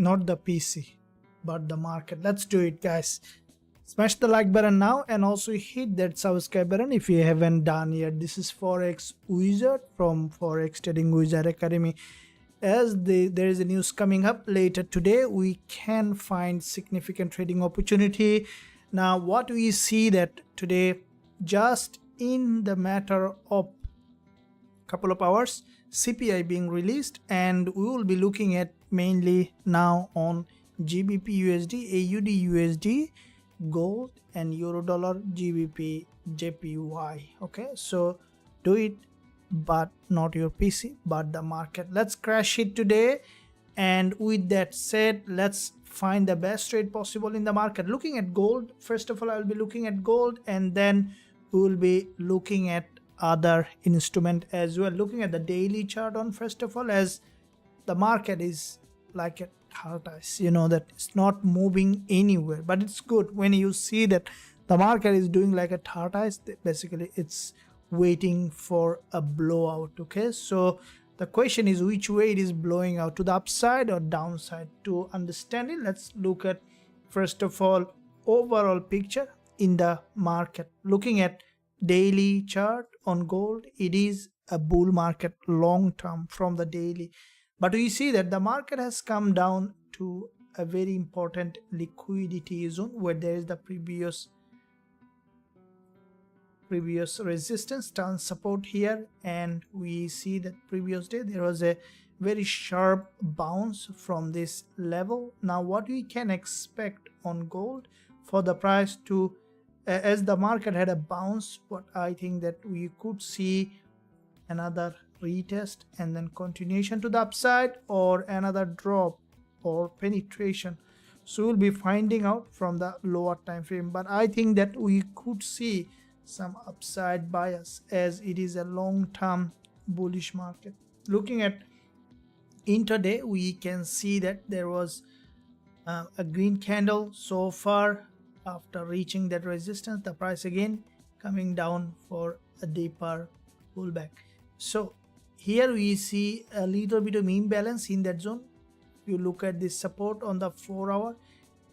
not the PC, but the market. Let's do it, guys. Smash the like button now and also hit that subscribe button if you haven't done yet. This is Forex Wizard from Forex Trading Wizard Academy. As there is a news coming up later today, we can find significant trading opportunity. Now what we see that today, just in the matter of couple of hours, CPI being released, and we will be looking at mainly now on GBP USD, AUD USD, gold and euro dollar, GBP JPY. Okay, so do it, but not your PC but the market. Let's crash it today, and with that said, let's find the best trade possible in the market. Looking at gold, first of all, I'll be looking at gold, and then we will be looking at other instrument as well. Looking at the daily chart on, first of all, as the market is like a tortoise, you know, that it's not moving anywhere, but it's good when you see that the market is doing like a tortoise. Basically it's waiting for a blowout. Okay, so the question is which way it is blowing out, to the upside or downside. To understand it, let's look at first of all overall picture in the market. Looking at daily chart on gold, it is a bull market long term from the daily, but we see that the market has come down to a very important liquidity zone where there is the previous resistance turn support here, and we see that previous day there was a very sharp bounce from this level. Now what we can expect on gold for the price to, as the market had a bounce, what I think that we could see another retest and then continuation to the upside, or another drop or penetration. So we'll be finding out from the lower time frame, but I think that we could see some upside bias as it is a long-term bullish market. Looking at intraday, we can see that there was a green candle so far. After reaching that resistance, the price again coming down for a deeper pullback. So here we see a little bit of imbalance in that zone. If you look at this support on the 4 hour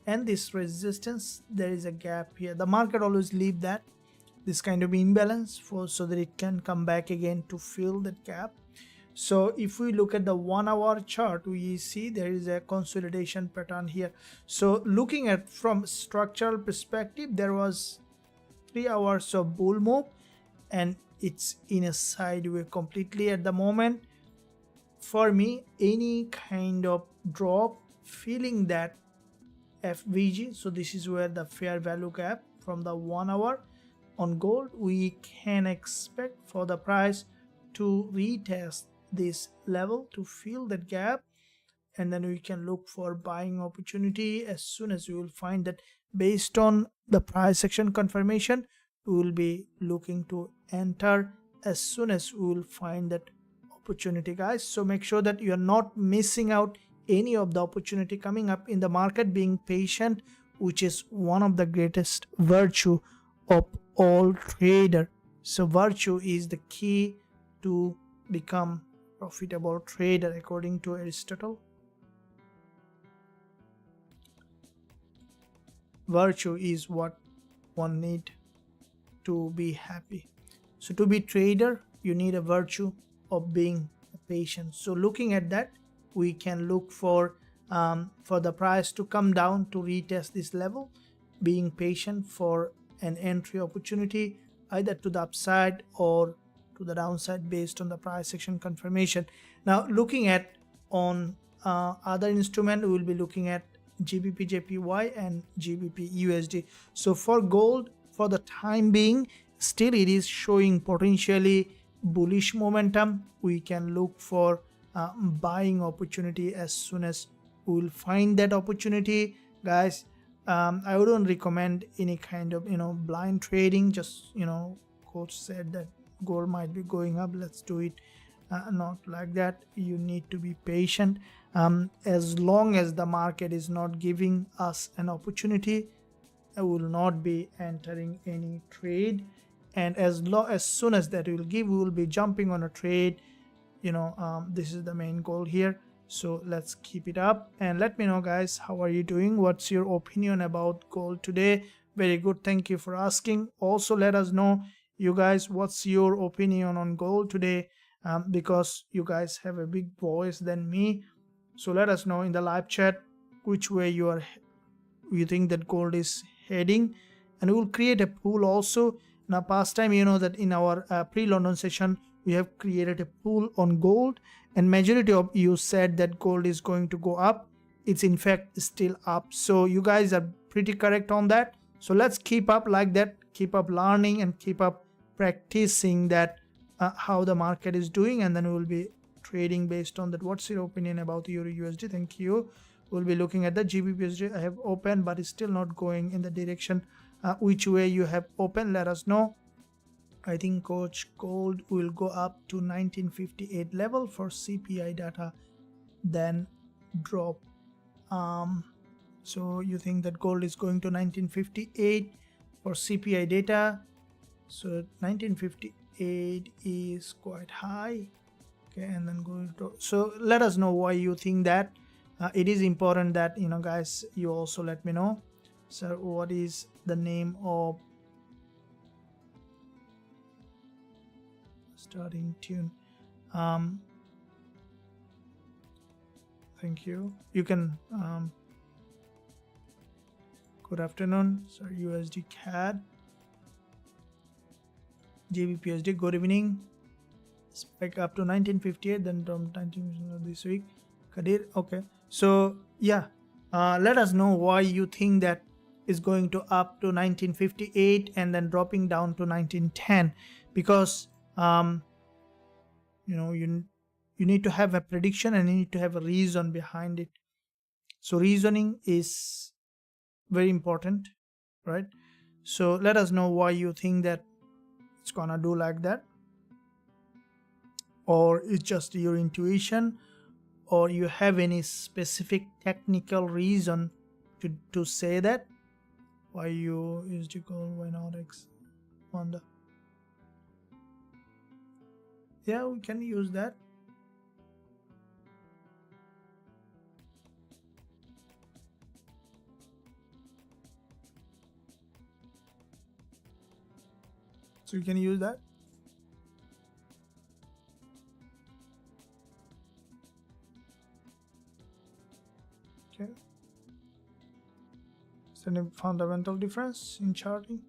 and this resistance, there is a gap here. The market always leave that this kind of imbalance so that it can come back again to fill that gap. So if we look at the 1 hour chart, we see there is a consolidation pattern here. So looking at from structural perspective, there was 3 hours of bull move and it's in a sideways completely at the moment. For me, any kind of drop filling that FVG, so this is where the fair value gap from the 1 hour on gold, we can expect for the price to retest this level to fill that gap, and then we can look for buying opportunity as soon as we will find that. Based on the price action confirmation, we will be looking to enter as soon as we will find that opportunity, guys. So make sure that you are not missing out any of the opportunity coming up in the market. Being patient, which is one of the greatest virtue of all trader. So virtue is the key to become profitable trader according to Aristotle. Virtue is what one need to be happy. So to be trader, you need a virtue of being patient. So looking at that, we can look for the price to come down to retest this level, being patient for an entry opportunity either to the upside or to the downside based on the price action confirmation. Now looking at on other instrument, we will be looking at GBP JPY and GBP USD. So for gold, for the time being, still it is showing potentially bullish momentum. We can look for buying opportunity as soon as we will find that opportunity, guys. I wouldn't recommend any kind of blind trading. Just coach said that gold might be going up, let's do it. Not like that. You need to be patient. As long as the market is not giving us an opportunity, I will not be entering any trade, and as soon as that will give, we will be jumping on a trade. This is the main goal here. So let's keep it up and let me know, guys, how are you doing? What's your opinion about gold today? Very good, thank you for asking. Also let us know, you guys, what's your opinion on gold today, because you guys have a big voice than me. So let us know in the live chat which way you think that gold is heading, and we will create a pool also. Now past time, you know that in our pre-London session we have created a pool on gold, and majority of you said that gold is going to go up. It's in fact still up, so you guys are pretty correct on that. So let's keep up like that, keep up learning and keep up practicing that, how the market is doing, and then we will be trading based on that. What's your opinion about Euro USD? Thank you. We'll be looking at the Gbpusd. I have opened, but it's still not going in the direction which way you have opened. Let us know. I think coach gold will go up to 1958 level for CPI data, then drop. So you think that gold is going to 1958 for CPI data? So 1958 is quite high. Okay, and then going to, so let us know why you think that. It is important that, you know, guys, you also let me know. So what is the name of starting tune? Thank you. You can good afternoon, sir. USD CAD Gbpusd, good evening. Spike up to 1958, then from 19 this week. Kadir, okay. So yeah, let us know why you think that is going to up to 1958 and then dropping down to 1910, because you know, you need to have a prediction and you need to have a reason behind it. So reasoning is very important, right? So let us know why you think that it's gonna do like that, or it's just your intuition, or you have any specific technical reason to say that. Why you used to call, why not X Wanda? Yeah, we can use that. So you can use that. Okay. Is there any fundamental difference in charting?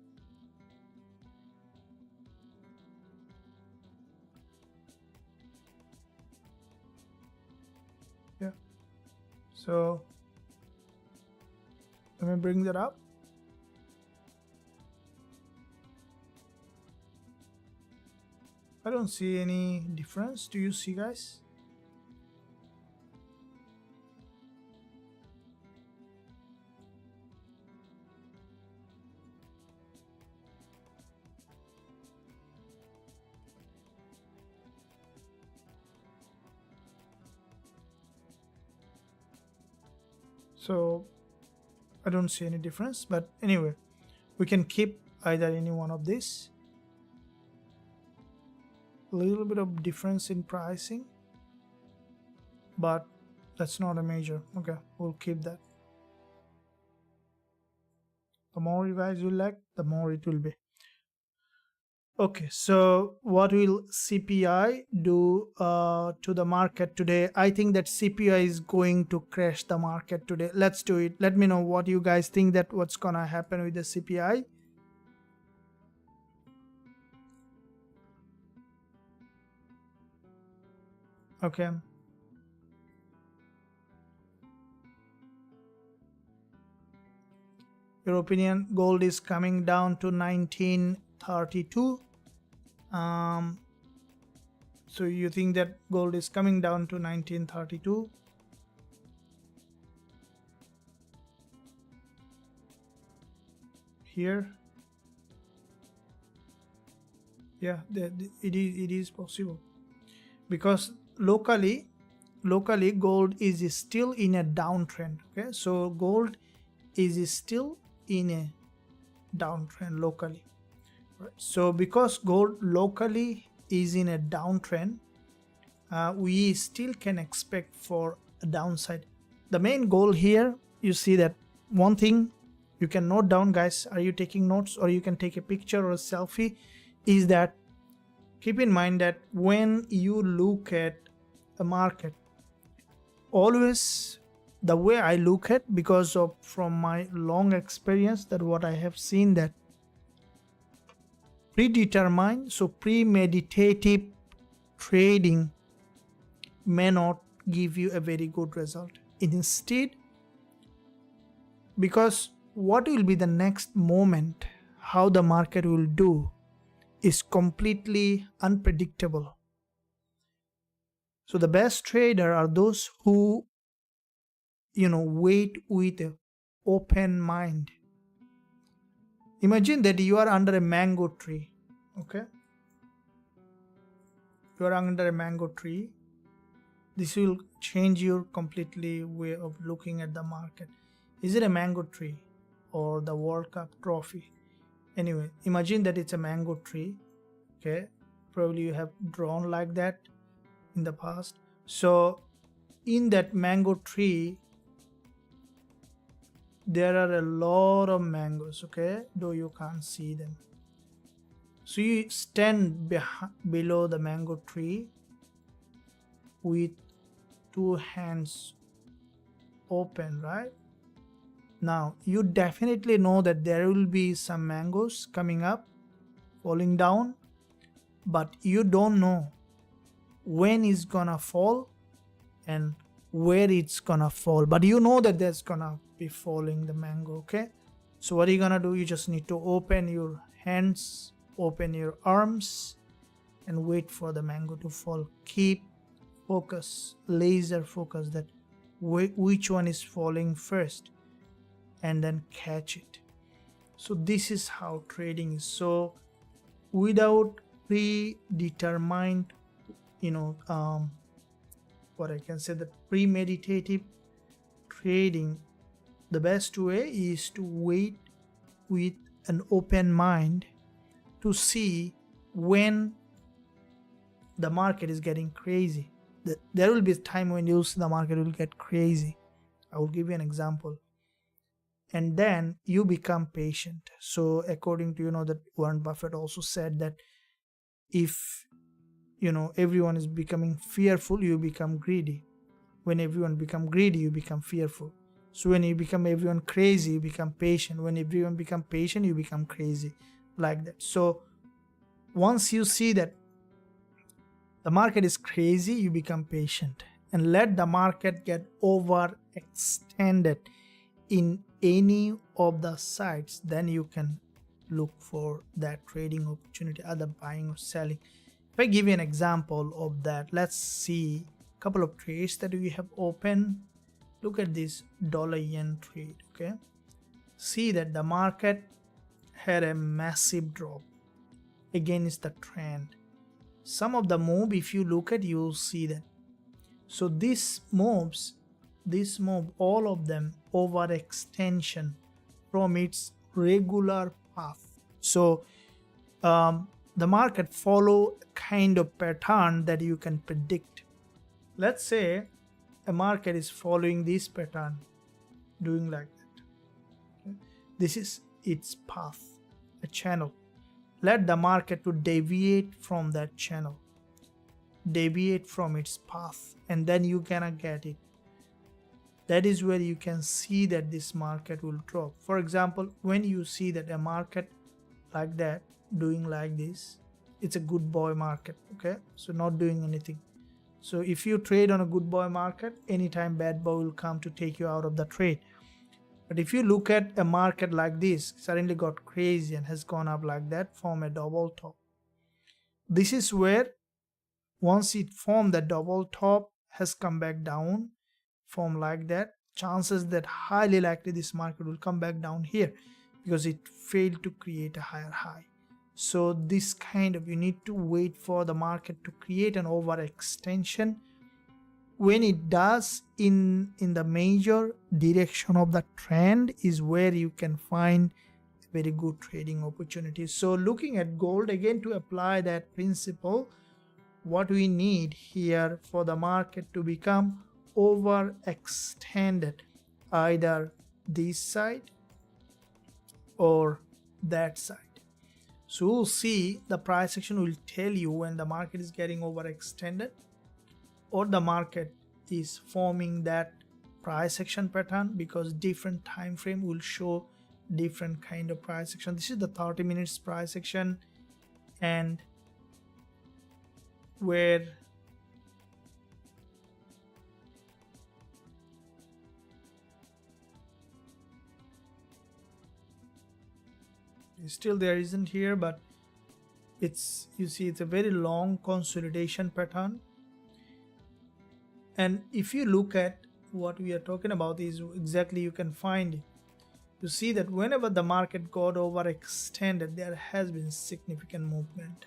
Yeah. So let me bring that up. I don't see any difference. Do you see, guys? So I don't see any difference, but anyway, we can keep either any one of these. A little bit of difference in pricing, but that's not a major. Okay, we'll keep that. The more you guys will like, the more it will be. Okay, so what will CPI do to the market today? I think that CPI is going to crash the market today. Let's do it. Let me know what you guys think, that what's gonna happen with the CPI. Okay. Your opinion, gold is coming down to 1932. So you think that gold is coming down to 1932? Here? Yeah, it is possible, because locally gold is still in a downtrend. Okay, so gold is still in a downtrend locally, right? So because gold locally is in a downtrend, we still can expect for a downside. The main goal here, you see that one thing you can note down, guys, are you taking notes or you can take a picture or a selfie, is that keep in mind that when you look at a market, always the way I look at, because of from my long experience, that what I have seen, that predetermined, so premeditative trading may not give you a very good result. Instead, because what will be the next moment, how the market will do, is completely unpredictable. So the best trader are those who, wait with an open mind. Imagine that you are under a mango tree, okay? You are under a mango tree. This will change your completely way of looking at the market. Is it a mango tree or the World Cup trophy? Anyway, imagine that it's a mango tree, okay? Probably you have drawn like that in the past. So in that mango tree, there are a lot of mangoes, okay, though you can't see them. So you stand below the mango tree with two hands open, right? Now you definitely know that there will be some mangoes coming up, falling down, but you don't know when it's gonna fall and where it's gonna fall, but you know that there's gonna be falling the mango, okay? So what are you gonna do? You just need to open your hands, open your arms, and wait for the mango to fall. Keep focus, laser focus, that which one is falling first, and then catch it. So this is how trading is. So without predetermined, what I can say, the premeditative trading, the best way is to wait with an open mind to see when the market is getting crazy. There will be a time when you see the market will get crazy. I will give you an example. And then you become patient. So according to, that Warren Buffett also said that if, everyone is becoming fearful, you become greedy. When everyone become greedy, you become fearful. So when you become everyone crazy, you become patient. When everyone become patient, you become crazy, like that. So once you see that the market is crazy, you become patient and let the market get overextended in any of the sites. Then you can look for that trading opportunity, either buying or selling. If I give you an example of that, let's see a couple of trades that we have opened. Look at this dollar-yen trade, okay? See that the market had a massive drop against the trend. Some of the move, if you look at, you'll see that. So this move, all of them overextension from its regular path. So the market follow a kind of pattern that you can predict. Let's say a market is following this pattern, doing like that. Okay? This is its path, a channel. Let the market to deviate from that channel, deviate from its path, and then you cannot get it. That is where you can see that this market will drop. For example, when you see that a market like that doing like this, it's a good boy market, okay? So not doing anything. So if you trade on a good boy market, anytime bad boy will come to take you out of the trade. But if you look at a market like this, suddenly got crazy and has gone up like that, form a double top. This is where once it formed the double top, has come back down, form like that, chances that highly likely this market will come back down here because it failed to create a higher high. So this kind of, you need to wait for the market to create an overextension. When it does, in the major direction of the trend is where you can find very good trading opportunities. So looking at gold again, to apply that principle, what we need here for the market to become overextended either this side or that side. So we'll see, the price action will tell you when the market is getting overextended or the market is forming that price action pattern, because different time frame will show different kind of price action. This is the 30 minutes price action, and where still there isn't here, but it's, you see, it's a very long consolidation pattern. And if you look at what we are talking about, is exactly, you can find, you see that whenever the market got overextended, there has been significant movement,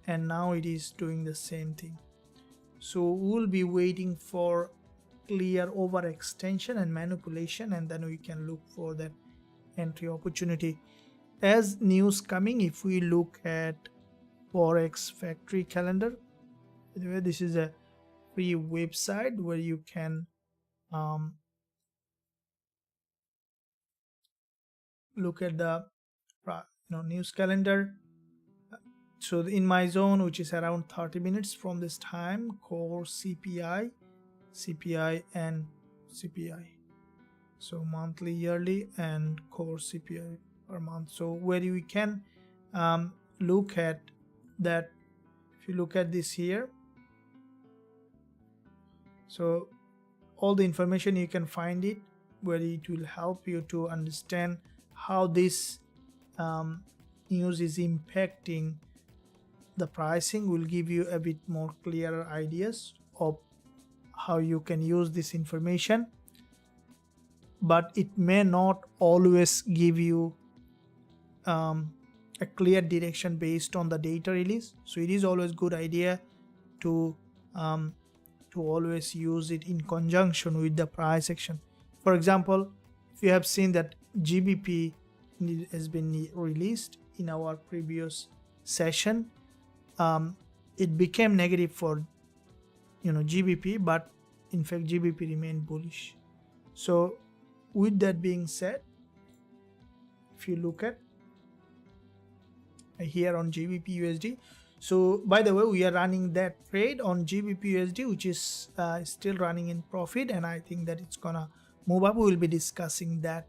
and now it is doing the same thing. So we'll be waiting for clear overextension and manipulation, and then we can look for that entry opportunity. As news coming, if we look at Forex factory calendar, this is a free website where you can look at the news calendar. So in my zone, which is around 30 minutes from this time, core CPI, and CPI, so monthly, yearly, and core CPI per month. So where you can look at that, if you look at this here, so all the information you can find it, where it will help you to understand how this news is impacting the pricing, will give you a bit more clearer ideas of how you can use this information. But it may not always give you a clear direction based on the data release. So it is always good idea to always use it in conjunction with the price action. For example, if you have seen that Gbp has been released in our previous session, it became negative for Gbp, but in fact Gbp remained bullish. So with that being said, if you look at here on Gbpusd, so by the way, we are running that trade on Gbpusd, which is still running in profit, and I think that it's gonna move up. We will be discussing that.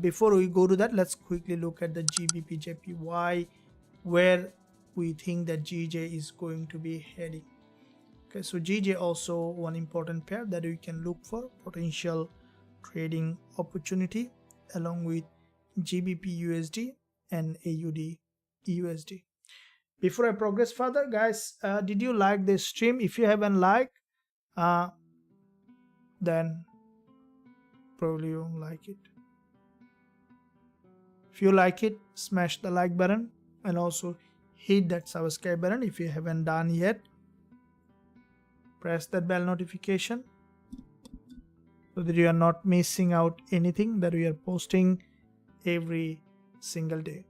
Before we go to that, let's quickly look at the Gbpjpy, where we think that GJ is going to be heading. Okay, so GJ also one important pair that we can look for potential trading opportunity, along with Gbpusd and AUD/USD. Before I progress further, guys, did you like this stream? If you haven't liked, then probably you won't like it. If you like it, smash the like button, and also hit that subscribe button if you haven't done yet. Press that bell notification so that you are not missing out anything that we are posting every single day.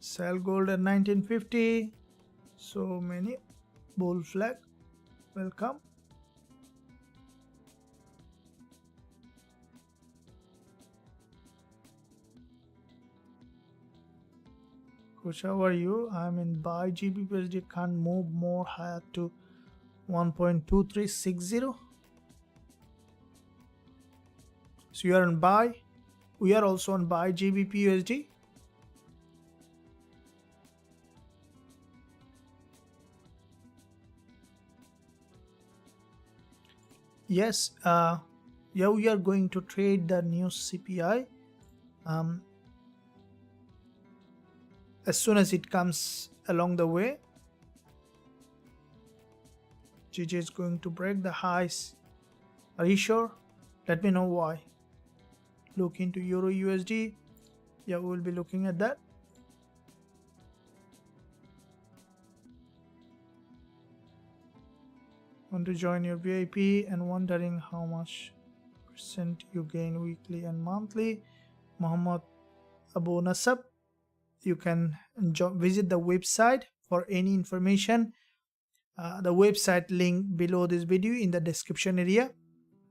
Sell gold at 1950. So many. Bull flag. Welcome. Coach, how are you? I'm in buy. Gbpusd can't move more higher to 1.2360. So you are on buy. We are also on buy Gbpusd. Yes, yeah, we are going to trade the new CPI as soon as it comes along the way. GJ is going to break the highs. Are you sure? Let me know why. Look into Euro USD. Yeah, we will be looking at that. Want to join your VIP and wondering how much % you gain weekly and monthly. Muhammad Abu Nasab. you can visit the website for any information. The website link below this video in the description area.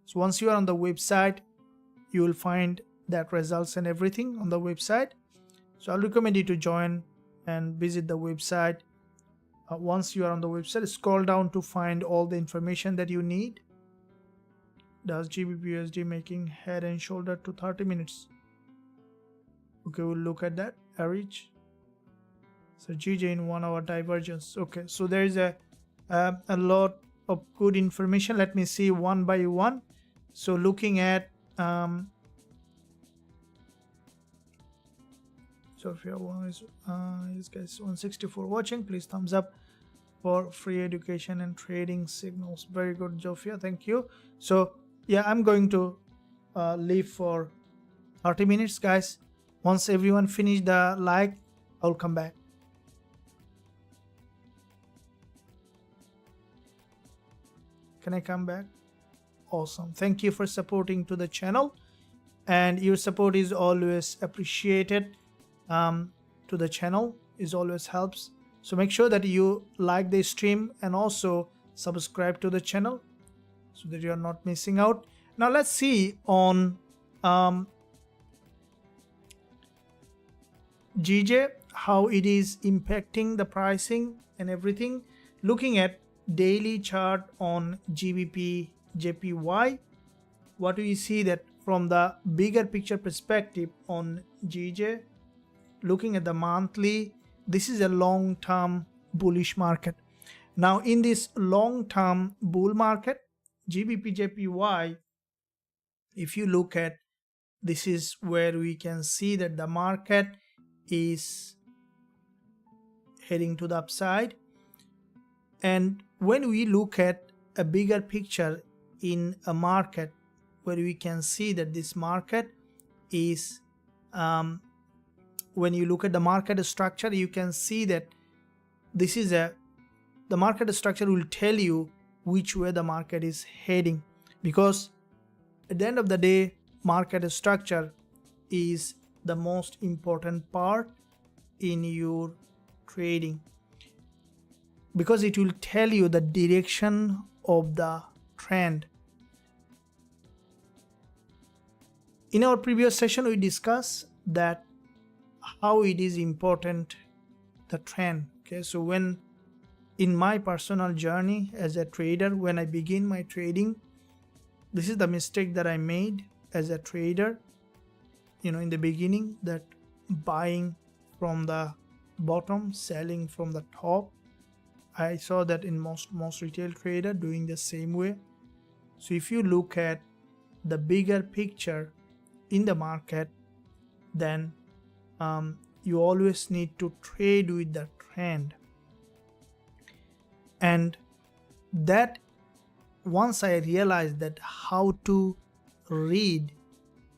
So once you are on the website, you will find that results and everything on the website. So I'll recommend you to join and visit the website. Once you are on the website, scroll down to find all the information that you need. Does Gbpusd making head and shoulder to 30 minutes? Okay, we'll look at that average. So GJ in 1 hour divergence. Okay, so there is a lot of good information. Let me see one by one. So looking at so if you are yes guys, 164 watching, please thumbs up for free education and trading signals. Very good, Jofia, thank you. So yeah, I'm going to leave for 30 minutes, guys. Once everyone finish the like, I'll come back. Can I come back? Awesome. Thank you for supporting to the channel, and your support is always appreciated. To the channel is always helps. So make sure that you like the stream and also subscribe to the channel so that you are not missing out. Now let's see on GJ how it is impacting the pricing and everything. Looking at daily chart on Gbpusd, what do you see that from the bigger picture perspective on GJ? Looking at the monthly, this is a long-term bullish market. Now in this long-term bull market, Gbpusd, if you look at, this is where we can see that the market is heading to the upside. And when we look at a bigger picture in a market, where we can see that this market is when you look at the market structure, you can see that this is the market structure will tell you which way the market is heading, because at the end of the day, market structure is the most important part in your trading, because it will tell you the direction of the trend. In our previous session, we discussed that how it is important, the trend. Okay, so when in my personal journey as a trader, when I begin my trading, this is the mistake that I made as a trader, in the beginning, that buying from the bottom, selling from the top. I saw that in most retail trader doing the same way. So if you look at the bigger picture in the market, then you always need to trade with the trend. And that once I realized that how to read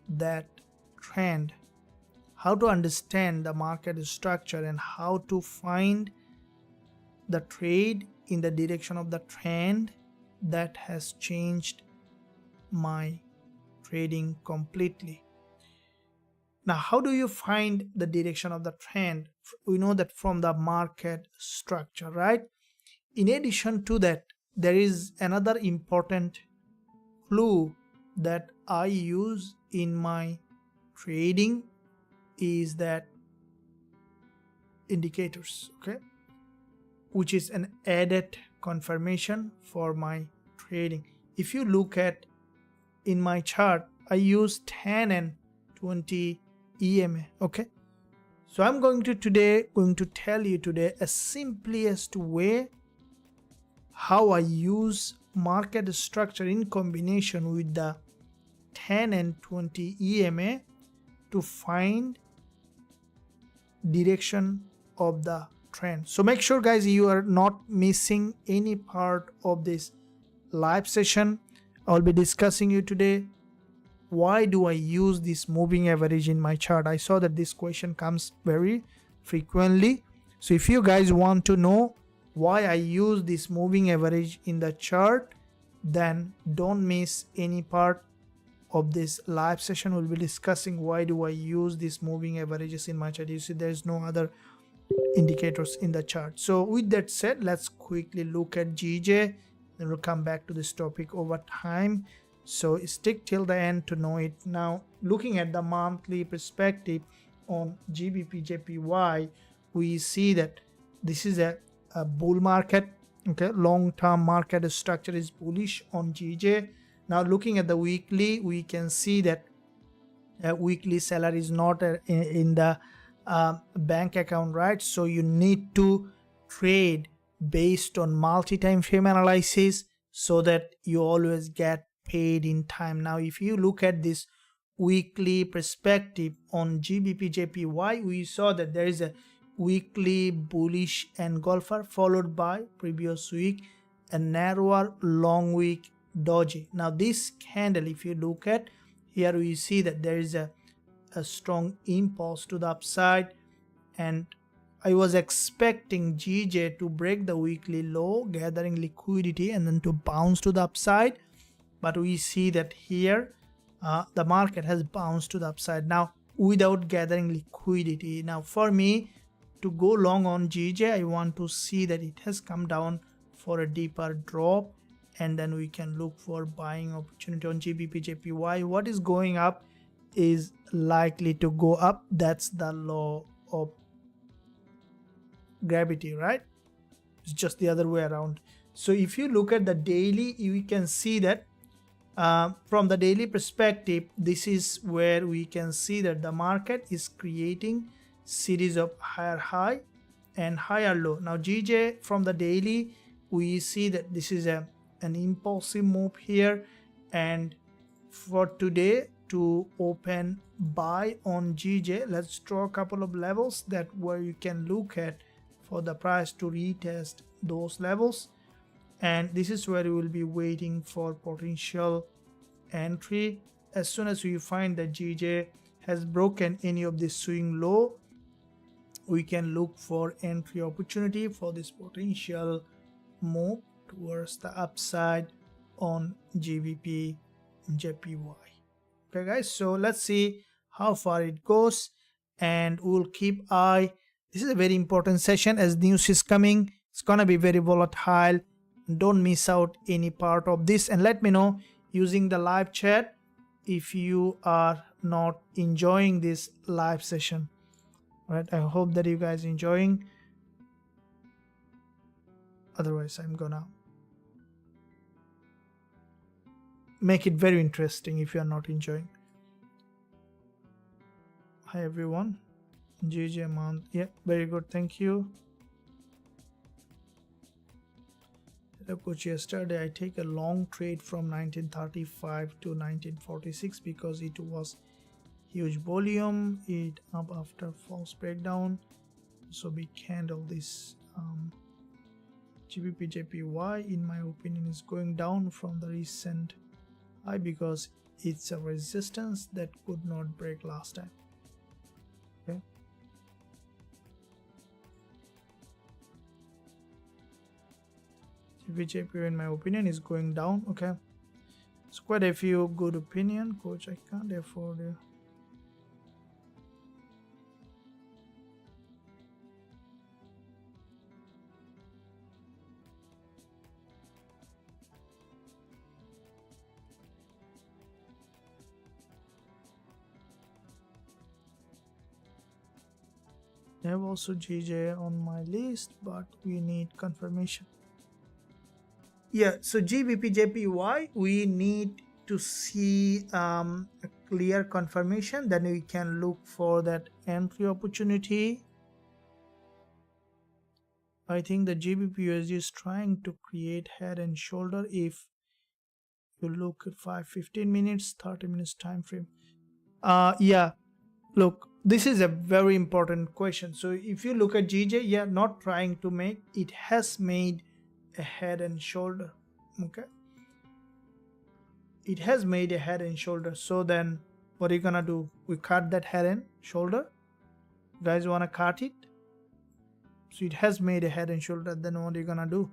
that trend, how to understand the market structure, and how to find the trade in the direction of the trend, that has changed my trading completely. Now, how do you find the direction of the trend? We know that from the market structure, right? In addition to that, there is another important clue that I use in my trading, is that indicators, okay, which is an added confirmation for my trading. If you look at in my chart, I use 10 and 20 EMA. Okay, so I'm going to tell you today a simplest way how I use market structure in combination with the 10 and 20 EMA to find direction of the trend. So make sure, guys, you are not missing any part of this live session. I'll be discussing you today why do I use this moving average in my chart. I saw that this question comes very frequently. So if you guys want to know why I use this moving average in the chart, then don't miss any part of this live session, we'll be discussing why do I use these moving averages in my chart. You see there's no other indicators in the chart. So with that said, let's quickly look at GJ, then we'll come back to this topic over time. So stick till the end to know it. Now looking at the monthly perspective on Gbpjpy, we see that this is a bull market. Okay, long-term market structure is bullish on GJ. Now looking at the weekly, we can see that weekly seller is not in the bank account, right? So you need to trade based on multi-time frame analysis so that you always get paid in time. Now if you look at this weekly perspective on Gbpjpy, we saw that there is a weekly bullish engulfer followed by previous week a narrower long week doji. Now this candle, if you look at here, we see that there is a strong impulse to the upside, and I was expecting GJ to break the weekly low, gathering liquidity, and then to bounce to the upside. But we see that here the market has bounced to the upside now without gathering liquidity. Now for me to go long on GJ, I want to see that it has come down for a deeper drop, and then we can look for buying opportunity on Gbpjpy. What is going up is likely to go up. That's the law of gravity, right? It's just the other way around. So if you look at the daily, you can see that from the daily perspective, this is where we can see that the market is creating series of higher high and higher low. Now GJ from the daily, we see that this is an impulsive move here, and for today to open buy on GJ, let's draw a couple of levels that where you can look at for the price to retest those levels, and this is where we will be waiting for potential entry. As soon as we find that GJ has broken any of this swing low, we can look for entry opportunity for this potential move towards the upside on Gbpjpy. Okay guys, so let's see how far it goes, and we'll keep eye. This is a very important session as news is coming. It's gonna be very volatile. Don't miss out any part of this, and let me know using the live chat if you are not enjoying this live session. Right, I hope that you guys enjoying. Otherwise I'm gonna make it very interesting if you are not enjoying. Hi everyone. GJ month, yeah, very good, thank you. Coach, yesterday I take a long trade from 1935 to 1946 because it was huge volume, it up after false breakdown, so we candle this Gbpjpy in my opinion is going down from the recent high because it's a resistance that could not break last time. Okay, Gbpjpy in my opinion is going down. Okay, it's quite a few good opinion. Coach, I can't afford it. I have also GJ on my list, but we need confirmation. Yeah, so Gbpjpy, we need to see a clear confirmation, then we can look for that entry opportunity. I think the Gbpusd is trying to create head and shoulder. If you look at 5-15 minutes, 30 minutes time frame. Yeah, look, this is a very important question. So if you look at GJ, yeah, not trying to make, it has made a head and shoulder. Okay, it has made a head and shoulder. So then what are you gonna do? We cut that head and shoulder. You guys wanna cut it? So it has made a head and shoulder. Then what are you gonna do?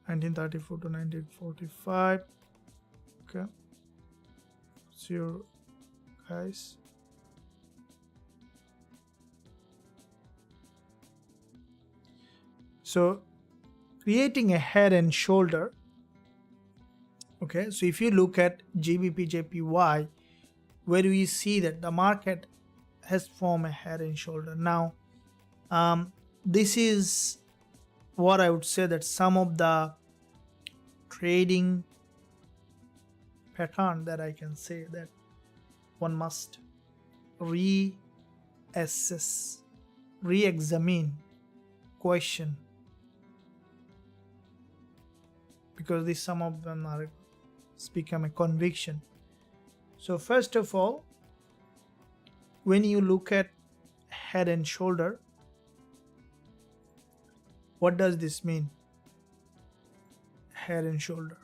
1934 to 1945. Okay, see you guys. So creating a head and shoulder. Okay, so if you look at Gbpsd, where we see that the market has formed a head and shoulder. Now this is what I would say that some of the trading pattern that I can say that one must reassess, re-examine, question, because these some of them are become a conviction. So first of all, when you look at head and shoulder, what does this mean? Head and shoulder.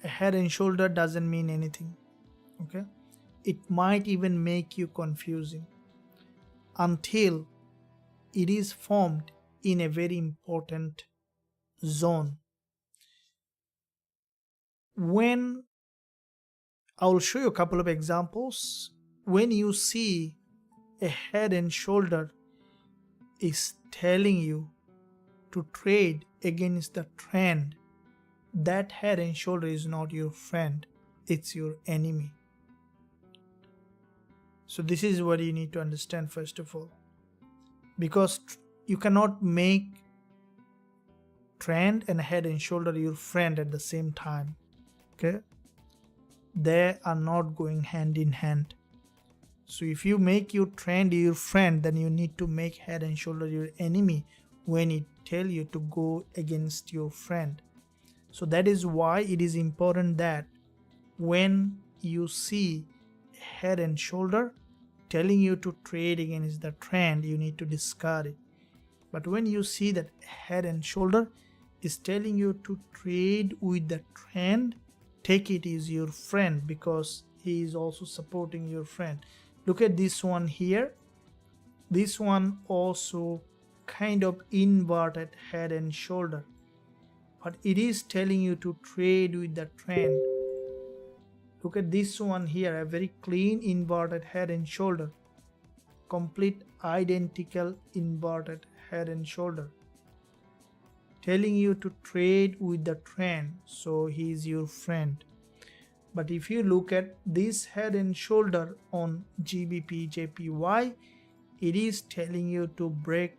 A head and shoulder doesn't mean anything. Okay, it might even make you confusing until it is formed in a very important zone. When I'll show you a couple of examples, when you see a head and shoulder is telling you to trade against the trend, that head and shoulder is not your friend, it's your enemy. So this is what you need to understand first of all, because you cannot make trend and head and shoulder your friend at the same time. Okay, they are not going hand in hand. So if you make your trend your friend, then you need to make head and shoulder your enemy when it tell you to go against your friend. So that is why it is important that when you see head and shoulder telling you to trade against the trend, you need to discard it. But when you see that head and shoulder is telling you to trade with the trend, take it as your friend, because he is also supporting your friend. Look at this one here. This one also kind of inverted head and shoulder, but it is telling you to trade with the trend. Look at this one here, a very clean inverted head and shoulder, complete identical inverted head and shoulder, telling you to trade with the trend, so he is your friend. But if you look at this head and shoulder on Gbpsd, it is telling you to break,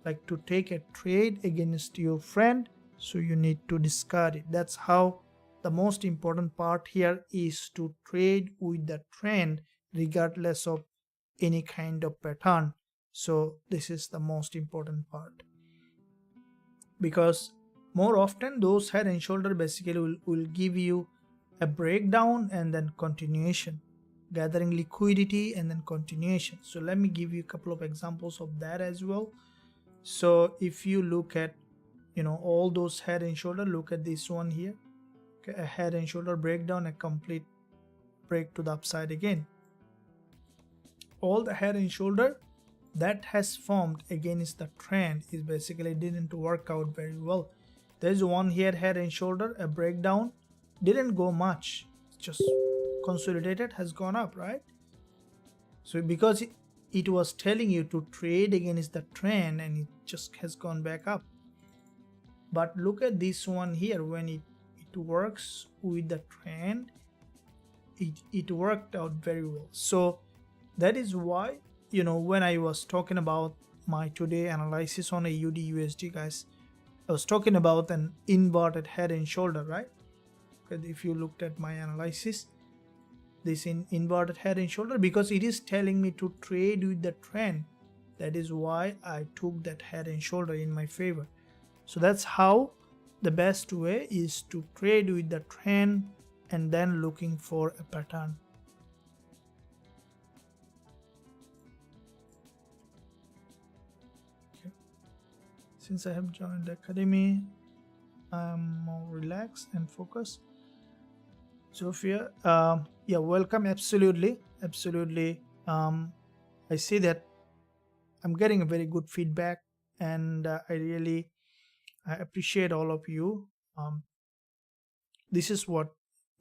like to take a trade against your friend, so you need to discard it. That's how the most important part here is to trade with the trend regardless of any kind of pattern. So this is the most important part, because more often those head and shoulder basically will give you a breakdown and then continuation, gathering liquidity and then continuation. So let me give you a couple of examples of that as well. So if you look at all those head and shoulder, look at this one here. Okay, a head and shoulder breakdown, a complete break to the upside again. All the head and shoulder that has formed against the trend is basically didn't work out very well. There's one here, head and shoulder, a breakdown, didn't go much, just consolidated, has gone up, right? So because it was telling you to trade against the trend and it just has gone back up. But look at this one here, when it works with the trend, it worked out very well. So that is why when I was talking about my today analysis on AUD USD, guys, I was talking about an inverted head and shoulder, right? Because if you looked at my analysis, this inverted head and shoulder, because it is telling me to trade with the trend, that is why I took that head and shoulder in my favor. So that's how the best way is to trade with the trend and then looking for a pattern. Okay. Since I have joined the academy, I'm more relaxed and focused. Sophia, yeah, welcome. Absolutely. I see that I'm getting a very good feedback, and I really I appreciate all of you. This is what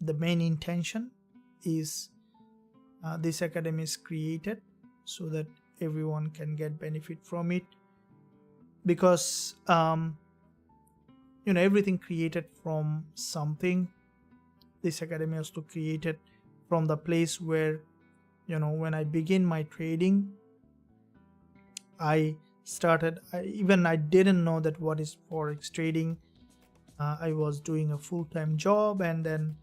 the main intention is. This academy is created so that everyone can get benefit from it, because everything created from something. This academy was to created from the place where, when I begin my trading, I didn't know that what is forex trading. I was doing a full-time job, and then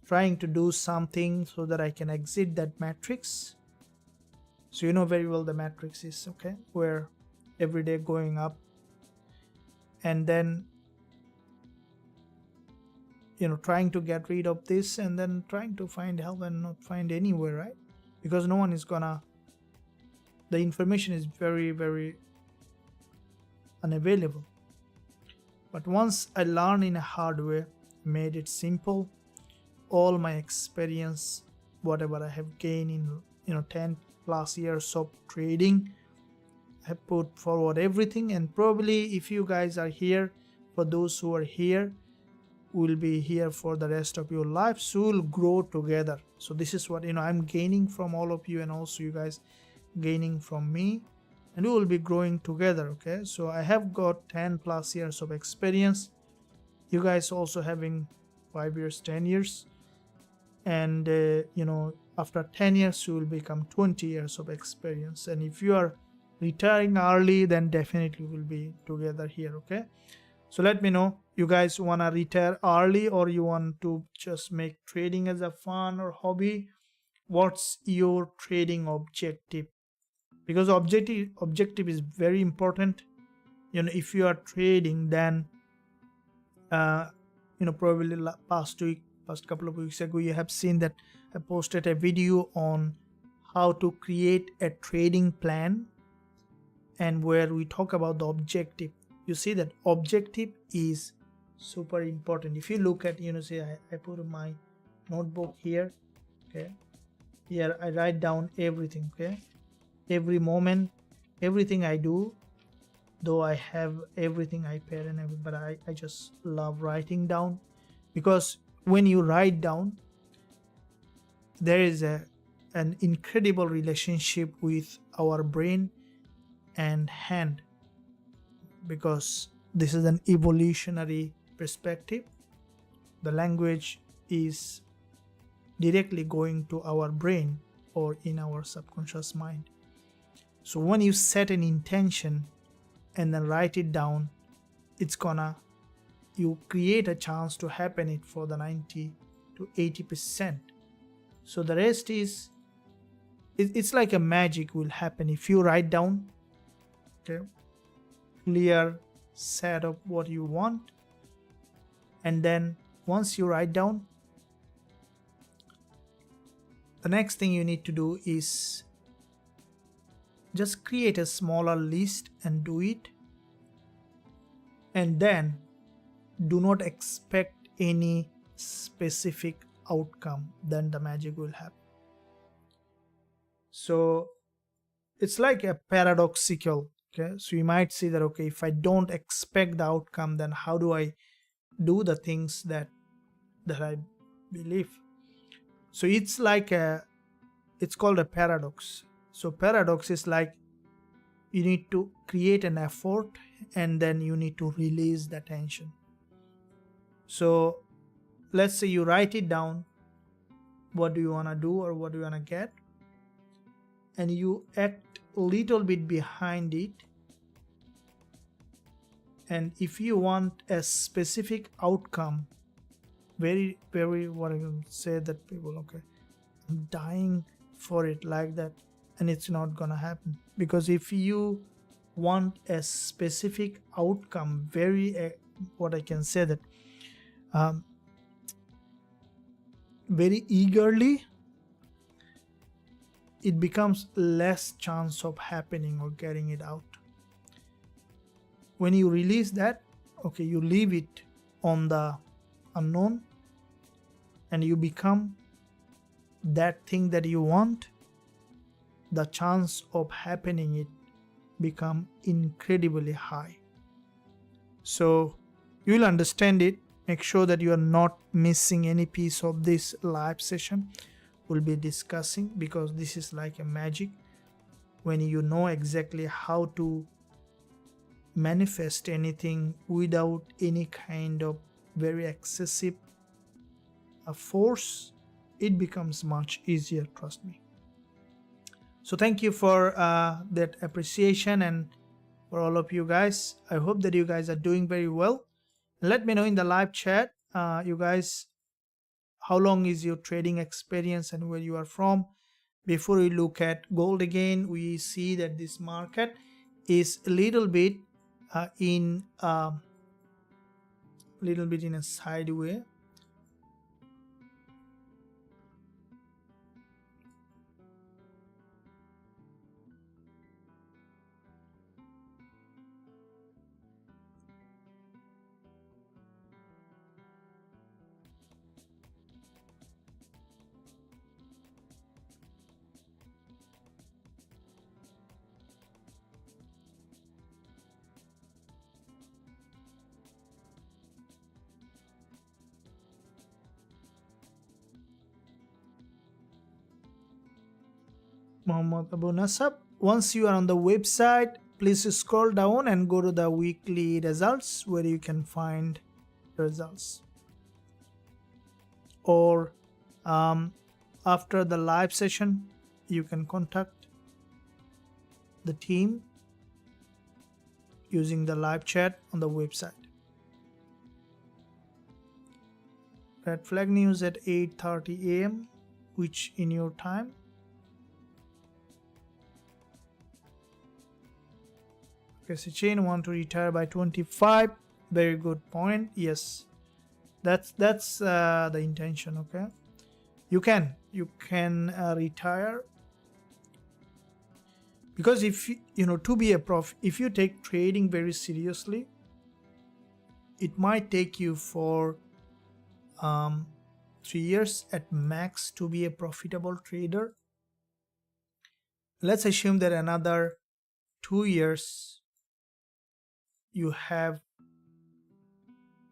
trying to do something so that I can exit that matrix. So you know very well the matrix is, okay, where every day going up, and then trying to get rid of this, and then trying to find help and not find anywhere, right? Because no one is gonna, the information is very, very unavailable. But once I learned in a hard way, made it simple, all my experience, whatever I have gained in 10 plus years of trading, I have put forward everything. And probably if you guys are here, for those who are here, will be here for the rest of your life, so we'll grow together. So this is what I'm gaining from all of you, and also you guys gaining from me, and we will be growing together. Okay, so I have got 10 plus years of experience, you guys also having 5 years, 10 years, and after 10 years you will become 20 years of experience. And if you are retiring early, then definitely we'll be together here. Okay, so let me know, you guys want to retire early, or you want to just make trading as a fun or hobby? What's your trading objective? Because objective is very important. If you are trading, then probably past couple of weeks ago, you have seen that I posted a video on how to create a trading plan, and where we talk about the objective. You see that objective is super important. If you look at, say I put my notebook here, okay, here I write down everything, okay, every moment, everything I do, though I have everything I paid and everything, but I just love writing down, because when you write down, there is an incredible relationship with our brain and hand, because this is an evolutionary perspective. The language is directly going to our brain or in our subconscious mind. So when you set an intention and then write it down, you create a chance to happen it for the 90 to 80%. So the rest is, it's like a magic will happen if you write down, okay, clear set of what you want. And then once you write down, the next thing you need to do is just create a smaller list and do it. And then do not expect any specific outcome, then the magic will happen. So it's like a paradoxical, okay? So you might see that, okay, if I don't expect the outcome, then how do I do the things that I believe? So it's like it's called a paradox. So paradox is like you need to create an effort, and then you need to release the tension. So let's say you write it down, what do you want to do or what do you want to get, and you act a little bit behind it. And if you want a specific outcome, very, very, what I can say that people, okay, I'm dying for it like that, and it's not gonna happen. Because if you want a specific outcome, very, what I can say that very eagerly, it becomes less chance of happening or getting it out. When you release that, okay, you leave it on the unknown, and you become that thing that you want, the chance of happening it become incredibly high. So you will understand it. Make sure that you are not missing any piece of this live session we'll be discussing, because this is like a magic when you know exactly how to manifest anything without any kind of very excessive force. It becomes much easier, trust me. So thank you for that appreciation, and for all of you guys, I hope that you guys are doing very well. Let me know in the live chat, you guys, how long is your trading experience and where you are from. Before we look at gold again, we see that this market is a little bit in a sideway. Muhammad Abu Nasab. Once you are on the website, please scroll down and go to the weekly results where you can find results. Or after the live session, you can contact the team using the live chat on the website. Red flag news at 8:30 a.m. which in your time. Okay, so chain want to retire by 25. Very good point. Yes, that's the intention. Okay, you can retire, because if you know, to be a prof, if you take trading very seriously, it might take you for 3 years at max to be a profitable trader. Let's assume that another 2 years you have,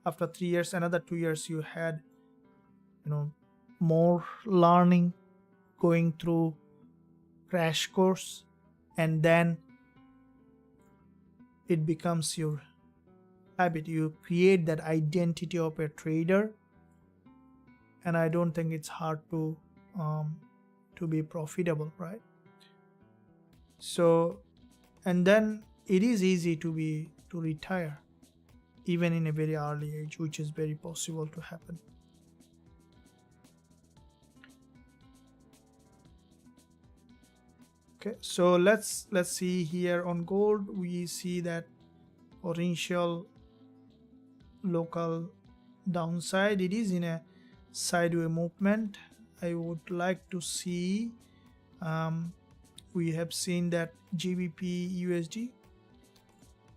after 3 years, another 2 years you had, you know, more learning, going through crash course, and then it becomes your habit. You create that identity of a trader, and I don't think it's hard to be profitable, right? So, and then it is easy to retire even in a very early age, which is very possible to happen. Okay, so let's see here on gold. We see that potential local downside. It is in a sideways movement. I would like to see, we have seen that Gbpusd,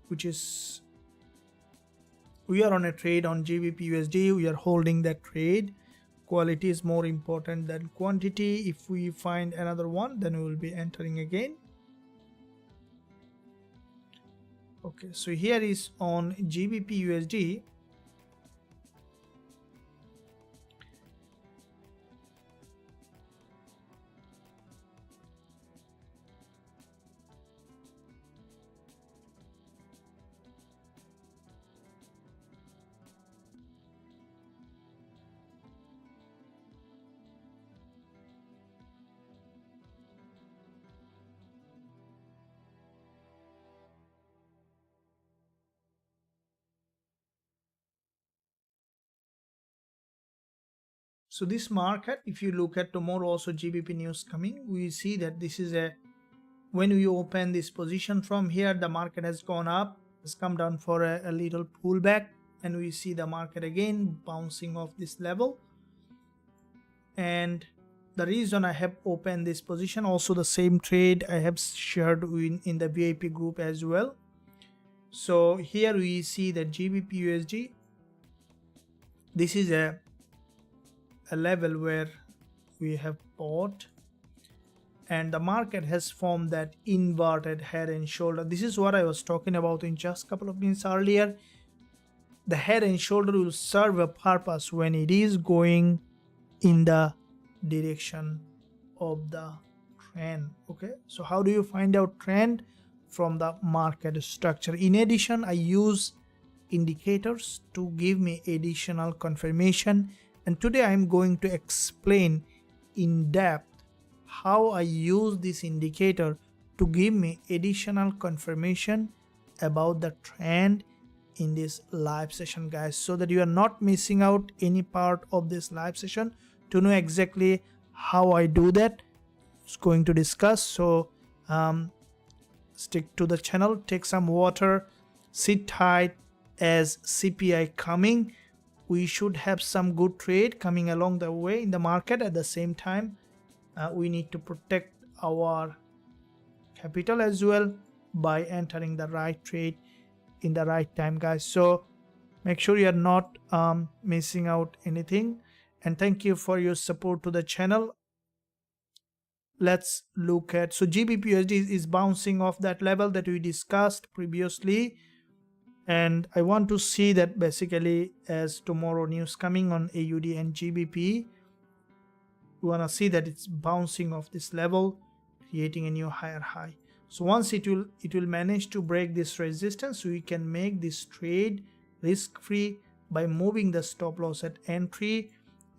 which is, we are on a trade on Gbpusd. We are holding that trade. Quality is more important than quantity. If we find another one, then we will be entering again. Okay, so here is on Gbpusd. So this market, if you look at tomorrow also GBP news coming, we see that this is a, when we open this position from here, the market has gone up, has come down for a little pullback, and we see the market again bouncing off this level. And the reason I have opened this position, also the same trade I have shared in the VIP group as well. So here we see that Gbpusd, this is a level where we have bought, and the market has formed that inverted head and shoulder. This is what I was talking about in just a couple of minutes earlier. the head and shoulder will serve a purpose when it is going in the direction of the trend. Okay, so how do you find out trend? From the market structure. In addition, I use indicators to give me additional confirmation, and today I'm going to explain in depth how I use this indicator to give me additional confirmation about the trend in this live session, guys, so that you are not missing out any part of this live session. To know exactly how I do that, it's going to discuss. So stick to the channel, take some water, sit tight. As CPI coming, we should have some good trade coming along the way in the market. At the same time, we need to protect our capital as well by entering the right trade in the right time, guys. So make sure you are not missing out anything, and thank you for your support to the channel. Let's look at, so Gbpusd is bouncing off that level that we discussed previously, and I want to see that basically as tomorrow news coming on AUD and GBP, we want to see that it's bouncing off this level, creating a new higher high. So once it will manage to break this resistance, we can make this trade risk free by moving the stop loss at entry,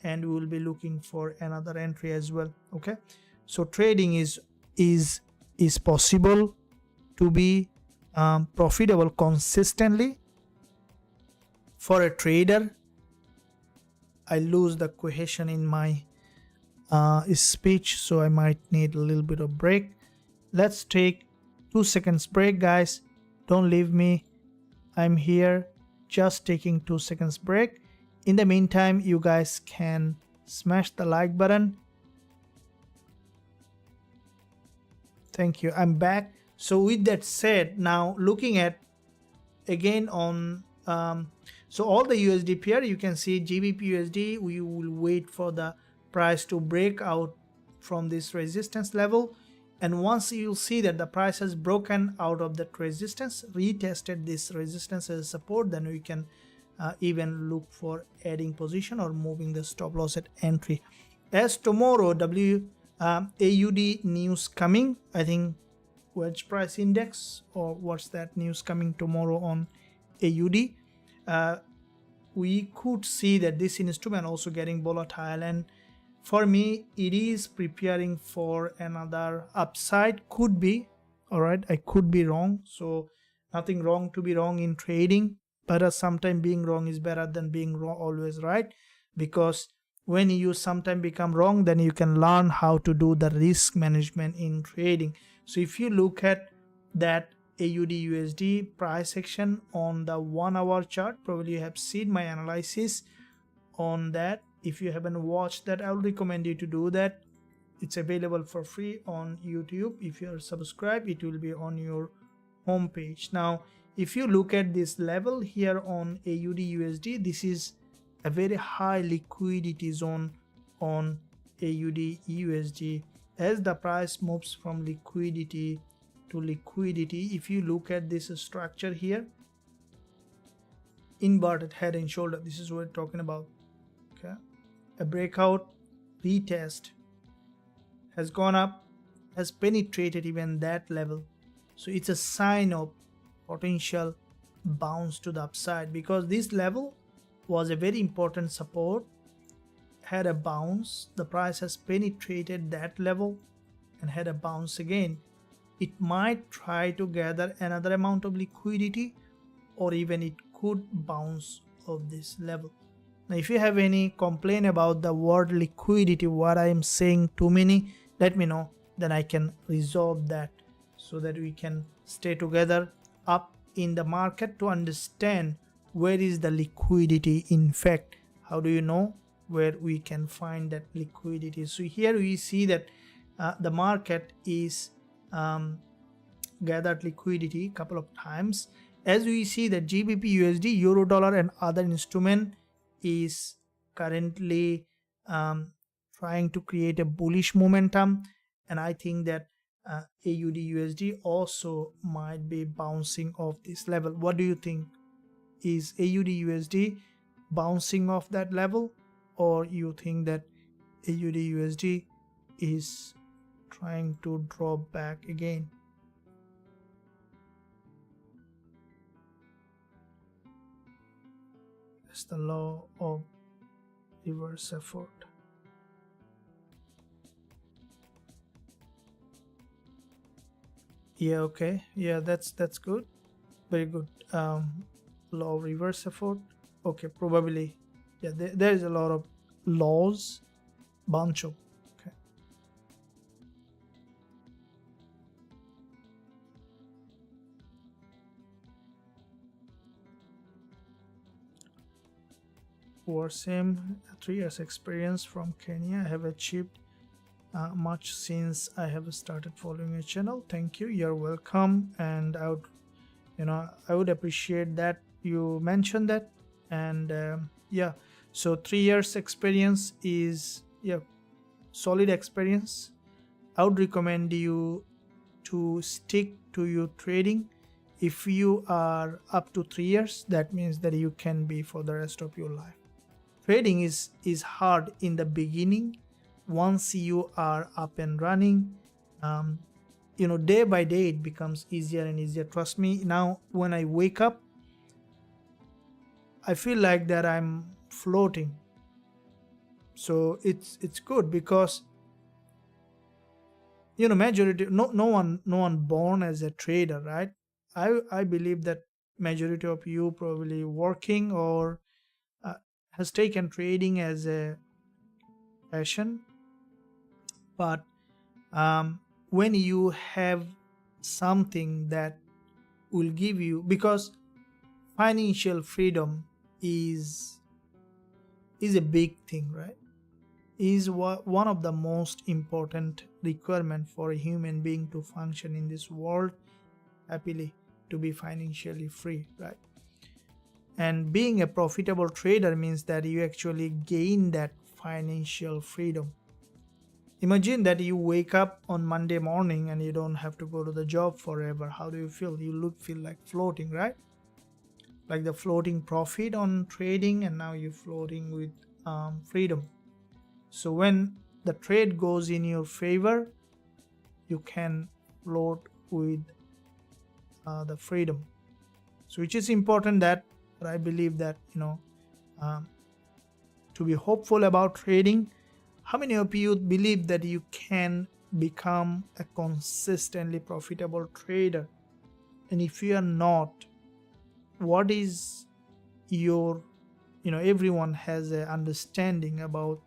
and we will be looking for another entry as well. Okay, so trading is possible to be profitable consistently. For a trader, I lose the cohesion in my speech, so I might need a little bit of break. Let's take 2 seconds break, guys. Don't leave me, I'm here, just taking 2 seconds break. In the meantime, you guys can smash the like button. Thank you, I'm back. So with that said, now looking at again on so all the USD pair, you can see Gbpusd, we will wait for the price to break out from this resistance level, and once you'll see that the price has broken out of that resistance, retested this resistance as support, then we can even look for adding position or moving the stop loss at entry. As tomorrow AUD news coming, I think wedge price index, or what's that news coming tomorrow on AUD, we could see that this instrument also getting volatile, and for me it is preparing for another upside. Could be, all right, I could be wrong, so nothing wrong to be wrong in trading, but sometimes being wrong is better than being wrong always right, because when you sometimes become wrong, then you can learn how to do the risk management in trading. So if you look at that AUD USD price action on the 1 hour chart, probably you have seen my analysis on that. If you haven't watched that, I would recommend you to do that. It's available for free on YouTube. If you are subscribed, it will be on your home page. Now if you look at this level here on AUD USD, this is a very high liquidity zone on AUD USD. As the price moves from liquidity to liquidity, if you look at this structure here, inverted head and shoulder, this is what we're talking about. Okay, a breakout, retest, has gone up, has penetrated even that level, so it's a sign of potential bounce to the upside, because this level was a very important support, had a bounce, the price has penetrated that level and had a bounce again. It might try to gather another amount of liquidity, or even it could bounce of this level. Now if you have any complaint about the word liquidity, what I am saying too many, let me know, then I can resolve that, so that we can stay together up in the market to understand where is the liquidity. In fact, how do you know where we can find that liquidity? So here we see that the market is gathered liquidity a couple of times. As we see that Gbpusd, euro dollar and other instrument is currently trying to create a bullish momentum, and I think that AUD USD also might be bouncing off this level. What do you think? is AUD USD bouncing off that level, or you think that AUD USD is trying to drop back again? It's the law of reverse effort. Yeah, okay, yeah, that's good, very good. Law of reverse effort. Okay, probably, yeah, there is a lot of laws, bunch of. Okay, Warsim, 3 years experience from Kenya. I have achieved much since I have started following your channel. Thank you, you're welcome. And I would appreciate that you mentioned that. And yeah, so 3 years experience is, yeah, solid experience. I would recommend you to stick to your trading. If you are up to 3 years, that means that you can be for the rest of your life. Trading is hard in the beginning. Once you are up and running, day by day it becomes easier and easier. Trust me, now when I wake up, I feel like that I'm floating. So it's good, because majority, no one born as a trader, right? I believe that majority of you probably working or has taken trading as a passion. But when you have something that will give you, because financial freedom is a big thing, right? Is one of the most important requirement for a human being to function in this world happily, to be financially free, right? And being a profitable trader means that you actually gain that financial freedom. Imagine that you wake up on Monday morning and you don't have to go to the job forever. How do you feel? You feel like floating, right? Like the floating profit on trading, and now you're floating with freedom. So when the trade goes in your favor, you can float with the freedom. So which is important, that I believe that to be hopeful about trading. How many of you believe that you can become a consistently profitable trader? And if you are not, what is your, everyone has an understanding about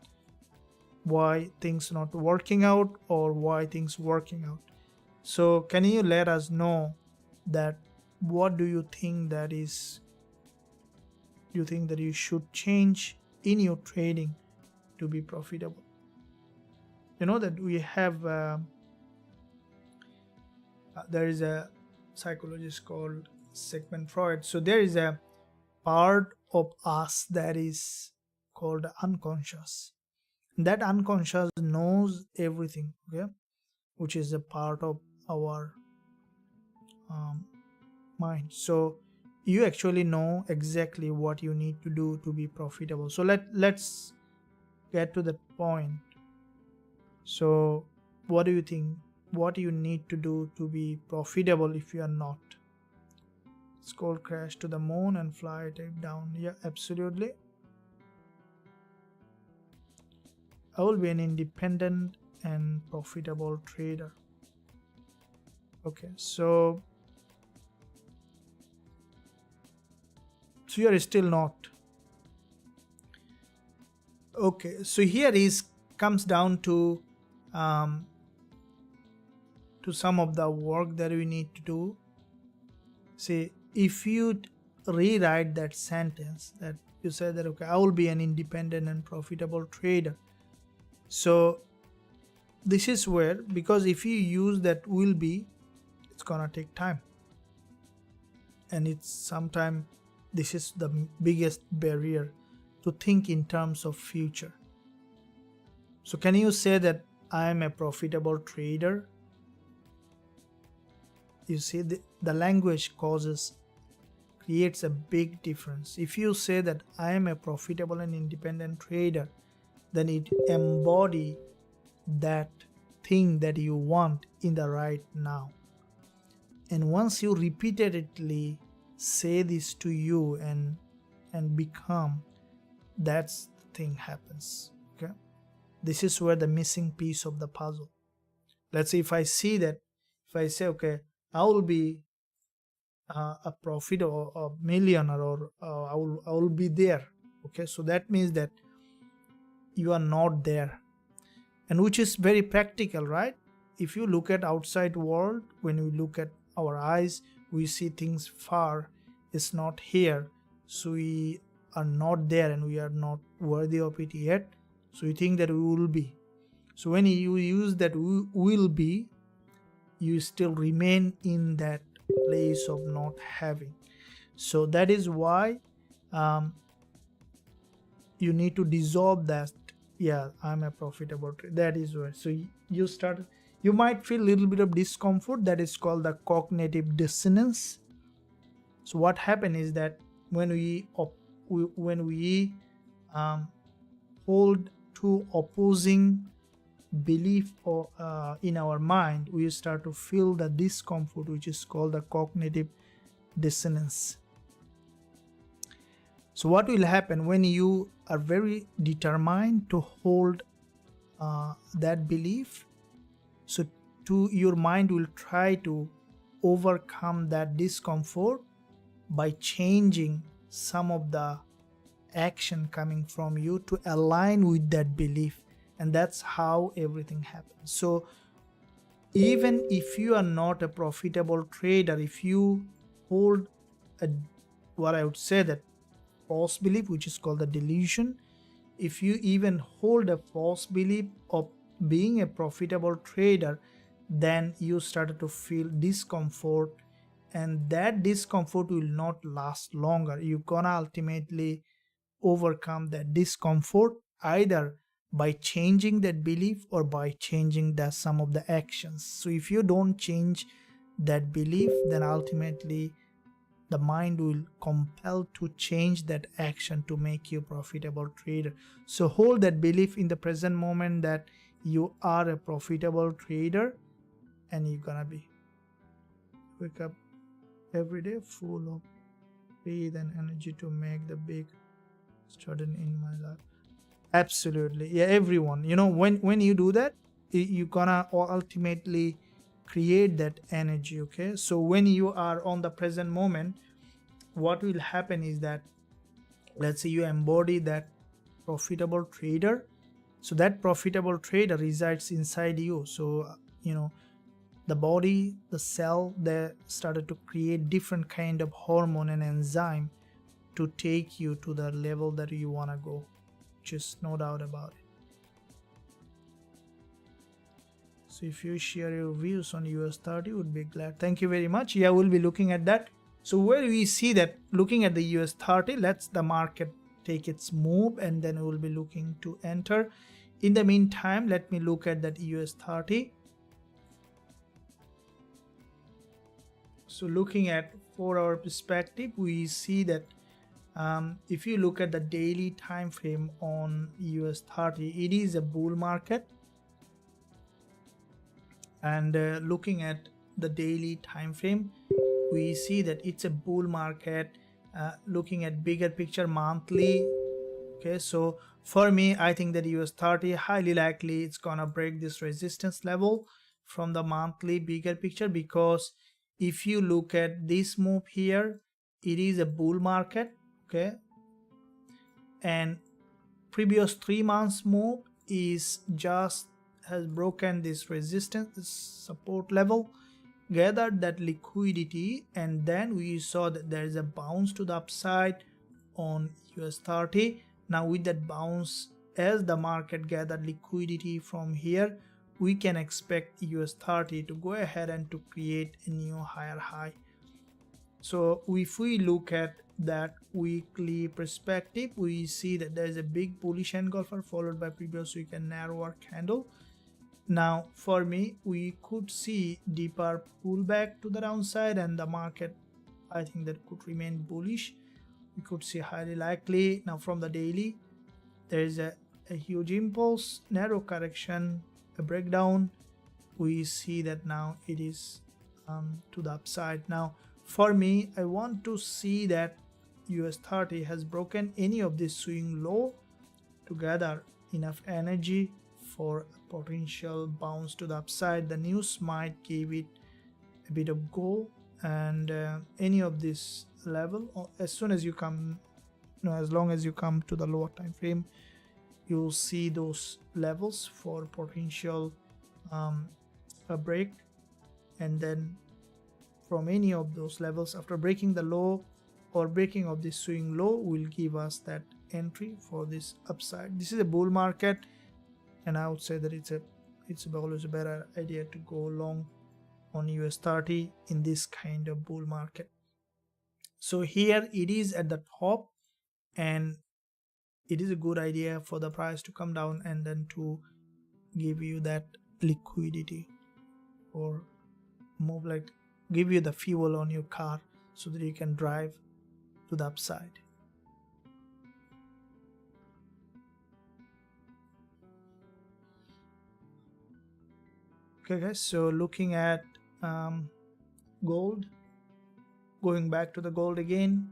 why things not working out or why things working out. So can you let us know that what do you think that is, you think that you should change in your trading to be profitable? You know that we have there is a psychologist called Sigmund Freud. So there is a part of us that is called unconscious. That unconscious knows everything, okay, which is a part of our mind. So you actually know exactly what you need to do to be profitable. So let's get to the point. So what do you think, what you need to do to be profitable if you are not? It's called crash to the moon and fly it down. Yeah, absolutely. I will be an independent and profitable trader. Okay, so you are still not. Okay, so here is comes down to some of the work that we need to do. See, if you rewrite that sentence, that you say that, okay, I will be an independent and profitable trader. So this is where, because if you use that will be, it's gonna take time, and it's sometimes this is the biggest barrier to think in terms of future. So can you say that I am a profitable trader? You see, the language creates a big difference. If you say that I am a profitable and independent trader, then it embody that thing that you want in the right now. And once you repeatedly say this to you and become, that's the thing happens. Okay, this is where the missing piece of the puzzle. Let's say if I see that, if I say, okay, I will be a profit or a millionaire, or I will be there. Okay, so that means that you are not there, and which is very practical, right? If you look at outside world, when we look at our eyes, we see things far, it's not here, so we are not there and we are not worthy of it yet, so we think that we will be. So when you use that will be, you still remain in that place of not having. So that is why you need to dissolve that. Yeah, I'm a profitable trader. That is why. So you might feel a little bit of discomfort. That is called the cognitive dissonance. So what happens is that when we hold two opposing belief or in our mind, we start to feel the discomfort, which is called the cognitive dissonance. So what will happen when you are very determined to hold that belief? So your mind will try to overcome that discomfort by changing some of the action coming from you to align with that belief, and that's how everything happens. So even if you are not a profitable trader, if you hold what I would say that false belief, which is called the delusion, if you even hold a false belief of being a profitable trader, then you started to feel discomfort, and that discomfort will not last longer. You're gonna ultimately overcome that discomfort either by changing that belief or by changing some of the actions. So if you don't change that belief, then ultimately the mind will compel to change that action to make you a profitable trader. So hold that belief in the present moment that you are a profitable trader, and you're gonna be. Wake up every day full of faith and energy to make the big student in my life. Absolutely. Yeah, everyone, when you do that, you're gonna ultimately create that energy. Okay, so when you are on the present moment, what will happen is that, let's say you embody that profitable trader, so that profitable trader resides inside you. So the body, the cell, they started to create different kind of hormone and enzyme to take you to the level that you want to go. Just no doubt about it. So if you share your views on US30, would be glad. Thank you very much. Yeah, we'll be looking at that. So where we see that, looking at the US30, let's the market take its move, and then we'll be looking to enter. In the meantime, let me look at that US30. So looking at 4-hour perspective, we see that if you look at the daily time frame on US30, it is a bull market. And looking at the daily time frame, we see that it's a bull market. Looking at bigger picture monthly, okay, so for me, I think that US30 highly likely it's gonna break this resistance level from the monthly bigger picture, because if you look at this move here, it is a bull market. Okay, and previous 3 months move has broken this resistance, this support level, gathered that liquidity, and then we saw that there is a bounce to the upside on US30. Now with that bounce, as the market gathered liquidity from here, we can expect US30 to go ahead and to create a new higher high. So if we look at that weekly perspective, we see that there is a big bullish engulfer followed by previous week and narrower candle. Now for me, we could see deeper pullback to the downside, and the market I think that could remain bullish. We could see highly likely. Now from the daily, there is a huge impulse, narrow correction, a breakdown. We see that now it is to the upside. Now for me, I want to see that US30 has broken any of this swing low to gather enough energy for a potential bounce to the upside. The news might give it a bit of go, and any of this level, as soon as you come, as long as you come to the lower time frame, you'll see those levels for potential a break, and then from any of those levels after breaking the low or breaking of this swing low will give us that entry for this upside. This is a bull market, and I would say that it's always a better idea to go long on US30 in this kind of bull market. So here it is at the top, and it is a good idea for the price to come down and then to give you that liquidity or move, like give you the fuel on your car so that you can drive to the upside. Okay guys, so looking at gold, going back to the gold again.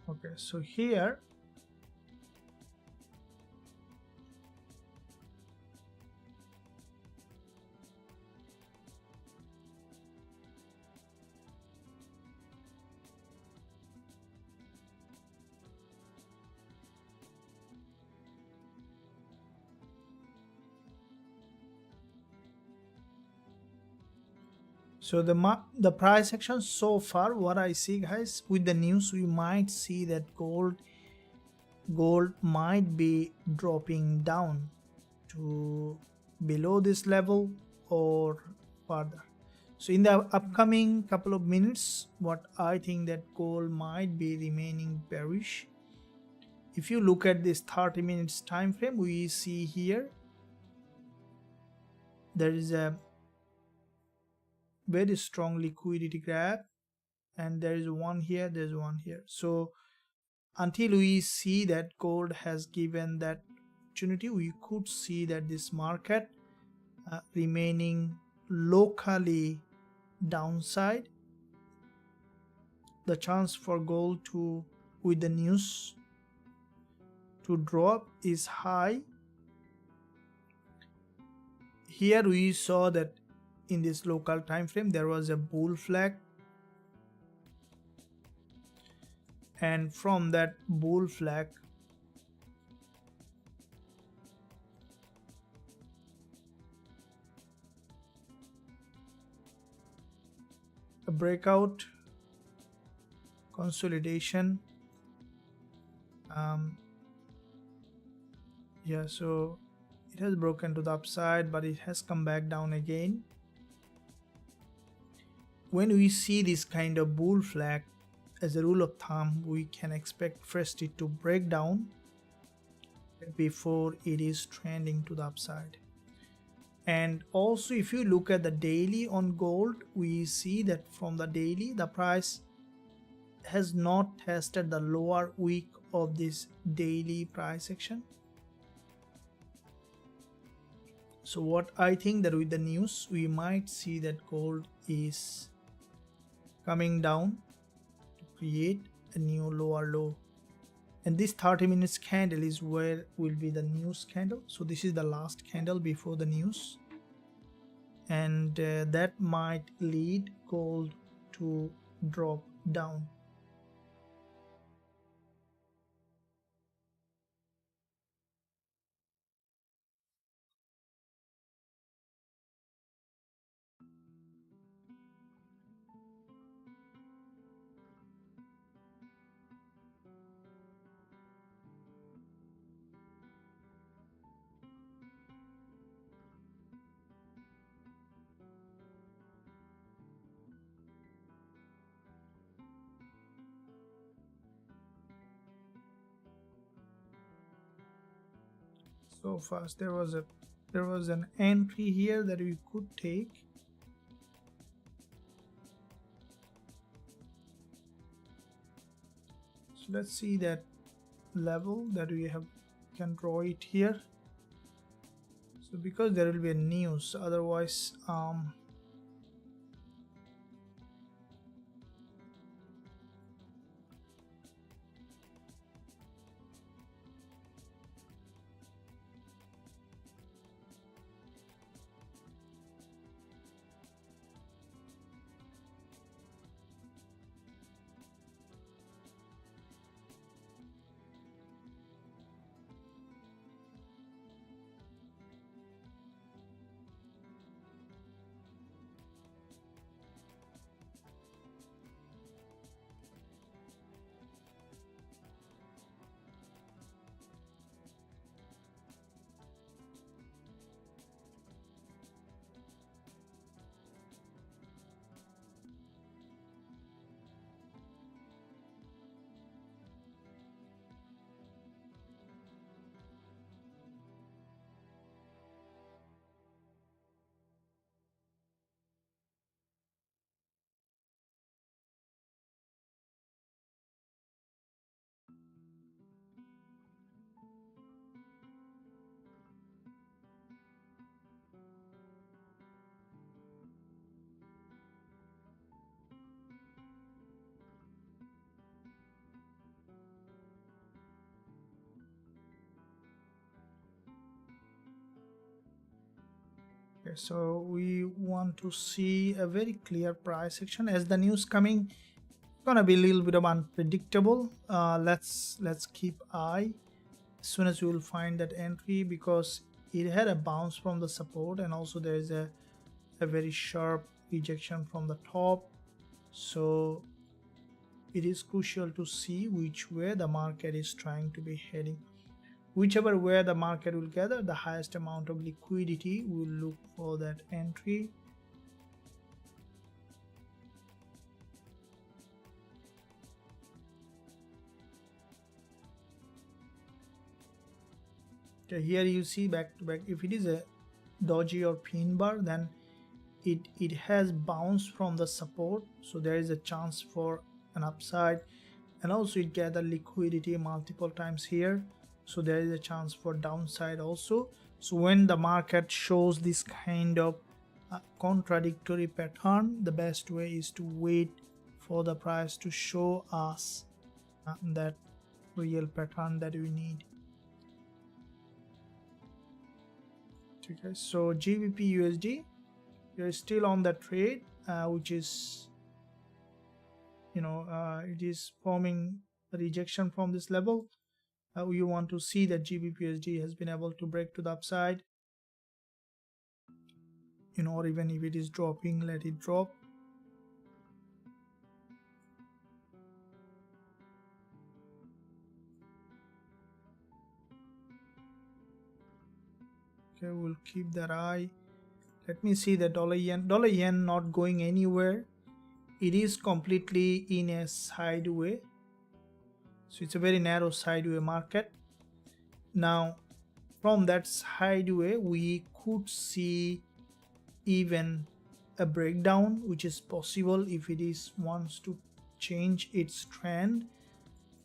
Okay, so here so the price action so far, what I see guys, with the news we might see that gold might be dropping down to below this level or further. So in the upcoming couple of minutes, what I think that gold might be remaining bearish. If you look at this 30 minutes time frame, we see here there is a very strong liquidity grab, and there is one here, there's one here. So until we see that gold has given that opportunity, we could see that this market remaining locally downside. The chance for gold to, with the news, to drop is high. Here we saw that in this local time frame there was a bull flag, and from that bull flag a breakout, consolidation, yeah, so it has broken to the upside, but it has come back down again. When we see this kind of bull flag, as a rule of thumb, we can expect first it to break down before it is trending to the upside. And also if you look at the daily on gold, we see that from the daily the price has not tested the lower week of this daily price action. So what I think that with the news we might see that gold is coming down to create a new lower low, and this 30 minutes candle is where will be the news candle. So this is the last candle before the news, and that might lead gold to drop down. so fast. There was an entry here that we could take. So let's see that level that we have, can draw it here. So because there will be a news, otherwise okay, so we want to see a very clear price action as the news coming. Gonna be a little bit of unpredictable. Let's keep eye as soon as we will find that entry, because it had a bounce from the support and also there is a very sharp rejection from the top. So it is crucial to see which way the market is trying to be heading. Whichever way the market will gather the highest amount of liquidity, we will look for that entry. Okay, here you see back to back, if it is a doji or pin bar, then it has bounced from the support, so there is a chance for an upside, and also it gathered liquidity multiple times here, so there is a chance for downside also. So when the market shows this kind of contradictory pattern, the best way is to wait for the price to show us that real pattern that we need. Okay, so Gbp USD, you're still on the trade, which is, it is forming a rejection from this level. You want to see that Gbpusd has been able to break to the upside, or even if it is dropping, let it drop. Okay, we'll keep that eye. Let me see the dollar yen not going anywhere. It is completely in a sideway, so it's a very narrow sideway market. Now from that sideway we could see even a breakdown, which is possible if it is wants to change its trend.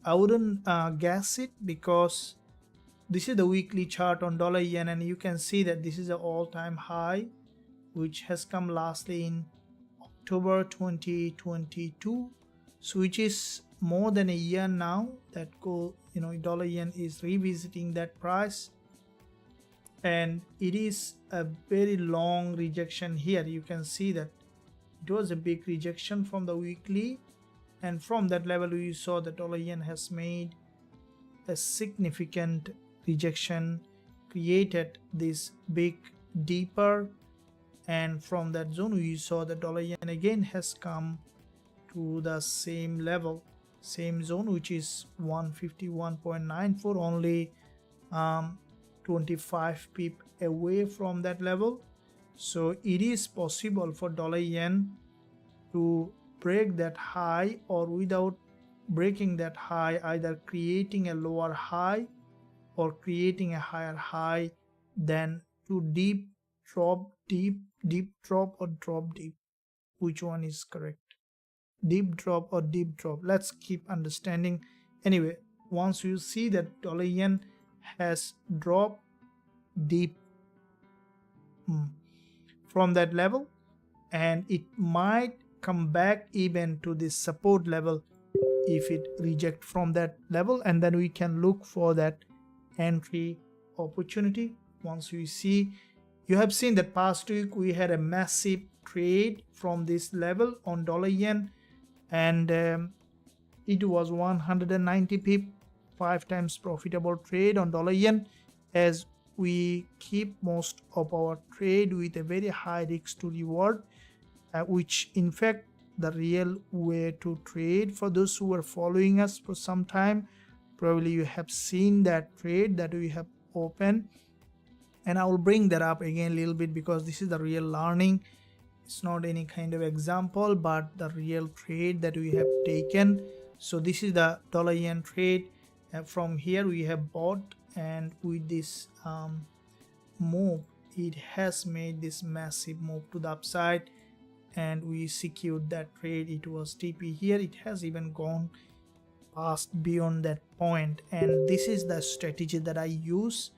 I wouldn't guess it, because this is the weekly chart on dollar yen, and you can see that this is an all-time high which has come lastly in October 2022, so which is more than a year now that dollar yen is revisiting that price, and it is a very long rejection here. You can see that it was a big rejection from the weekly, and from that level we saw that dollar yen has made a significant rejection, created this big deeper, and from that zone we saw the dollar yen again has come to the same level, same zone, which is 151.94, only 25 pip away from that level. So it is possible for dollar yen to break that high, or without breaking that high, either creating a lower high or creating a higher high than to deep drop, deep drop, or drop deep. Which one is correct? Deep drop or deep drop? Let's keep understanding. Anyway, once you see that dollar yen has dropped deep from that level, and it might come back even to this support level if it reject from that level, and then we can look for that entry opportunity. Once we see, you have seen that past week we had a massive trade from this level on dollar yen, and it was 190 pip, 5 times profitable trade on dollar yen, as we keep most of our trade with a very high risk to reward, which in fact the real way to trade. For those who are following us for some time, probably you have seen that trade that we have opened, and I will bring that up again a little bit because this is the real learning. It's not any kind of example, but the real trade that we have taken. So this is the dollar yen trade. From here we have bought, and with this move, it has made this massive move to the upside, and we secured that trade. It was TP here. It has even gone past beyond that point, and this is the strategy that I use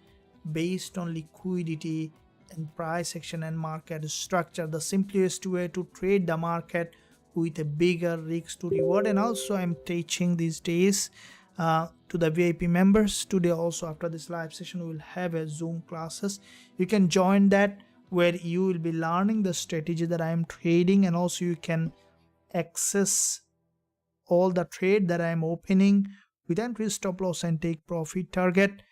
based on liquidity and price action and market structure. The simplest way to trade the market with a bigger risk to reward. And also I'm teaching these days to the VIP members. Today also, after this live session, we will have a Zoom classes. You can join that, where you will be learning the strategy that I am trading, and also you can access all the trade that I am opening with entry, stop loss, and take profit target,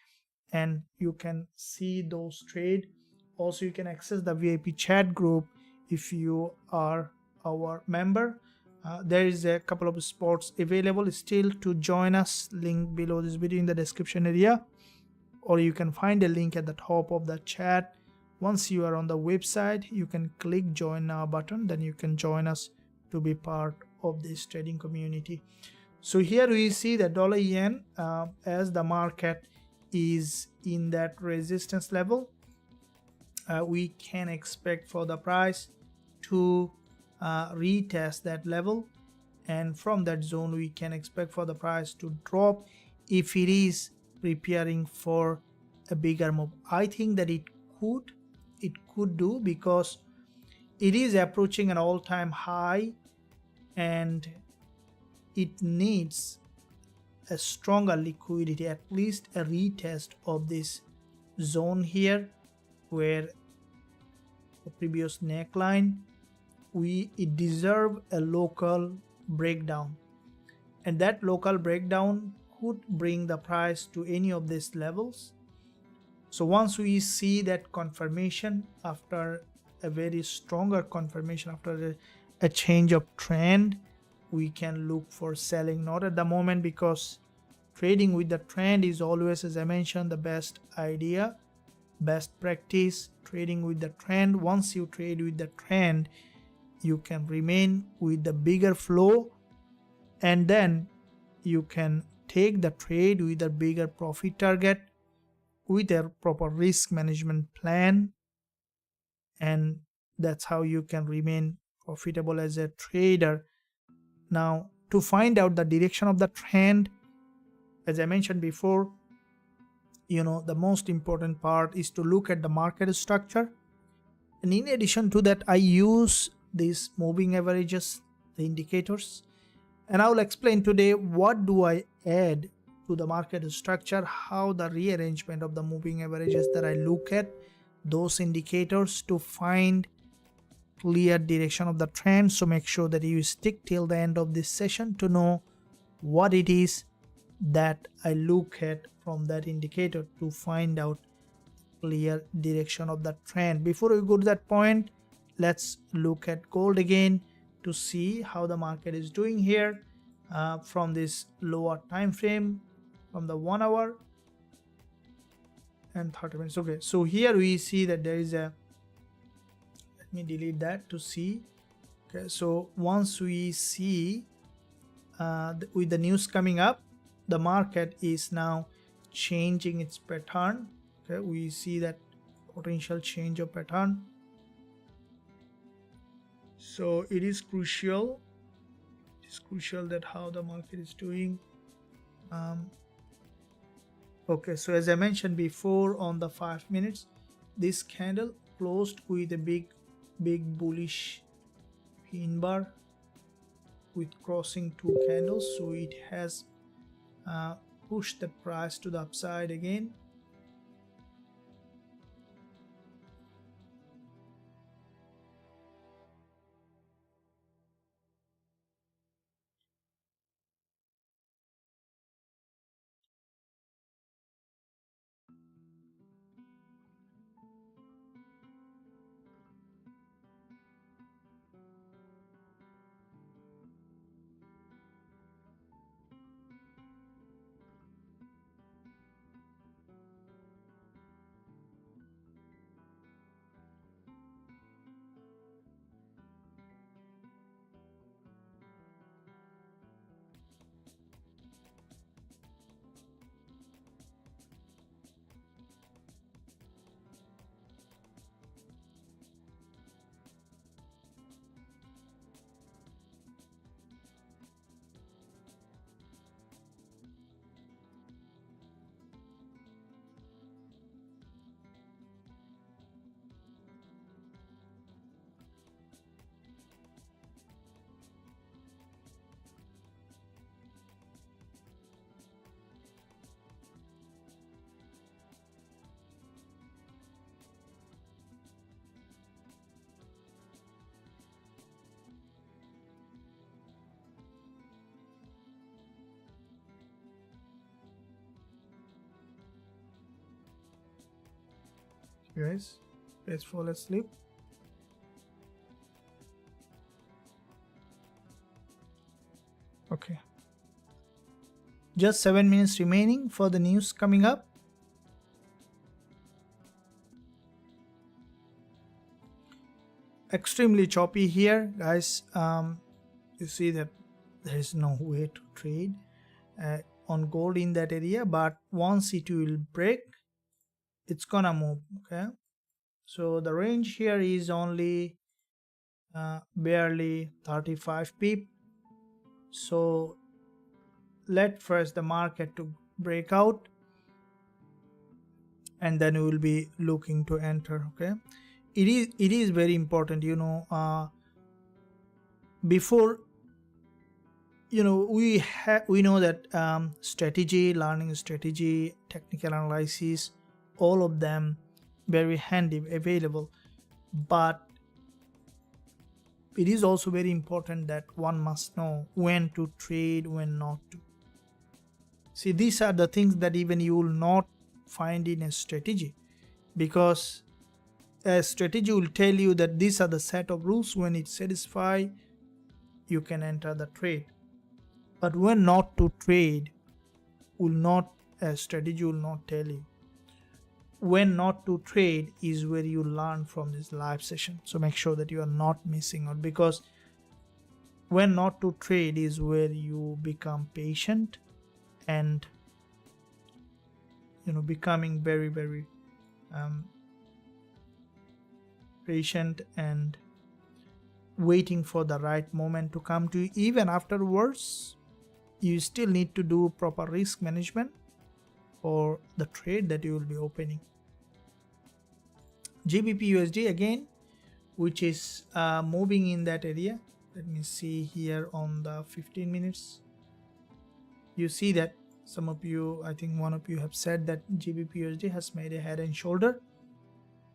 and you can see those trade. Also you can access the VIP chat group if you are our member. There is a couple of spots available still to join us. Link below this video in the description area, or you can find a link at the top of the chat. Once you are on the website, you can click join now button, then you can join us to be part of this trading community. So here we see the dollar yen as the market is in that resistance level. We can expect for the price to retest that level, and from that zone we can expect for the price to drop if it is preparing for a bigger move. I think that it could do, because it is approaching an all-time high, and it needs a stronger liquidity, at least a retest of this zone here, where the previous neckline, it deserve a local breakdown, and that local breakdown could bring the price to any of these levels. So once we see that confirmation, after a very stronger confirmation, after a change of trend, we can look for selling. Not at the moment, because trading with the trend is always, as I mentioned, the best idea, best practice. Trading with the trend, once you trade with the trend, you can remain with the bigger flow, and then you can take the trade with a bigger profit target with a proper risk management plan, and that's how you can remain profitable as a trader. Now, to find out the direction of the trend, as I mentioned before, the most important part is to look at the market structure. And in addition to that, I use these moving averages, the indicators, and I will explain today what do I add to the market structure, how the rearrangement of the moving averages that I look at those indicators to find clear direction of the trend. So make sure that you stick till the end of this session to know what it is that I look at from that indicator to find out clear direction of the trend. Before we go to that point, let's look at gold again to see how the market is doing here from this lower time frame, from the 1 hour and 30 minutes. Okay, so here we see that there is a, let me delete that to see. Okay, so once we see with the news coming up, the market is now changing its pattern. Okay, we see that potential change of pattern. So it is crucial. It's crucial that how the market is doing. Okay, so as I mentioned before, on the 5 minutes, this candle closed with a big bullish pin bar with crossing 2 candles, so it has pushed the price to the upside again. Guys, let's fall asleep. Okay, just 7 minutes remaining for the news coming up. Extremely choppy here, guys. You see that there is no way to trade on gold in that area, but once it will break, it's gonna move. Okay, so the range here is only barely 35 pip. So let first the market to break out, and then we will be looking to enter. Okay, it is very important, you know, before, you know, we know that strategy, learning strategy, technical analysis, all of them very handy available, but it is also very important that one must know when to trade, when not to. See, these are the things that even you will not find in a strategy, because a strategy will tell you that these are the set of rules. When it's satisfied, you can enter the trade. But when not to trade, a strategy will not tell you. When not to trade is where you learn from this live session. So make sure that you are not missing out, because when not to trade is where you become patient and, you know, becoming very patient and waiting for the right moment to come to you. Even afterwards, you still need to do proper risk management for the trade that you will be opening. Gbpusd again, which is moving in that area. Let me see here on the 15 minutes. You see that some of you, I think one of you have said that Gbpusd has made a head and shoulder.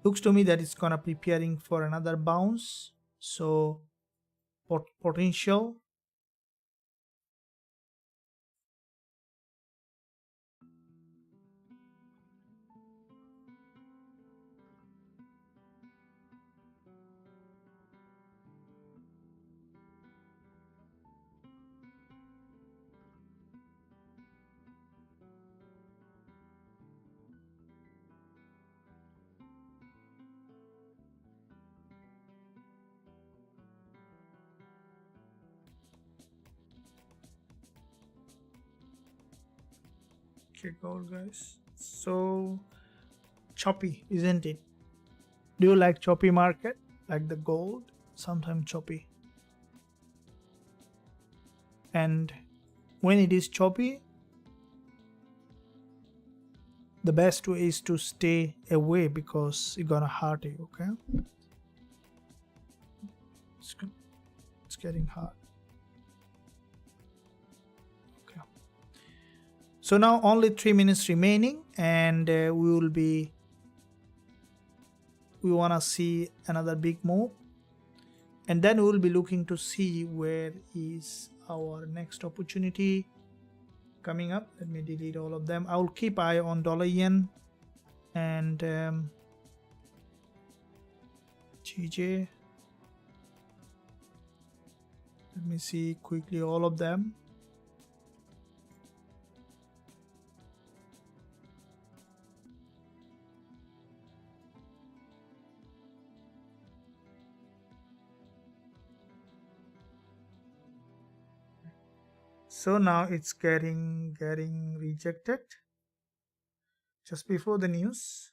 Looks to me that it's gonna preparing for another bounce. So potential. Okay, gold guys, so choppy, isn't it? Do you like choppy market, like the gold? Sometimes choppy. And when it is choppy, the best way is to stay away because it's gonna hurt you. Okay, it's getting hard. Okay, so now only 3 minutes remaining, and we want to see another big move, and then we will be looking to see where is our next opportunity coming up. Let me delete all of them. I will keep eye on dollar yen and GJ. Let me see quickly all of them. So now it's getting rejected just before the news.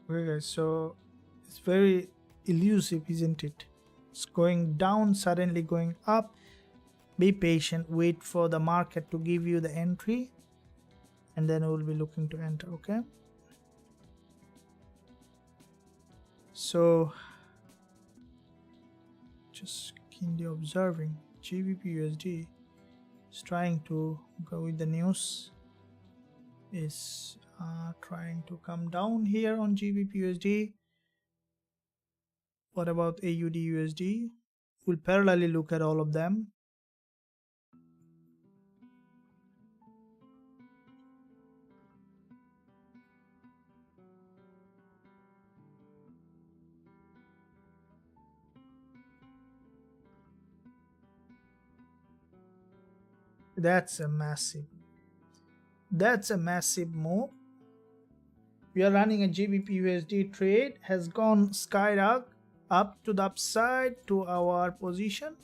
Okay guys, so it's very elusive, isn't it? It's going down, suddenly going up. Be patient, wait for the market to give you the entry, and then we'll be looking to enter. Okay, so just keenly observing. Gbpusd is trying to go with the news, is trying to come down here on Gbpusd. What about AUD/USD? We'll parallelly look at all of them. That's a massive move. We are running a Gbpusd trade, has gone skyrocket up to the upside to our position.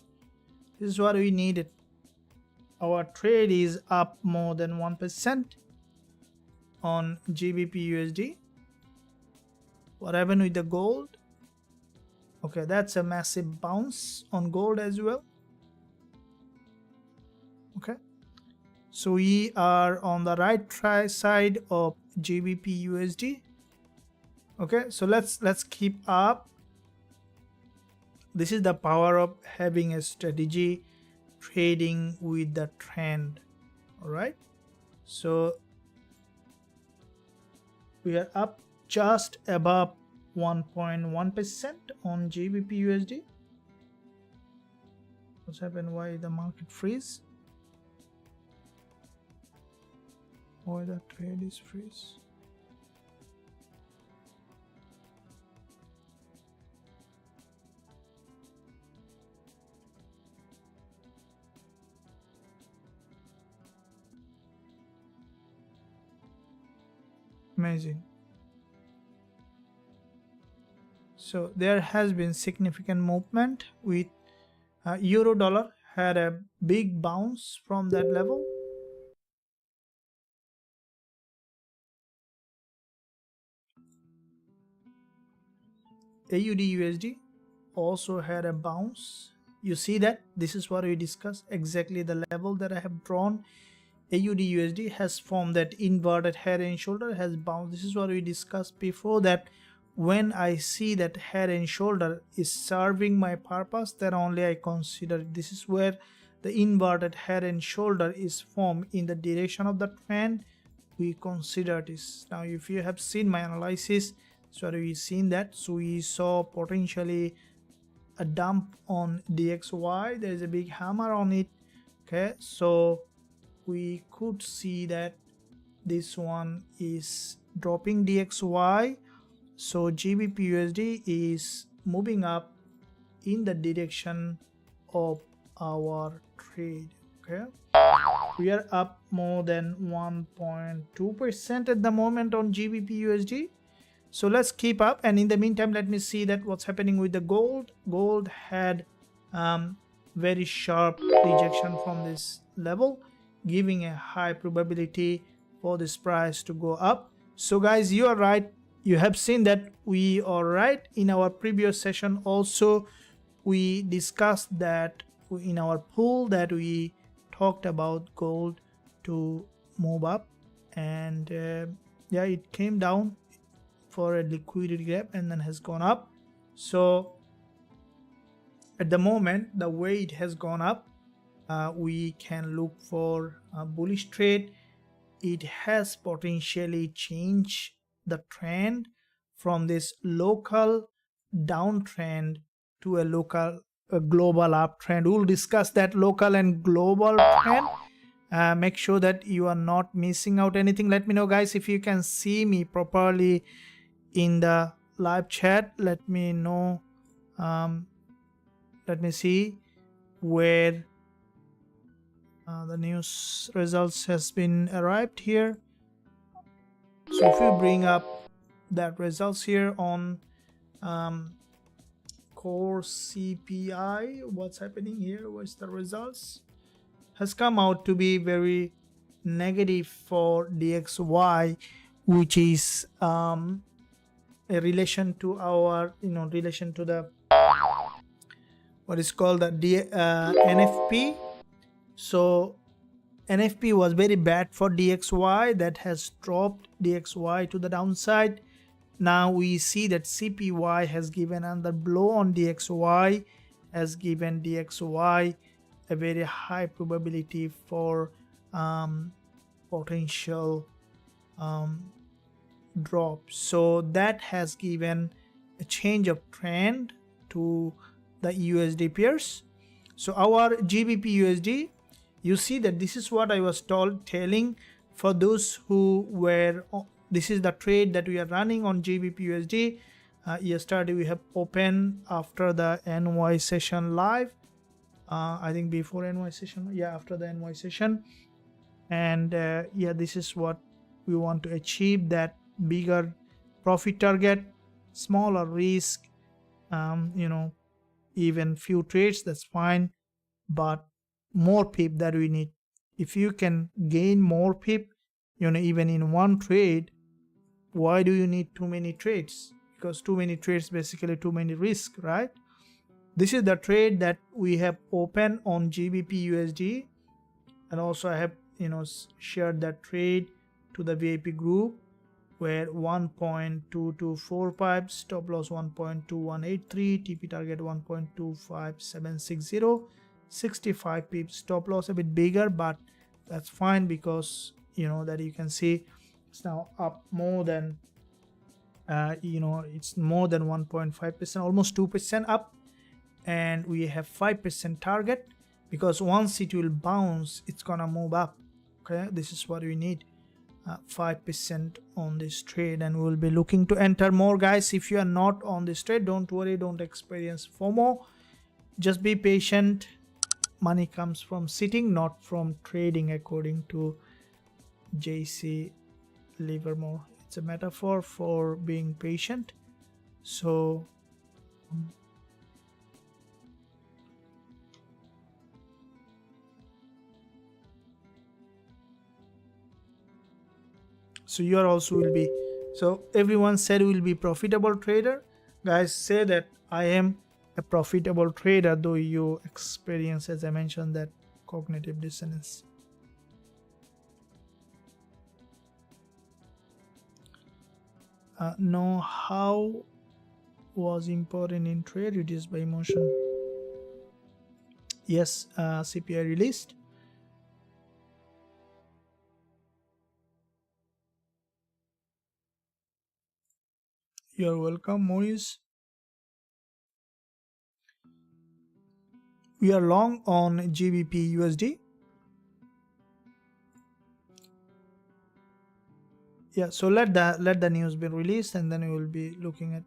This is what we needed. Our trade is up more than 1% on Gbpusd. What happened with the gold? Okay, that's a massive bounce on gold as well. Okay, so we are on the right side of Gbpusd. Okay, so let's keep up. This is the power of having a strategy, trading with the trend. All right, so we are up just above 1.1% on Gbpusd. What's happened? Why the market freeze? Why the trade is freeze? Amazing. So there has been significant movement with euro dollar had a big bounce from that level. AUD USD also had a bounce. You see that this is what we discussed, exactly the level that I have drawn. AUD USD has formed that inverted head and shoulder, has bounced. This is what we discussed before, that when I see that head and shoulder is serving my purpose, then only I consider it. This is where the inverted head and shoulder is formed in the direction of the trend. We consider this. Now if you have seen my analysis, so we've seen that, so we saw potentially a dump on DXY. There is a big hammer on it. Okay, so we could see that this one is dropping DXY. So GBPUSD is moving up in the direction of our trade. Okay, we are up more than 1.2% at the moment on GBPUSD. So let's keep up, and in the meantime let me see that what's happening with the gold. Gold had very sharp rejection from this level, giving a high probability for this price to go up. So guys, you are right, you have seen that we are right. In our previous session also we discussed that in our pool that we talked about gold to move up, and yeah, it came down for a liquidity gap and then has gone up. So at the moment, the way it has gone up, we can look for a bullish trade. It has potentially changed the trend from this local downtrend to a global uptrend. We'll discuss that local and global trend. Make sure that you are not missing out anything. Let me know guys if you can see me properly in the live chat. Let me know. Let me see where the news results has been arrived here. So if you bring up that results here on core CPI, what's happening here? What's the results? Has come out to be very negative for DXY, which is a relation to our, relation to the what is called the NFP. So NFP was very bad for DXY, that has dropped DXY to the downside. Now we see that CPY has given another blow on DXY, has given DXY a very high probability for potential drop. So that has given a change of trend to the USD pairs. So our GBPUSD, you see that this is what I was telling for those who were, this is the trade that we are running on GBPUSD. Yesterday we have opened after the NY session live. I think before NY session, yeah, after the NY session. And yeah, this is what we want to achieve, that bigger profit target, smaller risk, even few trades, that's fine, but more pip that we need. If you can gain more pip, even in one trade, why do you need too many trades? Because too many trades basically too many risk, right? This is the trade that we have opened on GBPUSD, and also I have shared that trade to the VIP group, where 1.2245, stop loss 1.2183, TP target 1.25760, 65 pips, stop loss a bit bigger, but that's fine because that you can see it's now up more than it's more than 1.5%, almost 2% up, and we have 5% target, because once it will bounce, it's gonna move up. Okay, this is what we need, 5% on this trade, and we'll be looking to enter more. Guys, if you are not on this trade, don't worry, don't experience FOMO, just be patient. Money comes from sitting, not from trading, according to JC Livermore. It's a metaphor for being patient. So you are also will be, so everyone said will be profitable trader. Guys, say that I am a profitable trader, though you experience, as I mentioned, that cognitive dissonance. Know how was important in trade reduced by emotion. Yes, CPI released. You're welcome, Maurice. We are long on GBP USD. Yeah, so let the news be released, and then we will be looking at.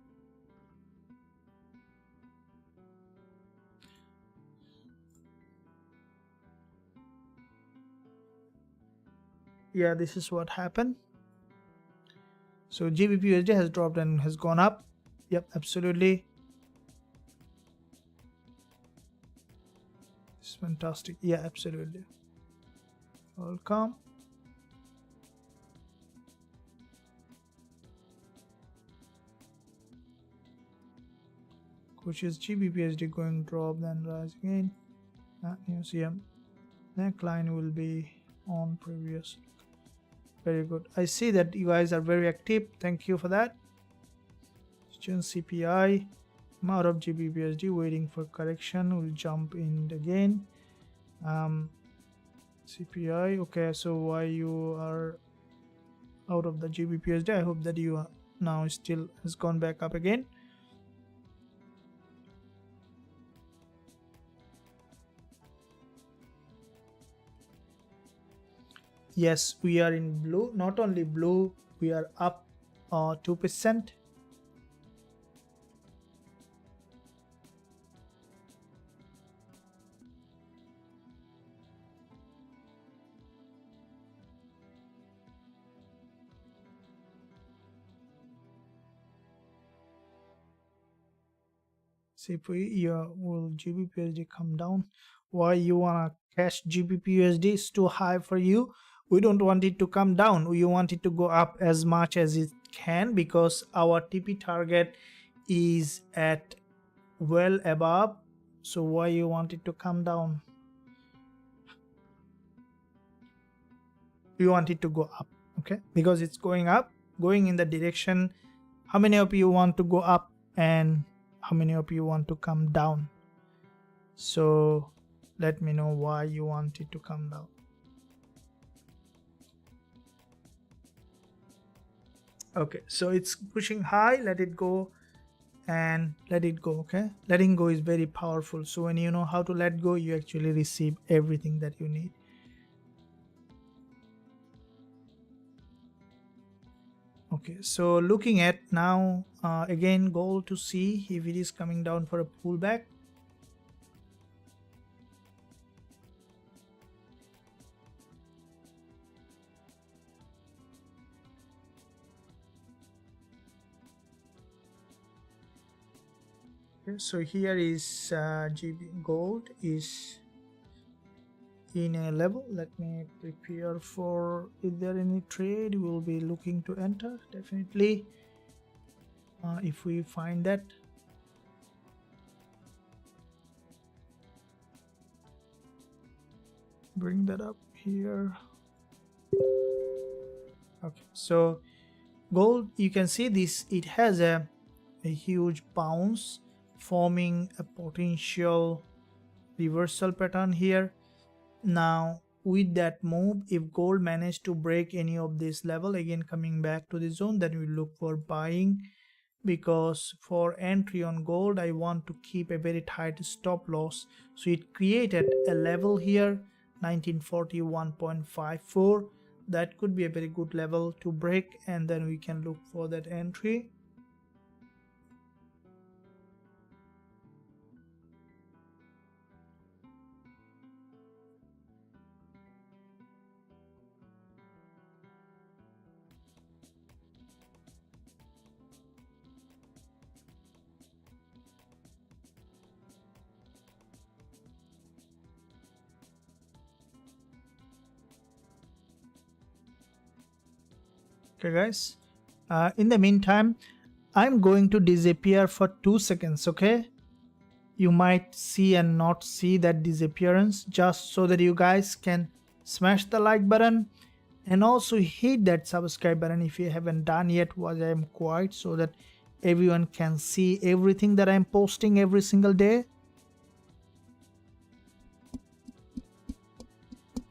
Yeah, this is what happened. So GBP USD has dropped and has gone up. Yep, absolutely. It's fantastic. Yeah, absolutely. Welcome. Which is GBPSD going drop, then rise again. Museum neckline will be on previous. Very good. I see that you guys are very active. Thank you for that. Change CPI. I'm out of GBPSD, waiting for correction. We'll jump in again. CPI. Okay, so why you are out of the GBPSD? I hope that you are now still has gone back up again. Yes, we are in blue. Not only blue, we are up 2%. See if will GBPUSD come down? Why you wanna cash GBPUSD? Is too high for you. We don't want it to come down. We want it to go up as much as it can, because our TP target is at well above. So why you want it to come down? We want it to go up, okay? Because it's going up, going in the direction. How many of you want to go up, and how many of you want to come down? So let me know why you want it to come down. Okay, so it's pushing high. Let it go and let it go. Okay, letting go is very powerful. So when you know how to let go, you actually receive everything that you need. Okay, so looking at now again gold, to see if it is coming down for a pullback. Okay, so here is GB gold is in a level. Let me prepare for, is there any trade we'll be looking to enter? Definitely, if we find that. Bring that up here. Okay, so gold, you can see this, it has a huge bounce, forming a potential reversal pattern here. Now with that move, if gold managed to break any of this level, again coming back to the zone, then we look for buying, because for entry on gold I want to keep a very tight stop loss. So it created a level here, 1941.54. that could be a very good level to break, and then we can look for that entry. Okay guys, in the meantime, I'm going to disappear for 2 seconds, okay? You might see and not see that disappearance, just so that you guys can smash the like button and also hit that subscribe button if you haven't done yet, what I am quite, so that everyone can see everything that I'm posting every single day.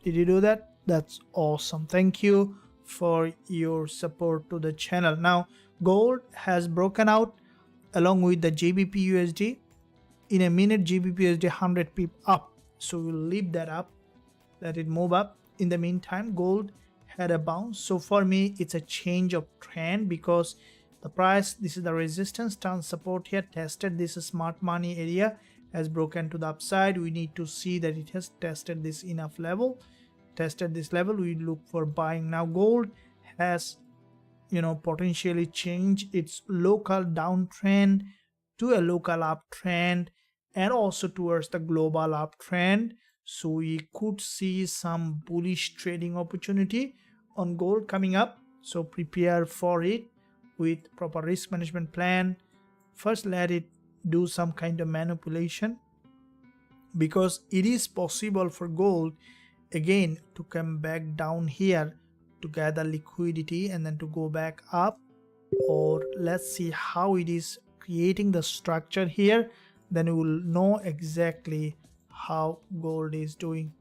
Did you do that? That's awesome. Thank you for your support to the channel. Now gold has broken out along with the Gbpusd. In a minute Gbpusd 100 pip up, so we'll leave that up, let it move up. In the meantime, gold had a bounce. So for me it's a change of trend, because the price, this is the resistance, turn support here, tested this smart money area, has broken to the upside. We need to see that it has tested this enough level, tested this level, we look for buying. Now gold has, potentially changed its local downtrend to a local uptrend and also towards the global uptrend. So we could see some bullish trading opportunity on gold coming up. So prepare for it with proper risk management plan. First, let it do some kind of manipulation, because it is possible for gold again to come back down here to gather liquidity and then to go back up. Or let's see how it is creating the structure here, then we will know exactly how gold is doing.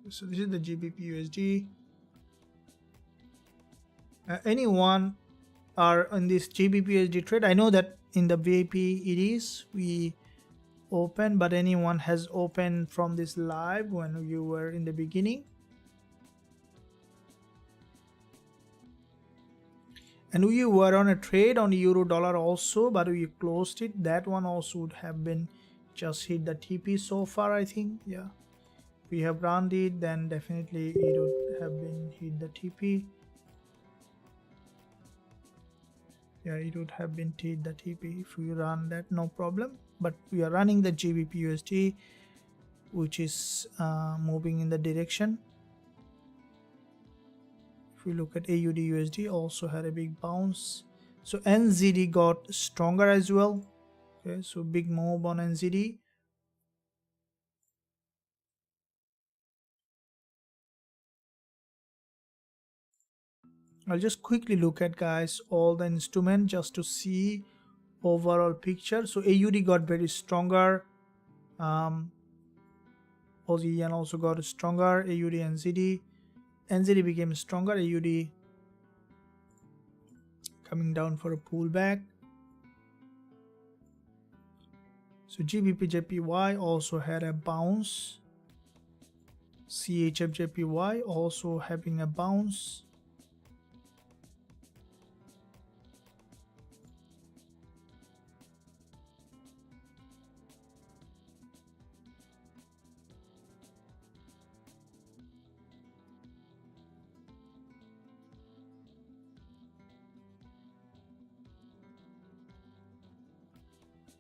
So this is the Gbpusd. Anyone are on this Gbpusd trade? I know that in the VIP it is, we open, but anyone has opened from this live when you were in the beginning? And we were on a trade on euro dollar also, but we closed it. That one also would have been just hit the TP so far, I think. Yeah, if we have run it, then definitely it would have been hit the TP. Yeah, it would have been hit the TP if we run that, no problem. But we are running the Gbpusd, which is moving in the direction. If we look at AUD USD, also had a big bounce. So NZD got stronger as well. Okay, so big move on NZD. I'll just quickly look at, guys, all the instruments just to see overall picture. So AUD got very stronger. Aussie yen also got stronger. AUD NZD. NZD became stronger. AUD coming down for a pullback. So GBP also had a bounce. CHF also having a bounce.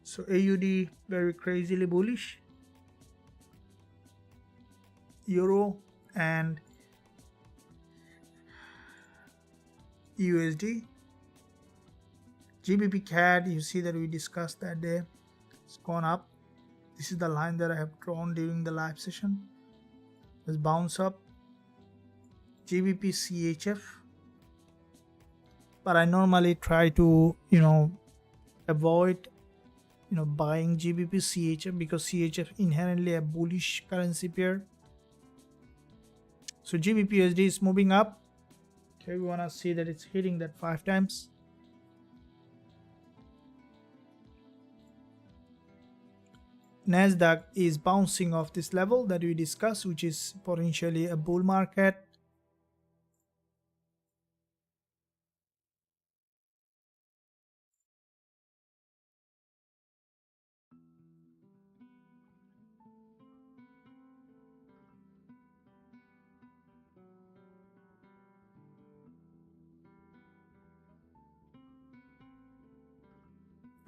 So AUD very crazily bullish. Euro and USD. GBP CAD, you see that we discussed that day, it's gone up. This is the line that I have drawn during the live session. Let's bounce up. GBP CHF, but I normally try to avoid buying GBP CHF, because CHF inherently a bullish currency pair. So GBPUSD is moving up. Okay, we want to see that it's hitting that 5 times. Nasdaq is bouncing off this level that we discussed, which is potentially a bull market.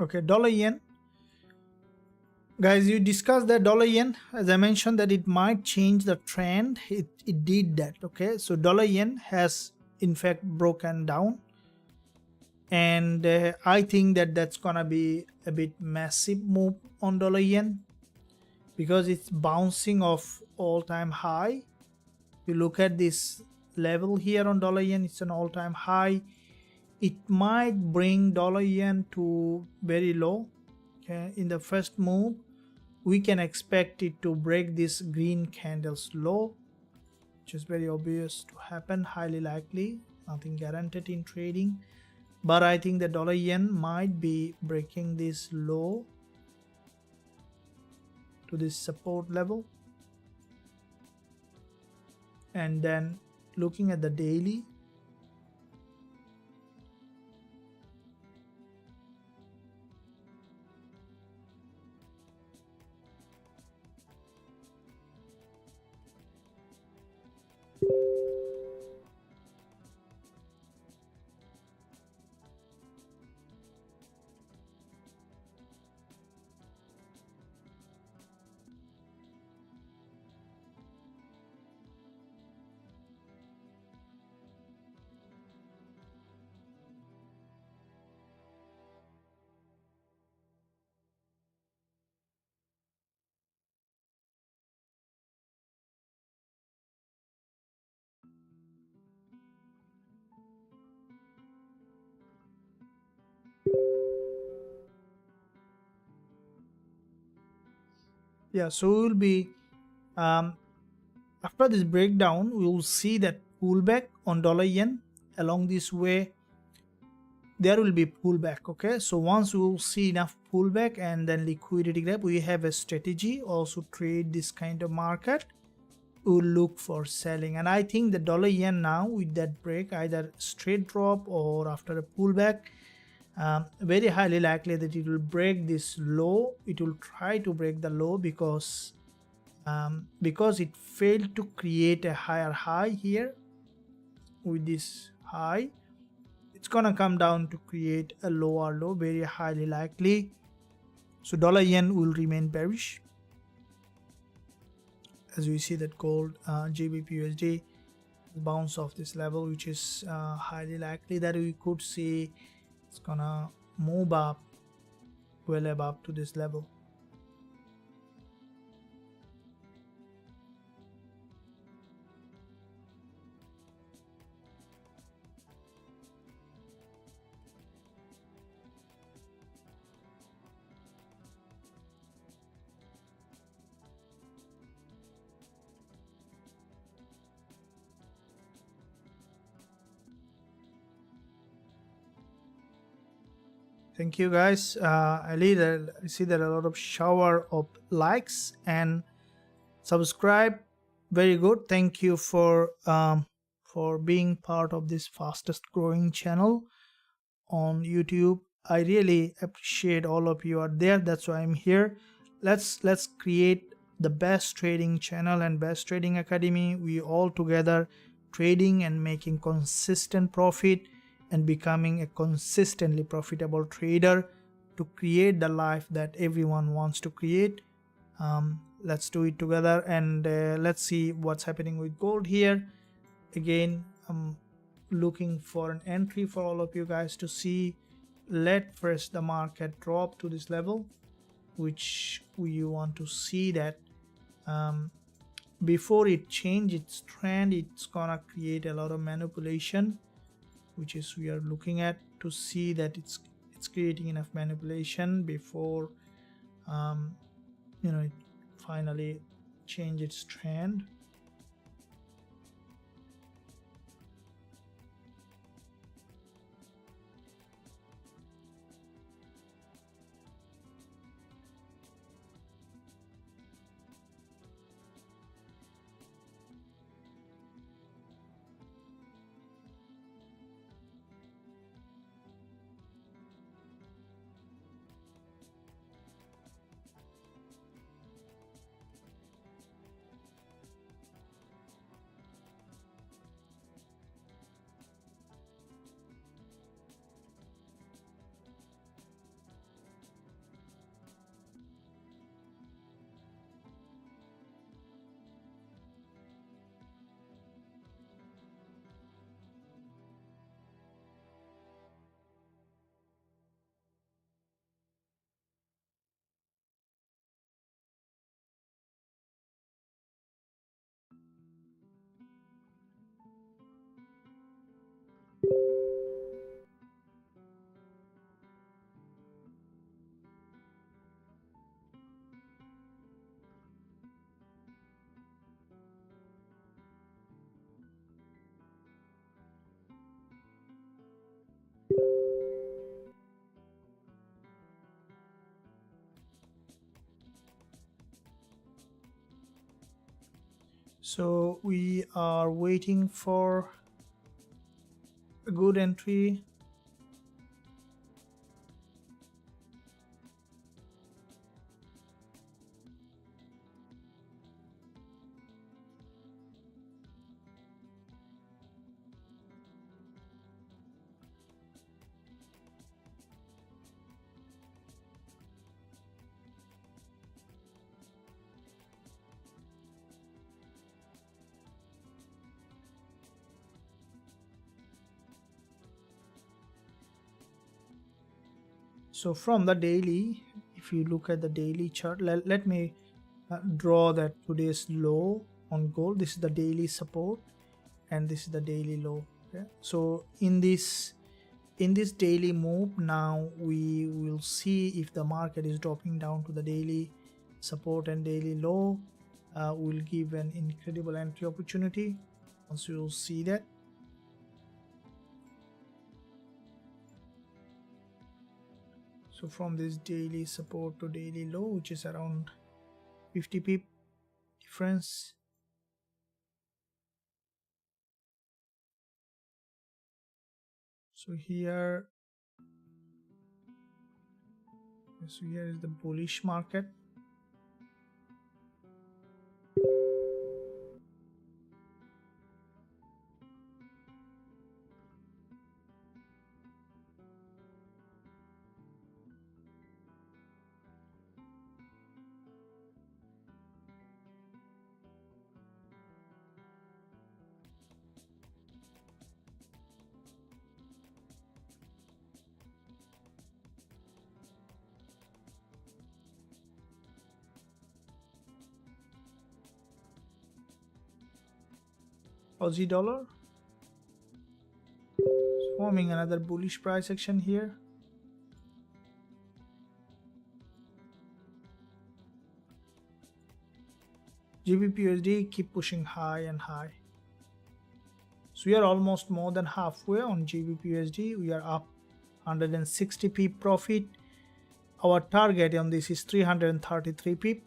Okay, dollar yen. Guys, you discussed that dollar yen, as I mentioned, that it might change the trend. It did that. Okay, so dollar yen has in fact broken down, and I think that that's gonna be a bit massive move on dollar yen because it's bouncing off all-time high. You look at this level here on dollar yen, it's an all-time high. It might bring dollar yen to very low. Okay, in the first move we can expect it to break this green candle's low, which is very obvious to happen, highly likely, nothing guaranteed in trading. But I think the dollar yen might be breaking this low to this support level. And then looking at the daily, yeah, so we will be after this breakdown we will see that pullback on dollar yen. Along this way there will be pullback. Okay, so once we will see enough pullback and then liquidity grab, we have a strategy also trade this kind of market. We will look for selling, and I think the dollar yen now with that break, either straight drop or after a pullback, very highly likely that it will break this low. It will try to break the low because it failed to create a higher high here. With this high, it's gonna come down to create a lower low, very highly likely. So dollar yen will remain bearish, as we see that gold Gbpusd bounce off this level, which is highly likely that we could see it's gonna move up well above to this level. Thank you guys. I see there are a lot of shower of likes and subscribe. Very good. Thank you for being part of this fastest growing channel on YouTube. I really appreciate all of you are there. That's why I'm here. Let's create the best trading channel and best trading academy. We all together trading and making consistent profit and becoming a consistently profitable trader to create the life that everyone wants to create. Let's do it together, and let's see what's happening with gold here. Again, I'm looking for an entry for all of you guys to see. Let first the market drop to this level, which we want to see that before it change its trend, it's gonna create a lot of manipulation, which is we are looking at to see that it's creating enough manipulation before it finally change its trend. So we are waiting for a good entry. So from the daily, if you look at the daily chart, let me draw that today's low on gold. This is the daily support and this is the daily low. Okay? So in this daily move, now we will see if the market is dropping down to the daily support and daily low, will give an incredible entry opportunity. Once you will see that. So from this daily support to daily low, which is around 50 pip difference. So here is the bullish market. Aussie dollar forming another bullish price action here. Gbpusd keep pushing high and high. So we are almost more than halfway on Gbpusd. We are up 160 pip profit. Our target on this is 333 pip.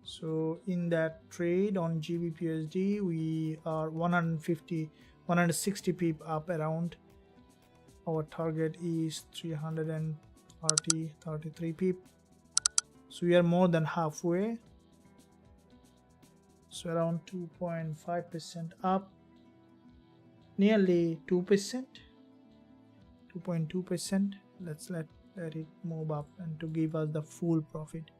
So in that trade on Gbpusd, we are 160 pip up around. Our target is 333 pip. So we are more than halfway. So around 2.5% up, nearly 2%, 2.2%. Let's let it move up and to give us the full profit.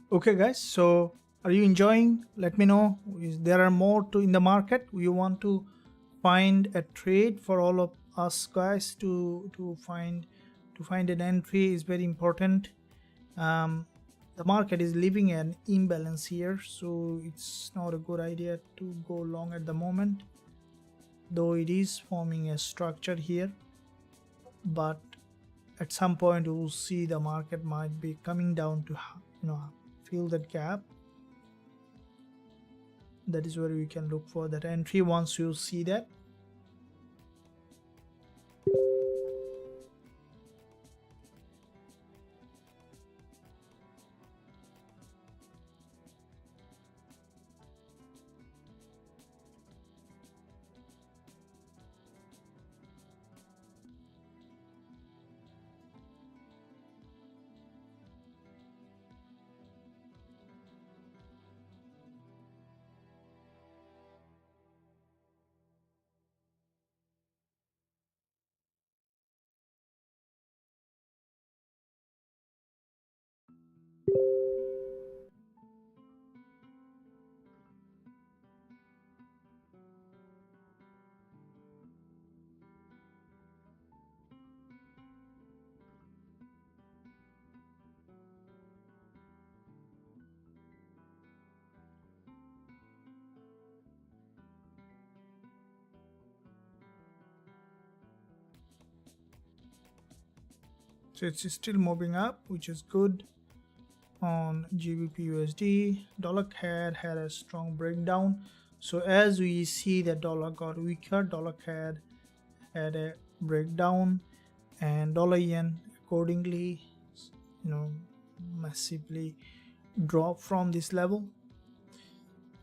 Okay guys, so are you enjoying? Let me know. Is there are more to in the market? You want to find a trade for all of us guys to find an entry is very important. The market is living an imbalance here, so it's not a good idea to go long at the moment, though it is forming a structure here. But at some point you will see the market might be coming down to fill that gap. That is where we can look for that entry. Once you see that, So it's still moving up, which is good. On Gbpusd, dollar CAD had a strong breakdown. So as we see the dollar got weaker, dollar CAD had a breakdown, and dollar yen accordingly, massively dropped from this level.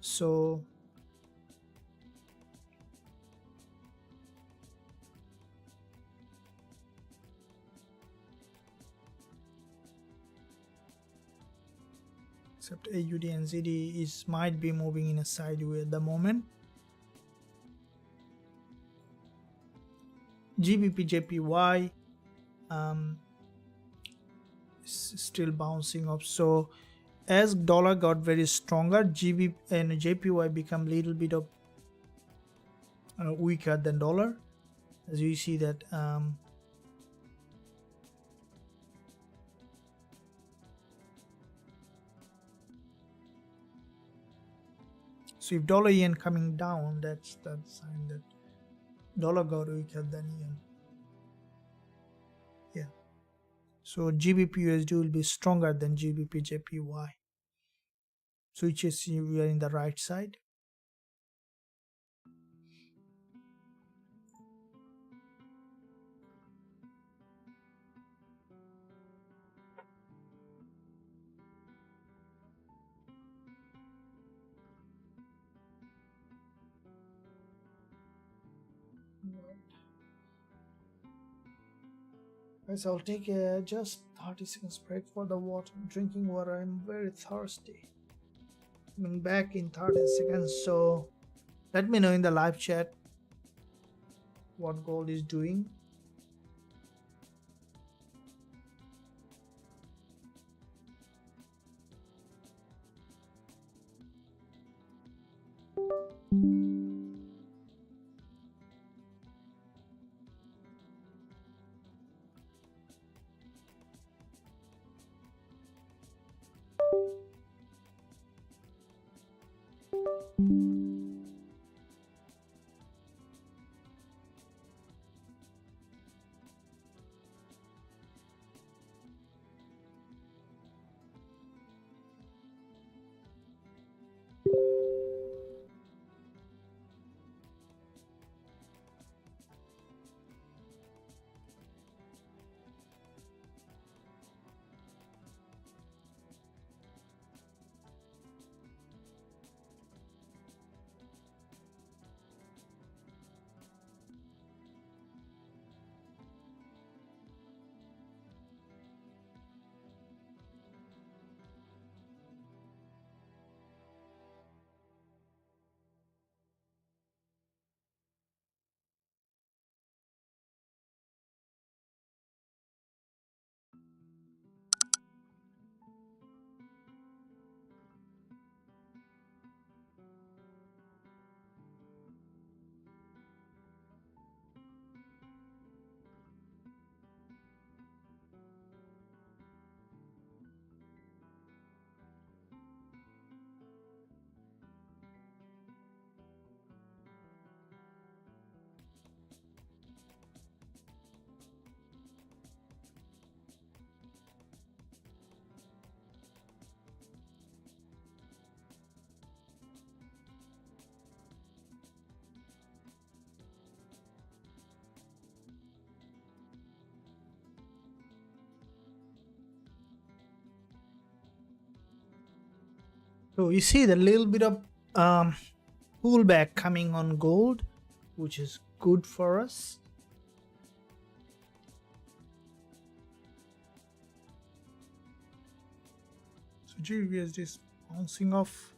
So except AUD and ZD might be moving in a sideways at the moment. GBP is still bouncing up. So as dollar got very stronger, GB and JPY become little bit of weaker than dollar, as you see that so if dollar yen coming down, that's the sign that dollar got weaker than yen. Yeah, so GBPUSD will be stronger than GBPJPY, so which is we are in the right side. Guys, I'll take a just 30 seconds break for the water, drinking water. I'm very thirsty. Coming back in 30 seconds, so let me know in the live chat what gold is doing. So you see the little bit of pullback coming on gold, which is good for us. So GBPUSD is bouncing off.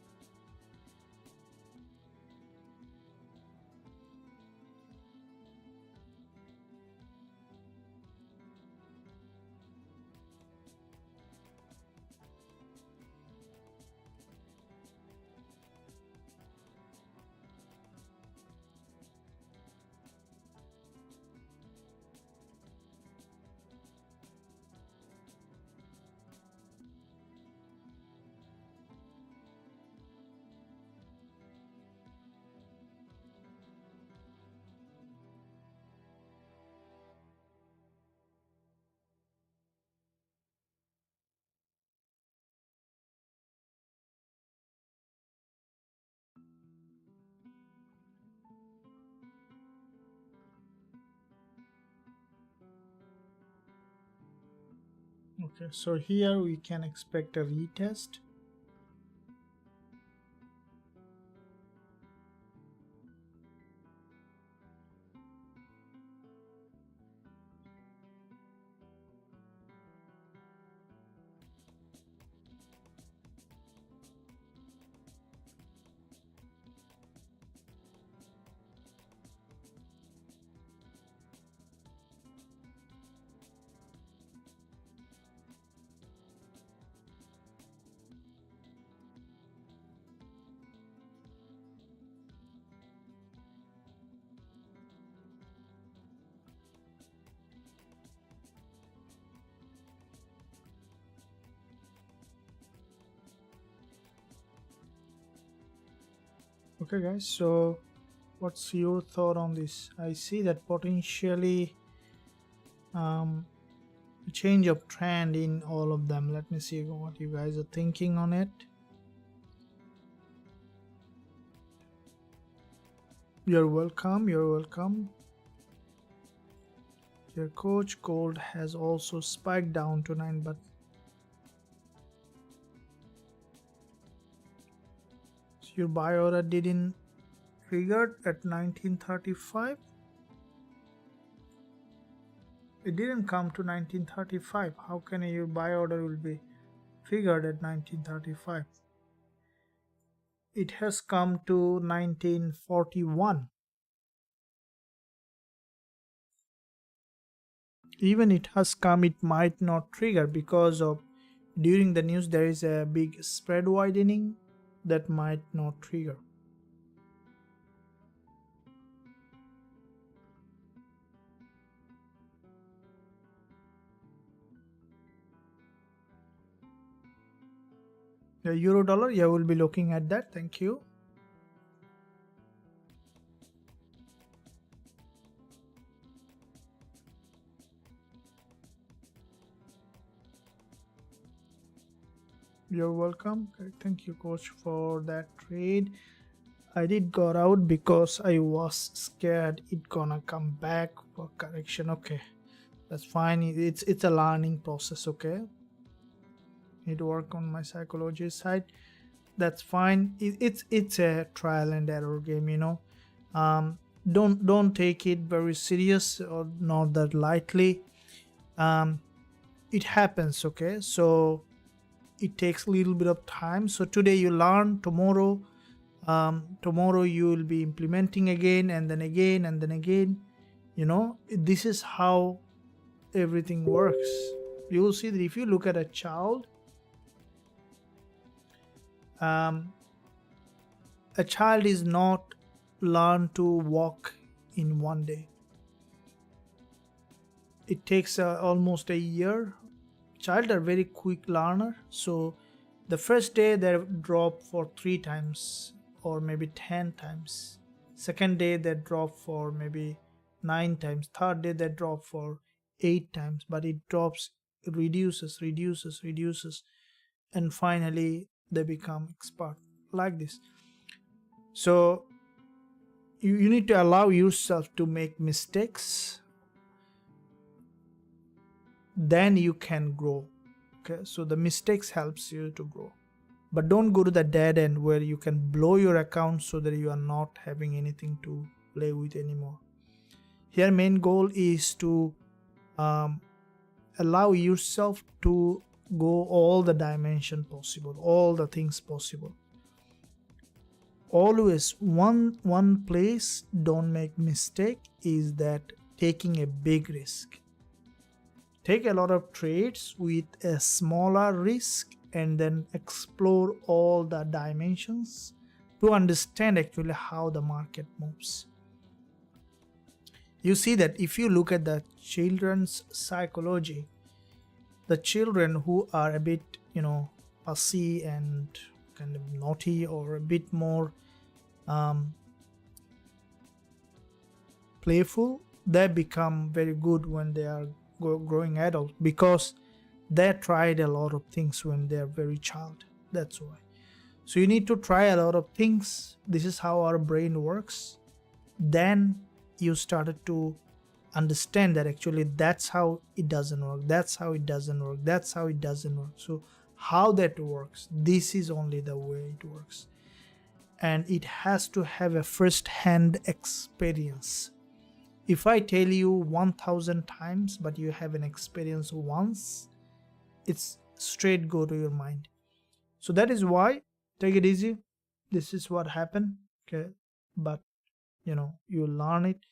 Okay, so here we can expect a retest. Okay guys, so what's your thought on this? I see that potentially change of trend in all of them. Let me see what you guys are thinking on it. You're welcome, you're welcome. Your coach gold has also spiked down to 9, but your buy order didn't trigger at 1935. It didn't come to 1935. How can your buy order will be figured at 1935? It has come to 1941. Even it has come, it might not trigger because of during the news there is a big spread widening that might not trigger. The euro dollar, yeah, we'll be looking at that. Thank you. You're welcome. Thank you, coach, for that trade. I did got out because I was scared it gonna come back for correction. Okay, that's fine. It's a learning process. Okay, need to work on my psychology side. That's fine. It's a trial and error game, you know. Don't take it very serious or not that lightly. It happens. Okay, so it takes a little bit of time. So today you learn, tomorrow you will be implementing again and then again and then again. You know, this is how everything works. You will see that if you look at a child, a child is not learned to walk in one day. It takes almost a year. Child are very quick learner, so the first day they drop for 3 times or maybe 10 times. Second day they drop for maybe 9 times. Third day they drop for 8 times, but it drops, it reduces, and finally they become expert like this. So you need to allow yourself to make mistakes, then you can grow. Okay, so the mistakes helps you to grow, but don't go to the dead end where you can blow your account so that you are not having anything to play with anymore. Here main goal is to allow yourself to go all the dimension possible, all the things possible. Always one place don't make mistake is that taking a big risk. Take a lot of trades with a smaller risk and then explore all the dimensions to understand actually how the market moves. You see that if you look at the children's psychology, the children who are a bit, you know, fussy and kind of naughty or a bit more playful, they become very good when they are growing adult because they tried a lot of things when they are very child. That's why. So you need to try a lot of things. This is how our brain works. Then you started to understand that actually that's how it doesn't work, that's how it doesn't work, that's how it doesn't work. So how that works, this is only the way it works, and it has to have a first-hand experience. If I tell you 1000 times but you have an experience once, it's straight go to your mind. So that is why, take it easy, this is what happened. Okay, but you learn it.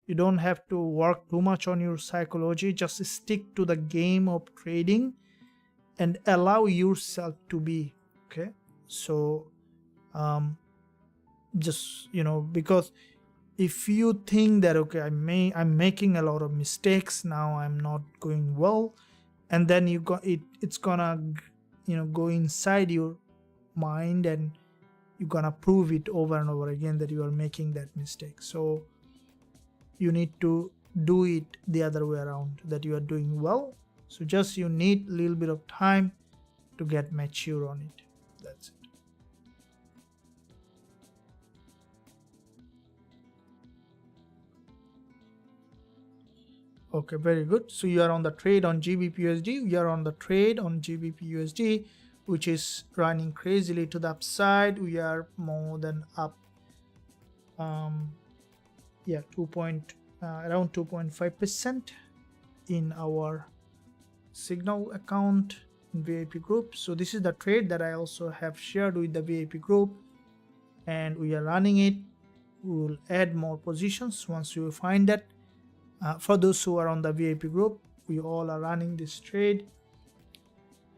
You don't have to work too much on your psychology, just stick to the game of trading and allow yourself to be. Okay, so just because if you think that okay, I'm making a lot of mistakes now, I'm not going well, and then it's gonna go inside your mind, and you're gonna prove it over and over again that you are making that mistake. So you need to do it the other way around, that you are doing well. So just you need a little bit of time to get mature on it. That's it. Okay, very good. So you are on the trade on Gbpusd. We are on the trade on Gbpusd, which is running crazily to the upside. We are more than up. Yeah, around 2.5% in our signal account in VIP group. So this is the trade that I also have shared with the VIP group, and we are running it. We will add more positions once you find that. For those who are on the VIP group, we all are running this trade.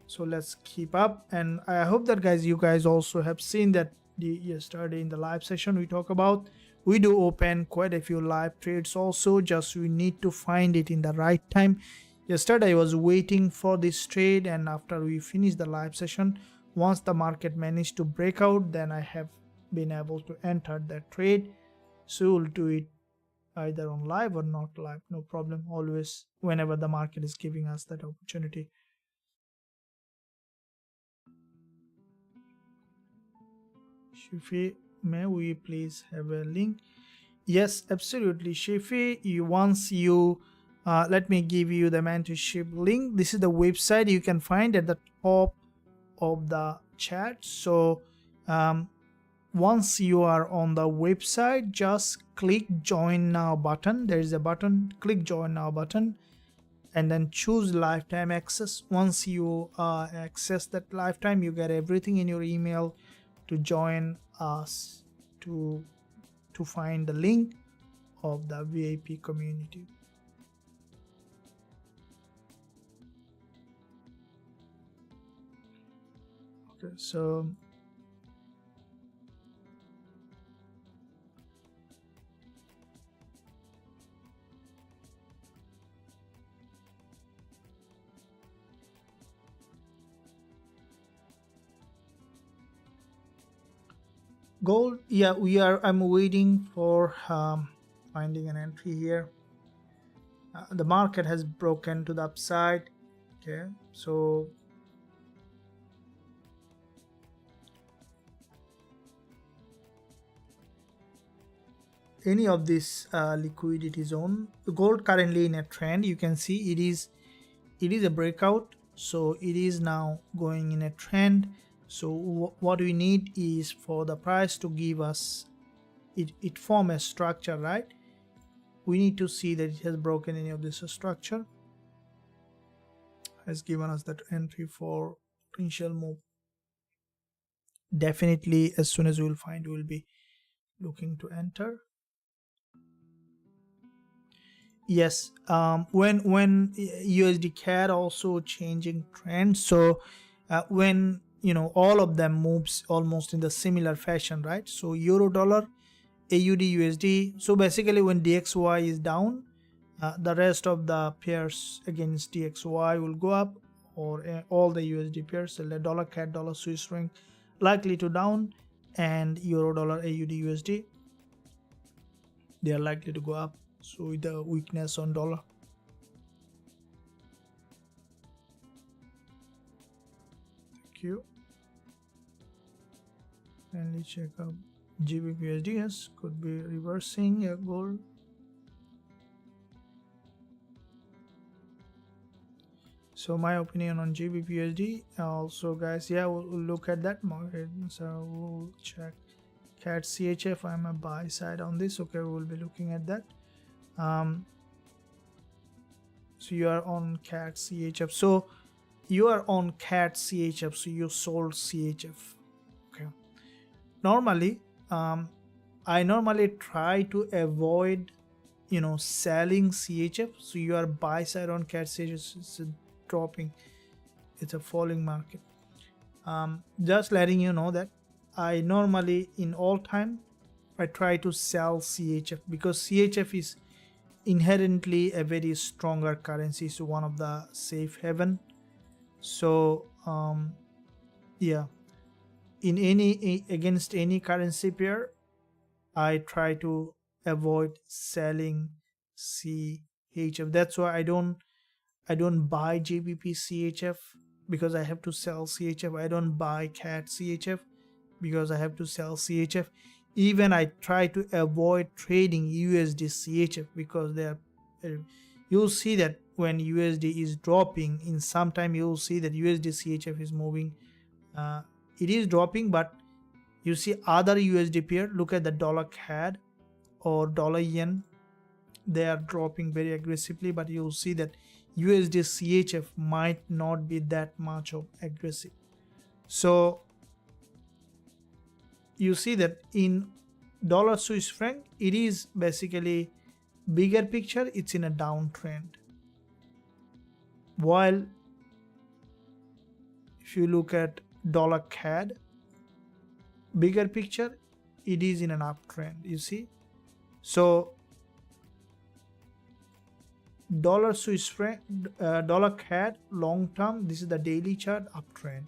So let's keep up, and I hope that you guys also have seen that yesterday in the live session we talk about, we do open quite a few live trades also, just we need to find it in the right time. Yesterday I was waiting for this trade, and after we finished the live session, once the market managed to break out, then I have been able to enter that trade. So we'll do it either on live or not live, no problem, always whenever the market is giving us that opportunity. Shifi, may we please have a link? Yes, absolutely, Shifi. Once you let me give you the mentorship link. This is the website you can find at the top of the chat. So once you are on the website, just click join now button. There is a button, click join now button, and then choose lifetime access. Once you access that lifetime, you get everything in your email to join us, to find the link of the VIP community. Okay, so gold, yeah, I'm waiting for finding an entry here. The market has broken to the upside. Okay, so any of this liquidity zone, the gold currently in a trend, you can see it is a breakout, so it is now going in a trend. So what we need is for the price to give us it form a structure, right? We need to see that it has broken any of this structure, has given us that entry for potential move. Definitely as soon as we will find, we will be looking to enter. Yes, when USD CAD also changing trend, so when all of them moves almost in the similar fashion, right? So euro dollar, AUD USD, so basically when DXY is down, the rest of the pairs against DXY will go up, or all the USD pairs, so the dollar CAD, dollar Swiss franc likely to down, and euro dollar, AUD USD, they are likely to go up. So with the weakness on dollar. Thank you. And let's check out Gbpusd. Yes, could be reversing a gold. So my opinion on Gbpusd also, guys, yeah, we'll look at that market. So we'll check CAD CHF. I'm a buy side on this. Okay, we'll be looking at that. So you are on CAD CHF. So you are on CAD CHF. So you sold CHF. Okay. Normally, I normally try to avoid, selling CHF. So you are buy side on CAD CHF. It's dropping. It's a falling market. Just letting you know that I normally, in all time, I try to sell CHF because CHF is inherently a very stronger currency. So one of the safe haven. So yeah, in against any currency pair, I try to avoid selling CHF. That's why I don't buy GBP CHF because I have to sell CHF. I don't buy CAD CHF because I have to sell CHF. Even I try to avoid trading USD CHF because they are. You'll see that when USD is dropping, in some time you'll see that USD CHF is moving. It is dropping, but you see other USD pair. Look at the dollar CAD or dollar yen. They are dropping very aggressively, but you'll see that USD CHF might not be that much of aggressive. So you see that in dollar Swiss franc, it is basically bigger picture. It's in a downtrend. While if you look at dollar CAD, bigger picture, it is in an uptrend. You see, so dollar Swiss franc, dollar CAD long term, this is the daily chart, uptrend.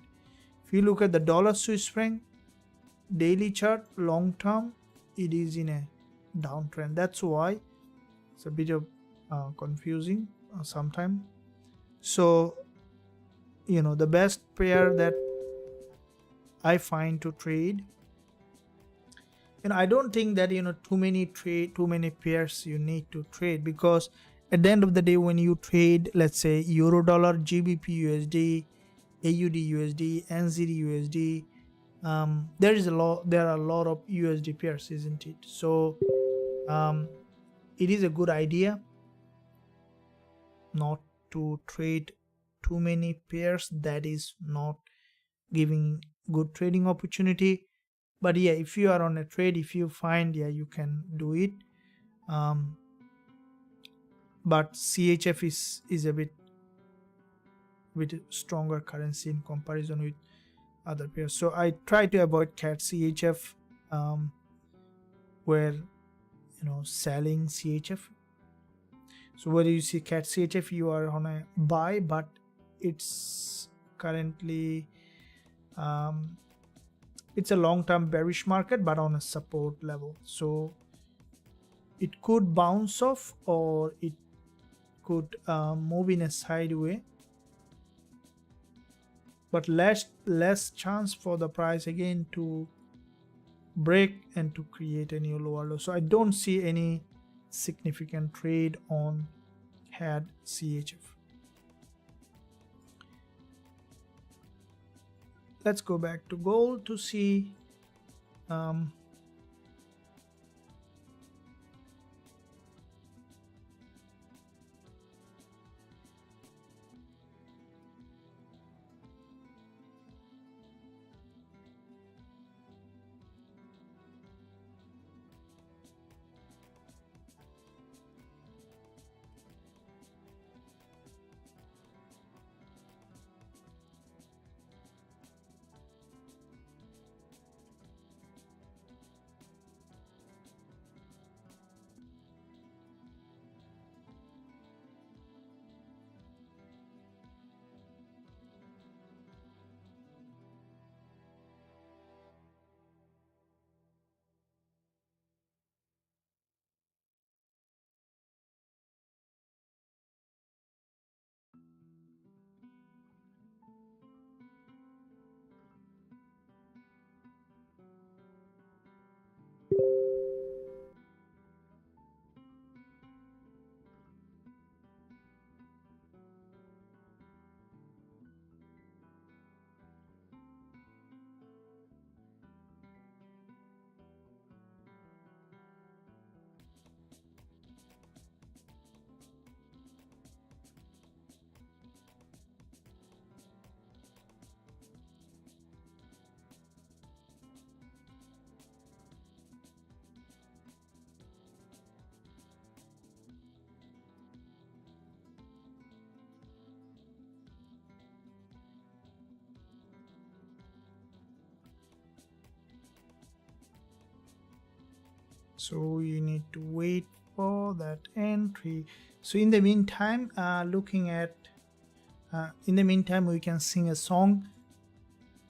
If you look at the dollar Swiss franc daily chart long term, it is in a downtrend. That's why it's a bit of confusing sometimes. So the best pair that I find to trade, I don't think that too many pairs you need to trade, because at the end of the day, when you trade, let's say euro dollar, GBP USD, AUD USD, NZD USD, there are a lot of USD pairs, isn't it? So it is a good idea not to trade too many pairs. That is not giving good trading opportunity. But yeah, if you are on a trade, if you find, yeah, you can do it. But CHF is a bit stronger currency in comparison with other pairs. So I try to avoid CAD CHF, where selling CHF. So where you see CAD CHF, you are on a buy, but it's currently it's a long-term bearish market, but on a support level. So it could bounce off, or it could move in a sideway, but less chance for the price again to break and to create a new lower low. So I don't see any significant trade on CAD CHF. Let's go back to gold to see so you need to wait for that entry. So in the meantime, we can sing a song.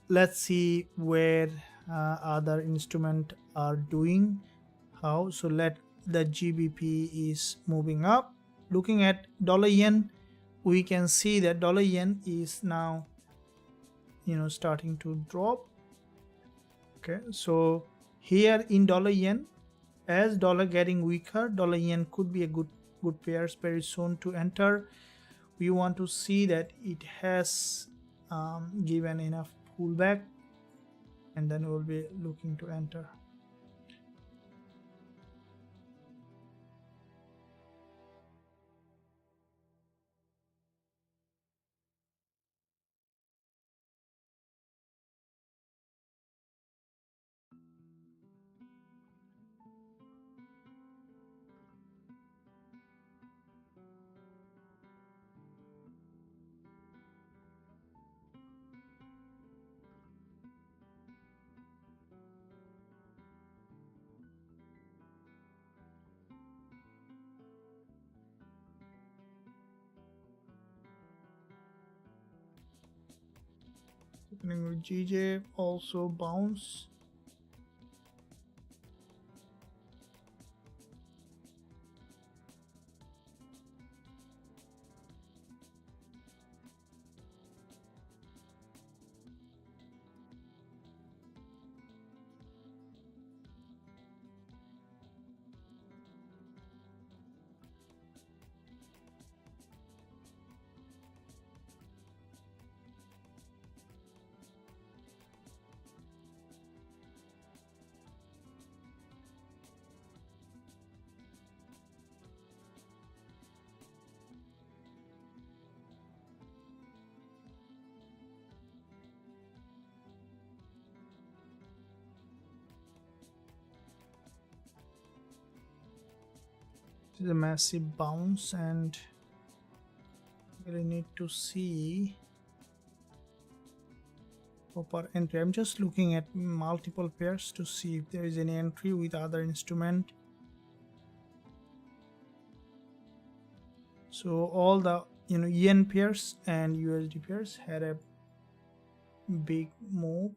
Let's see where other instrument are doing how. So let the GBP is moving up. Looking at dollar yen, we can see that dollar yen is now starting to drop. Okay, so here in dollar yen, as dollar getting weaker, dollar yen could be a good pairs very soon to enter. We want to see that it has given enough pullback, and then we'll be looking to enter. Happening with GJ, also bounce. This is a massive bounce, and really need to see proper entry. I'm just looking at multiple pairs to see if there is any entry with other instrument. So all the yen pairs and USD pairs had a big move.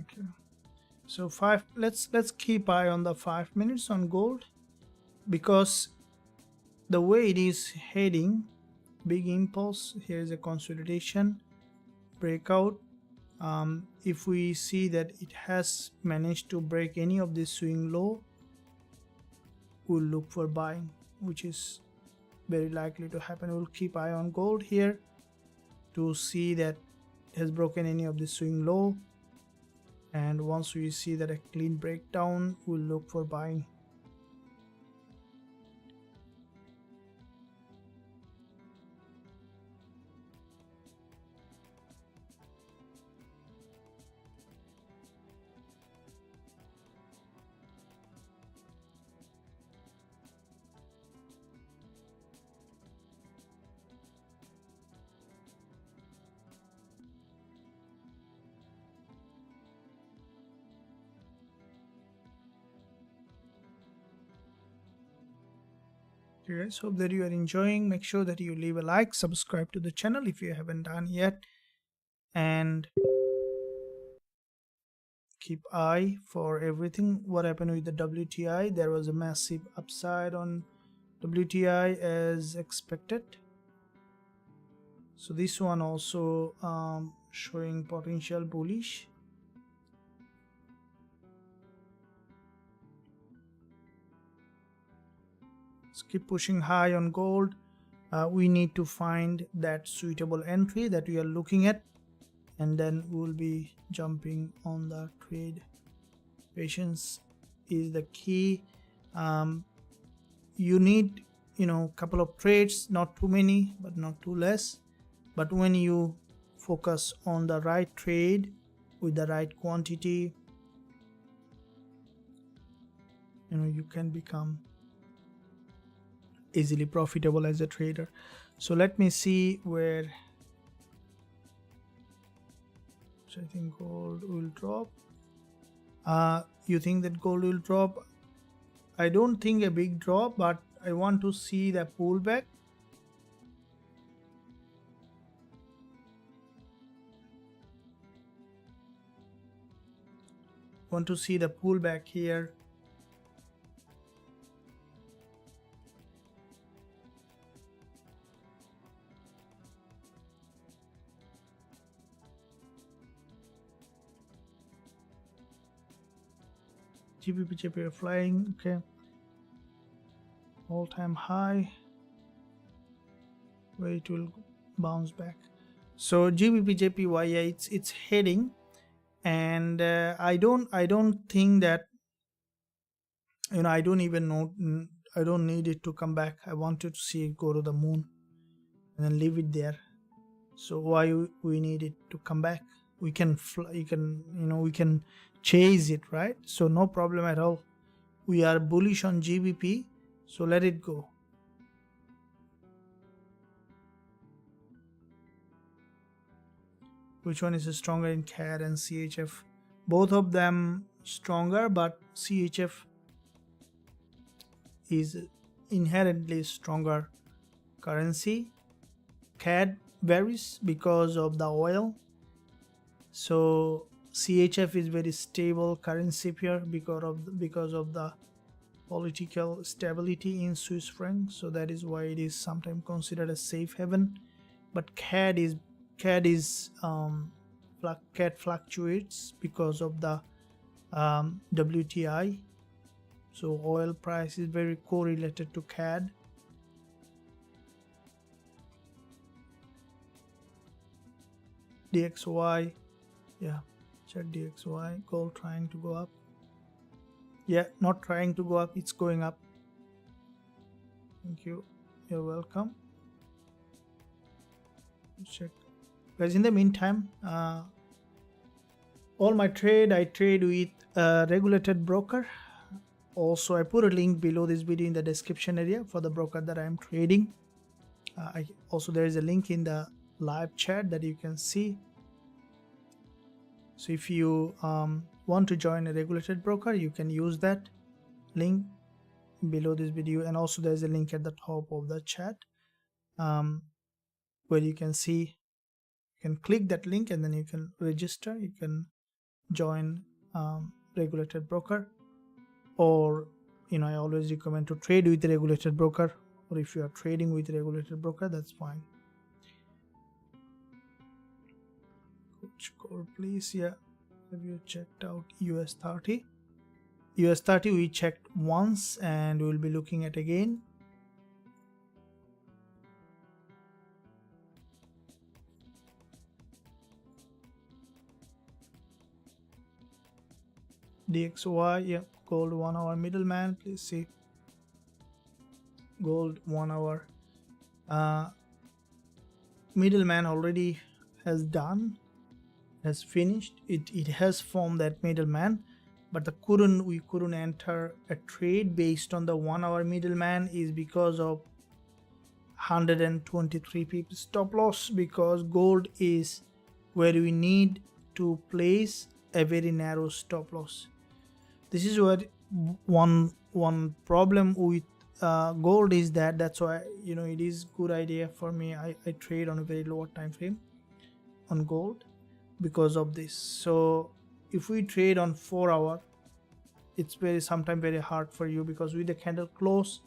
Okay, so let's keep eye on the 5 minutes on gold, because the way it is heading, big impulse. Here is a consolidation breakout. If we see that it has managed to break any of this swing low, we'll look for buying, which is very likely to happen. We'll keep eye on gold here to see that it has broken any of the swing low, and once we see that a clean breakdown, we'll look for buying. Okay guys, hope that you are enjoying. Make sure that you leave a like, subscribe to the channel if you haven't done yet, and keep eye for everything. What happened with the WTI? There was a massive upside on WTI as expected. So this one also showing potential bullish. Let's keep pushing high on gold. We need to find that suitable entry that we are looking at, and then we'll be jumping on the trade. Patience is the key. You need, couple of trades, not too many but not too less, but when you focus on the right trade with the right quantity, you can become easily profitable as a trader. So let me see where, so I think gold will drop. You think that gold will drop? I don't think a big drop, but I want to see the pullback. Want to see the pullback here. Gbpusd are flying, okay. All-time high, where it will bounce back. So Gbpusd, it's heading, and I don't think that, I don't even know, I don't need it to come back. I wanted to see it go to the moon and then leave it there. So why we need it to come back? We can fly, we can chase it, right? So no problem at all. We are bullish on GBP, so let it go. Which one is stronger in CAD and CHF? Both of them stronger, but CHF is inherently stronger currency. CAD varies because of the oil. So CHF is very stable currency pair because of the political stability in Swiss franc. So that is why it is sometimes considered a safe haven. But CAD fluctuates because of the WTI. So oil price is very correlated to CAD. DXY, yeah, check DXY. Gold trying to go up. Yeah, not trying to go up, it's going up. Thank you, you're welcome. Check, guys. In the meantime, all my trade, I trade with a regulated broker. Also, I put a link below this video in the description area for the broker that I am trading. Also, there is a link in the live chat that you can see. So if you want to join a regulated broker, you can use that link below this video, and also there's a link at the top of the chat where you can see, you can click that link and then you can register, you can join regulated broker. Or I always recommend to trade with a regulated broker, or if you are trading with a regulated broker, that's fine. Coach core, please. Yeah, have you checked out US30? US30 we checked once and we'll be looking at again. DXY, yeah, gold 1 hour middleman, please see. Gold 1 hour middleman already has finished. It has formed that middleman, but we couldn't enter a trade based on the 1 hour middleman is because of 123 pips stop loss, because gold is where we need to place a very narrow stop loss. This is what one problem with gold is, that's why it is good idea for me. I trade on a very lower time frame on gold because of this. So if we trade on 4 hour, it's sometimes very hard for you, because with the candle close,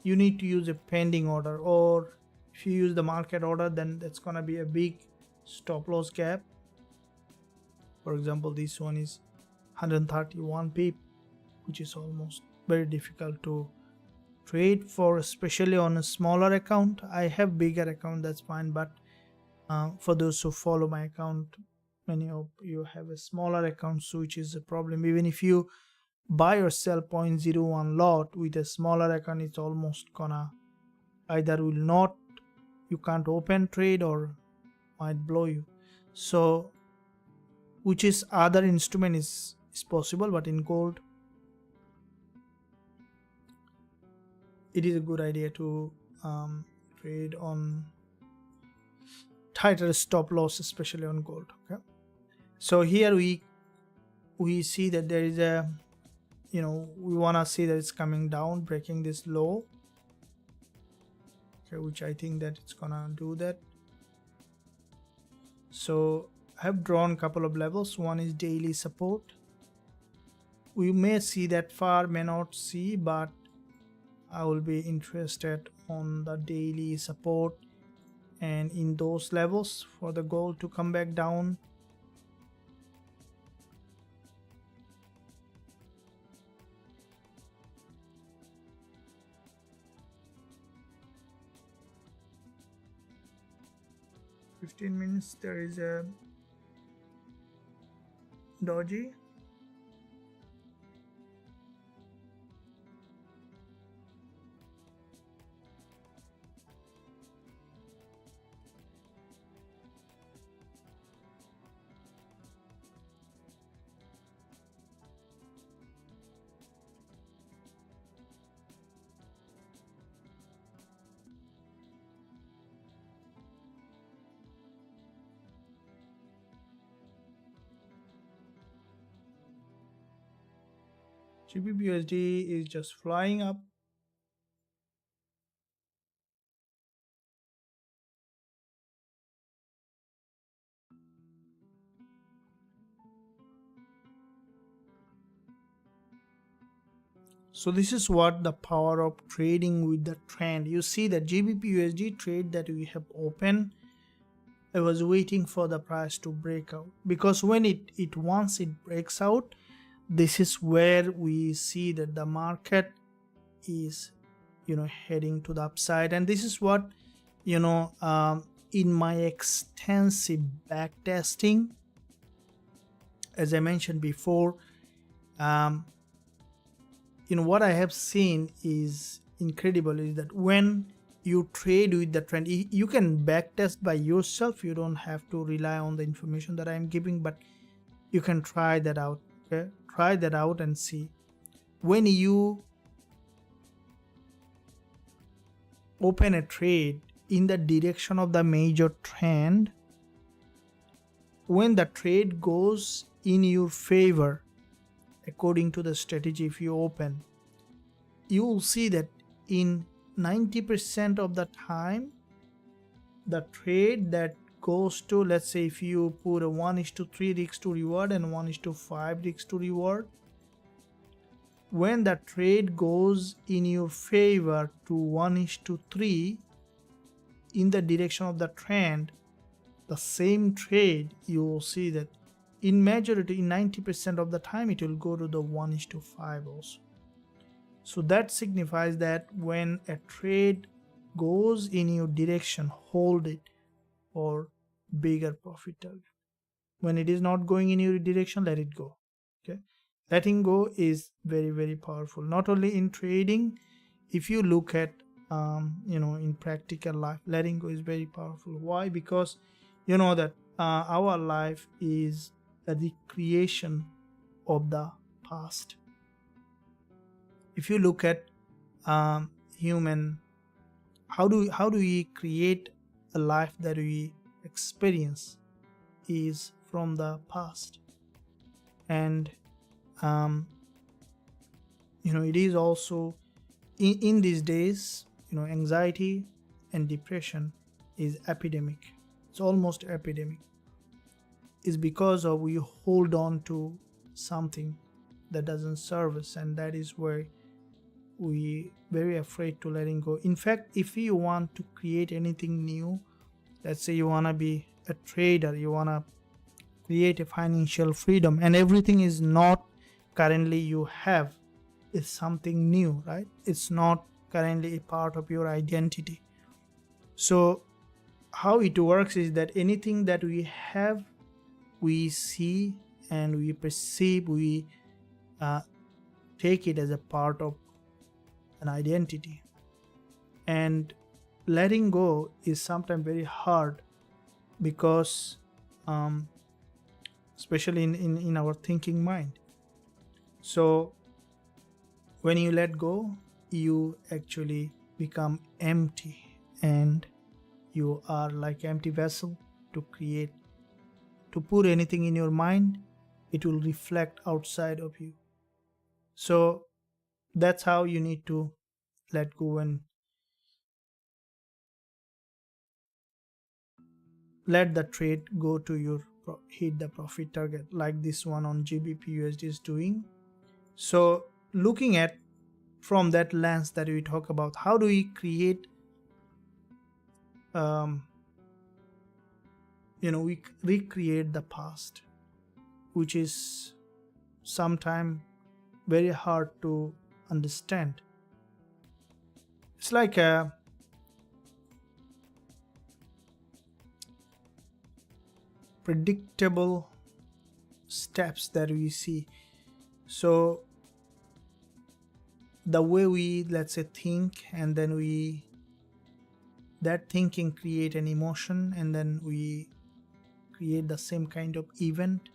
you need to use a pending order, or if you use the market order, then that's gonna be a big stop loss gap. For example, this one is 131 pip, which is almost very difficult to trade for, especially on a smaller account. I have bigger account, that's fine, but for those who follow my account, many of you have a smaller account, so which is a problem. Even if you buy or sell 0.01 lot with a smaller account, it's almost gonna either will not, you can't open trade or might blow you. So which is other instrument is possible, but in gold it is a good idea to trade on tighter stop loss, especially on gold. Okay, so here we see that there is a, we want to see that it's coming down, breaking this low, okay, which I think that it's gonna do that. So I have drawn a couple of levels. One is daily support. We may see that far, may not see, but I will be interested on the daily support and in those levels for the gold to come back down. "15 minutes, there is a doji. Gbpusd is just flying up. So this is what the power of trading with the trend. You see that Gbpusd trade that we have opened, I was waiting for the price to break out, because when it once it breaks out, this is where we see that the market is heading to the upside. And this is what in my extensive back testing, as I mentioned before, what I have seen is incredible, is that when you trade with the trend, you can back test by yourself. You don't have to rely on the information that I am giving, but you can try that out. Okay, try that out and see. When you open a trade in the direction of the major trend, when the trade goes in your favor according to the strategy, if you open, you will see that in 90% of the time, the trade that goes to, let's say if you put a 1:3 risk to reward and 1:5 risk to reward, when the trade goes in your favor to 1:3 in the direction of the trend, the same trade, you will see that in majority, in 90% of the time, it will go to the 1:5 also. So that signifies that when a trade goes in your direction, hold it for bigger profit target. When it is not going in your direction, let it go. Okay, letting go is very, very powerful. Not only in trading, if you look at in practical life, letting go is very powerful. Why? Because you know that our life is a recreation of the past. If you look at human, how do we create a life that we experience is from the past. And it is also in these days, anxiety and depression is epidemic. It's almost epidemic. It's because of we hold on to something that doesn't serve us, and that is where we very afraid to letting go. In fact, if you want to create anything new, let's say you want to be a trader, you want to create a financial freedom, and everything is not currently you have, is something new, right? It's not currently a part of your identity. So how it works is that anything that we have, we see and we perceive, we take it as a part of an identity, and letting go is sometimes very hard because especially in our thinking mind. So when you let go, you actually become empty, and you are like empty vessel to create, to put anything in your mind, it will reflect outside of you. So that's how you need to let go and let the trade go to your hit the profit target, like this one on Gbpusd is doing. So looking at from that lens that we talk about, how do we create we recreate the past, which is sometimes very hard to understand. It's like a predictable steps that we see. So the way we, let's say, think, and then that thinking create an emotion, and then we create the same kind of event,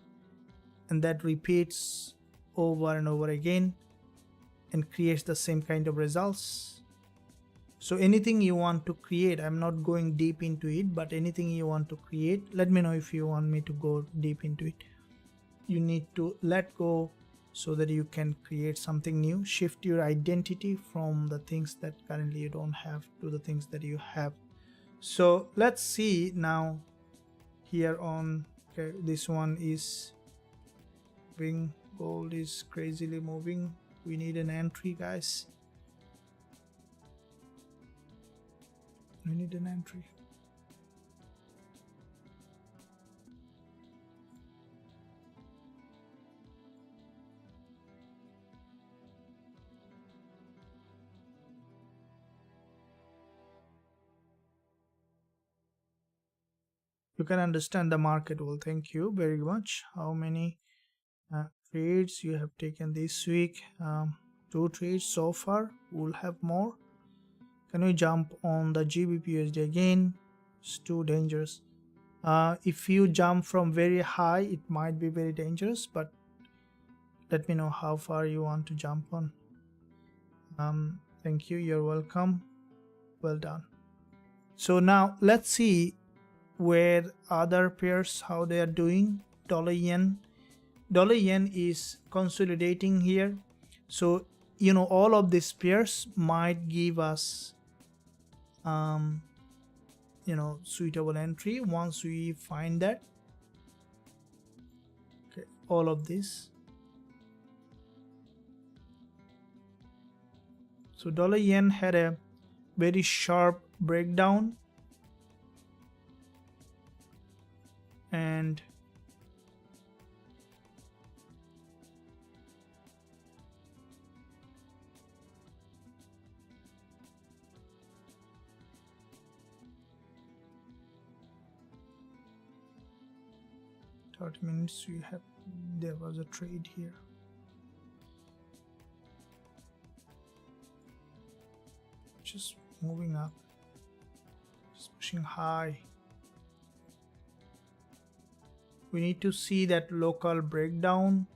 and that repeats over and over again and creates the same kind of results. So anything you want to create, I'm not going deep into it, but anything you want to create, let me know if you want me to go deep into it. You need to let go so that you can create something new, shift your identity from the things that currently you don't have to the things that you have. So let's see now here on, okay, this one is moving, gold is crazily moving. We need an entry, guys. We need an entry. You can understand the market well. Thank you very much. How many trades you have taken this week? 2 trades so far. We'll have more. Can we jump on the Gbpusd again? It's too dangerous. If you jump from very high, it might be very dangerous, but let me know how far you want to jump on. Thank you. You're welcome. Well done. So now let's see where other pairs, how they are doing. Dollar yen is consolidating here. So all of these pairs might give us suitable entry once we find that. Okay, all of this. So dollar yen had a very sharp breakdown, and minutes we have, there was a trade here. Just moving up, just pushing high. We need to see that local breakdown.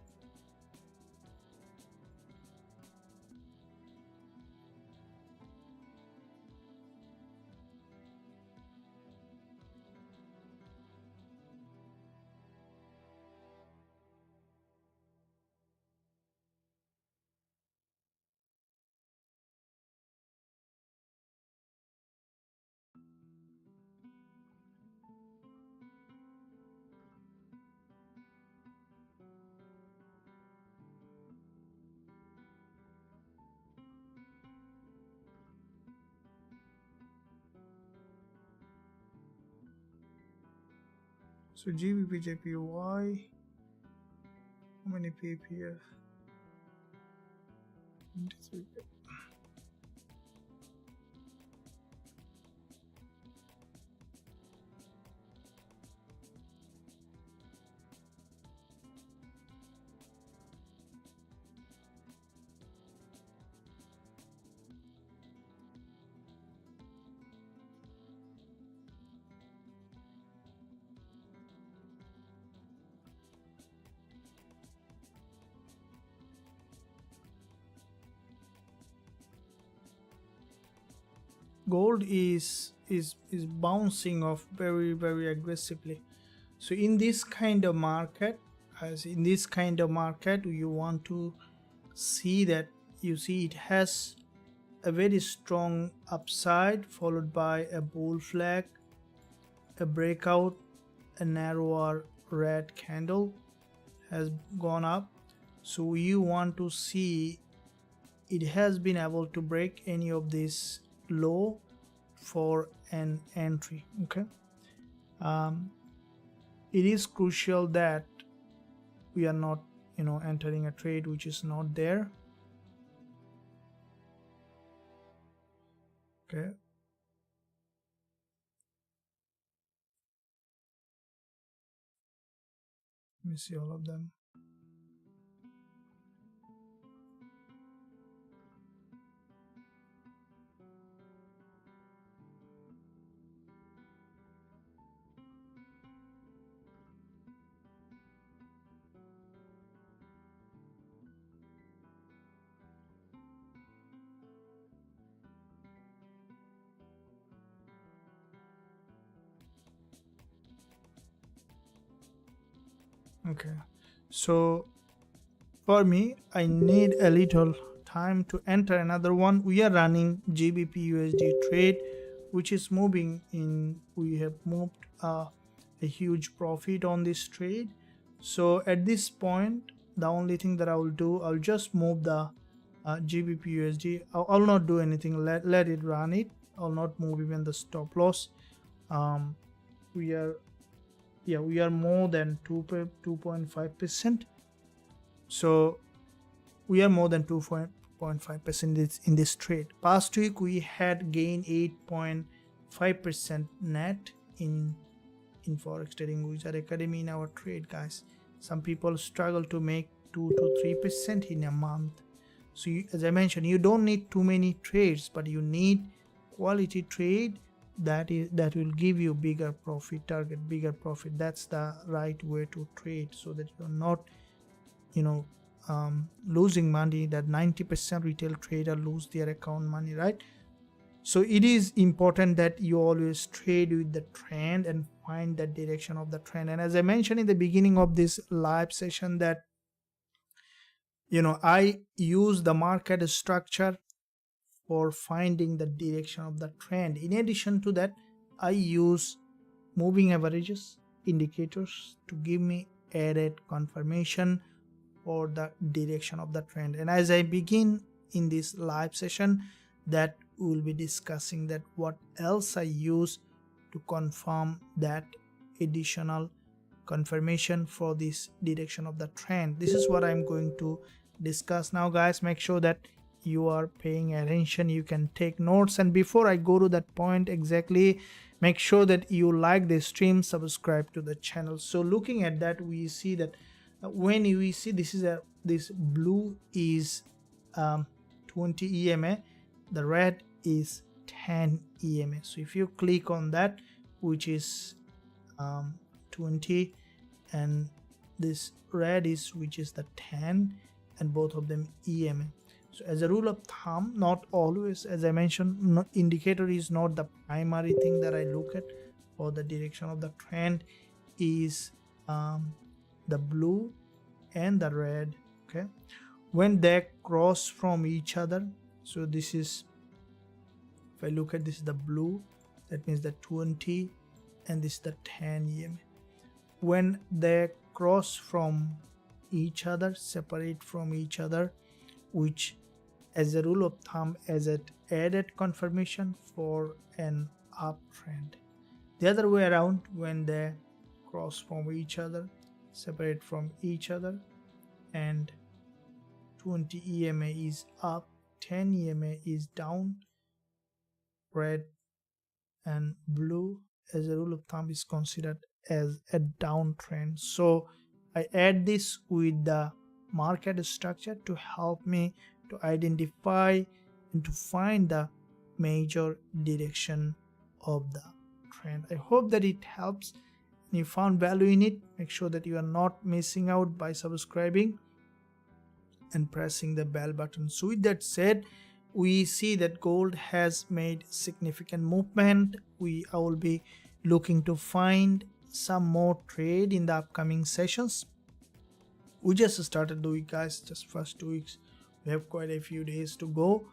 So GBP how many PPF? gold is bouncing off very aggressively. So in this kind of market, you want to see that, you see it has a very strong upside followed by a bull flag, a breakout, a narrower red candle has gone up. So you want to see it has been able to break any of this low for an entry. Okay, it is crucial that we are not entering a trade which is not there. Okay, let me see all of them. Okay, so for me, I need a little time to enter another one. We are running GBPUSD trade, which is moving in. We have moved a huge profit on this trade. So at this point, the only thing that I will do, I'll just move the GBPUSD. I'll not do anything. Let it run it. I'll not move even the stop loss. We are more than 2.5%. So we are more than 2.5% in this trade. Past week we had gained 8.5% net in Forex trading Wizard Academy in our trade, guys. Some people struggle to make 2 to 3% in a month. So as I mentioned, you don't need too many trades, but you need quality trade that will give you bigger profit, bigger profit. That's the right way to trade, so that you're not losing money. That 90% retail trader lose their account money, right? So it is important that you always trade with the trend and find the direction of the trend. And as I mentioned in the beginning of this live session, that I use the market structure for finding the direction of the trend. In addition to that, I use moving averages, indicators to give me added confirmation for the direction of the trend. And as I begin in this live session, that we will be discussing that what else I use to confirm that additional confirmation for this direction of the trend. This is what I'm going to discuss now, guys. Make sure that you are paying attention, you can take notes. And before I go to that point exactly, make sure that you like the stream, subscribe to the channel. So looking at that, we see that when we see this blue is 20 EMA, the red is 10 EMA. So if you click on that, which is 20, and this red is which is the 10, and both of them EMA. So as a rule of thumb, not always, as I mentioned, indicator is not the primary thing that I look at for the direction of the trend. Is the blue and the red. Okay, when they cross from each other, so this is, if I look at this is the blue, that means the 20, and this is the 10 EMA. When they cross from each other, separate from each other, which as a rule of thumb as an added confirmation for an uptrend. The other way around, when they cross from each other, separate from each other, and 20 EMA is up, 10 EMA is down, red and blue as a rule of thumb is considered as a downtrend. So I add this with the market structure to help me to identify and to find the major direction of the trend. I hope that it helps and you found value in it. Make sure that you are not missing out by subscribing and pressing the bell button. So with that said, we see that gold has made significant movement. I will be looking to find some more trade in the upcoming sessions. We just started the week, guys, just first 2 weeks. We have quite a few days to go.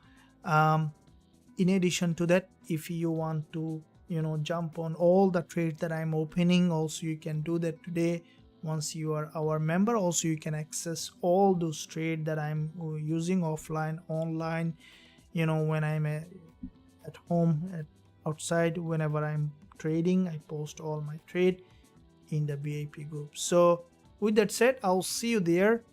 In addition to that, if you want to jump on all the trades that I'm opening, also you can do that today. Once you are our member, also you can access all those trades that I'm using offline, online, when I'm at home, outside, whenever I'm trading, I post all my trade in the VIP group. So with that said, I'll see you there.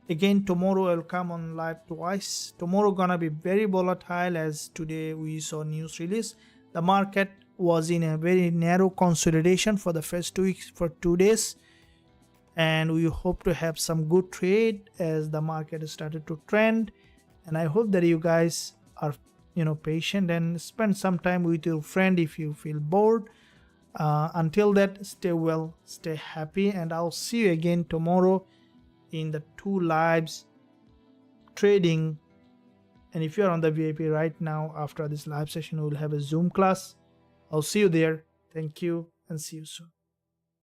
Again, tomorrow I'll come on live twice. Tomorrow gonna be very volatile, as today we saw news release. The market was in a very narrow consolidation for the first 2 weeks, for 2 days, and we hope to have some good trade as the market started to trend. And I hope that you guys are patient and spend some time with your friend if you feel bored. Until that, stay well, stay happy, and I'll see you again tomorrow in the 2 lives trading. And if you're on the VIP right now, after this live session, we'll have a Zoom class. I'll see you there. Thank you and see you soon.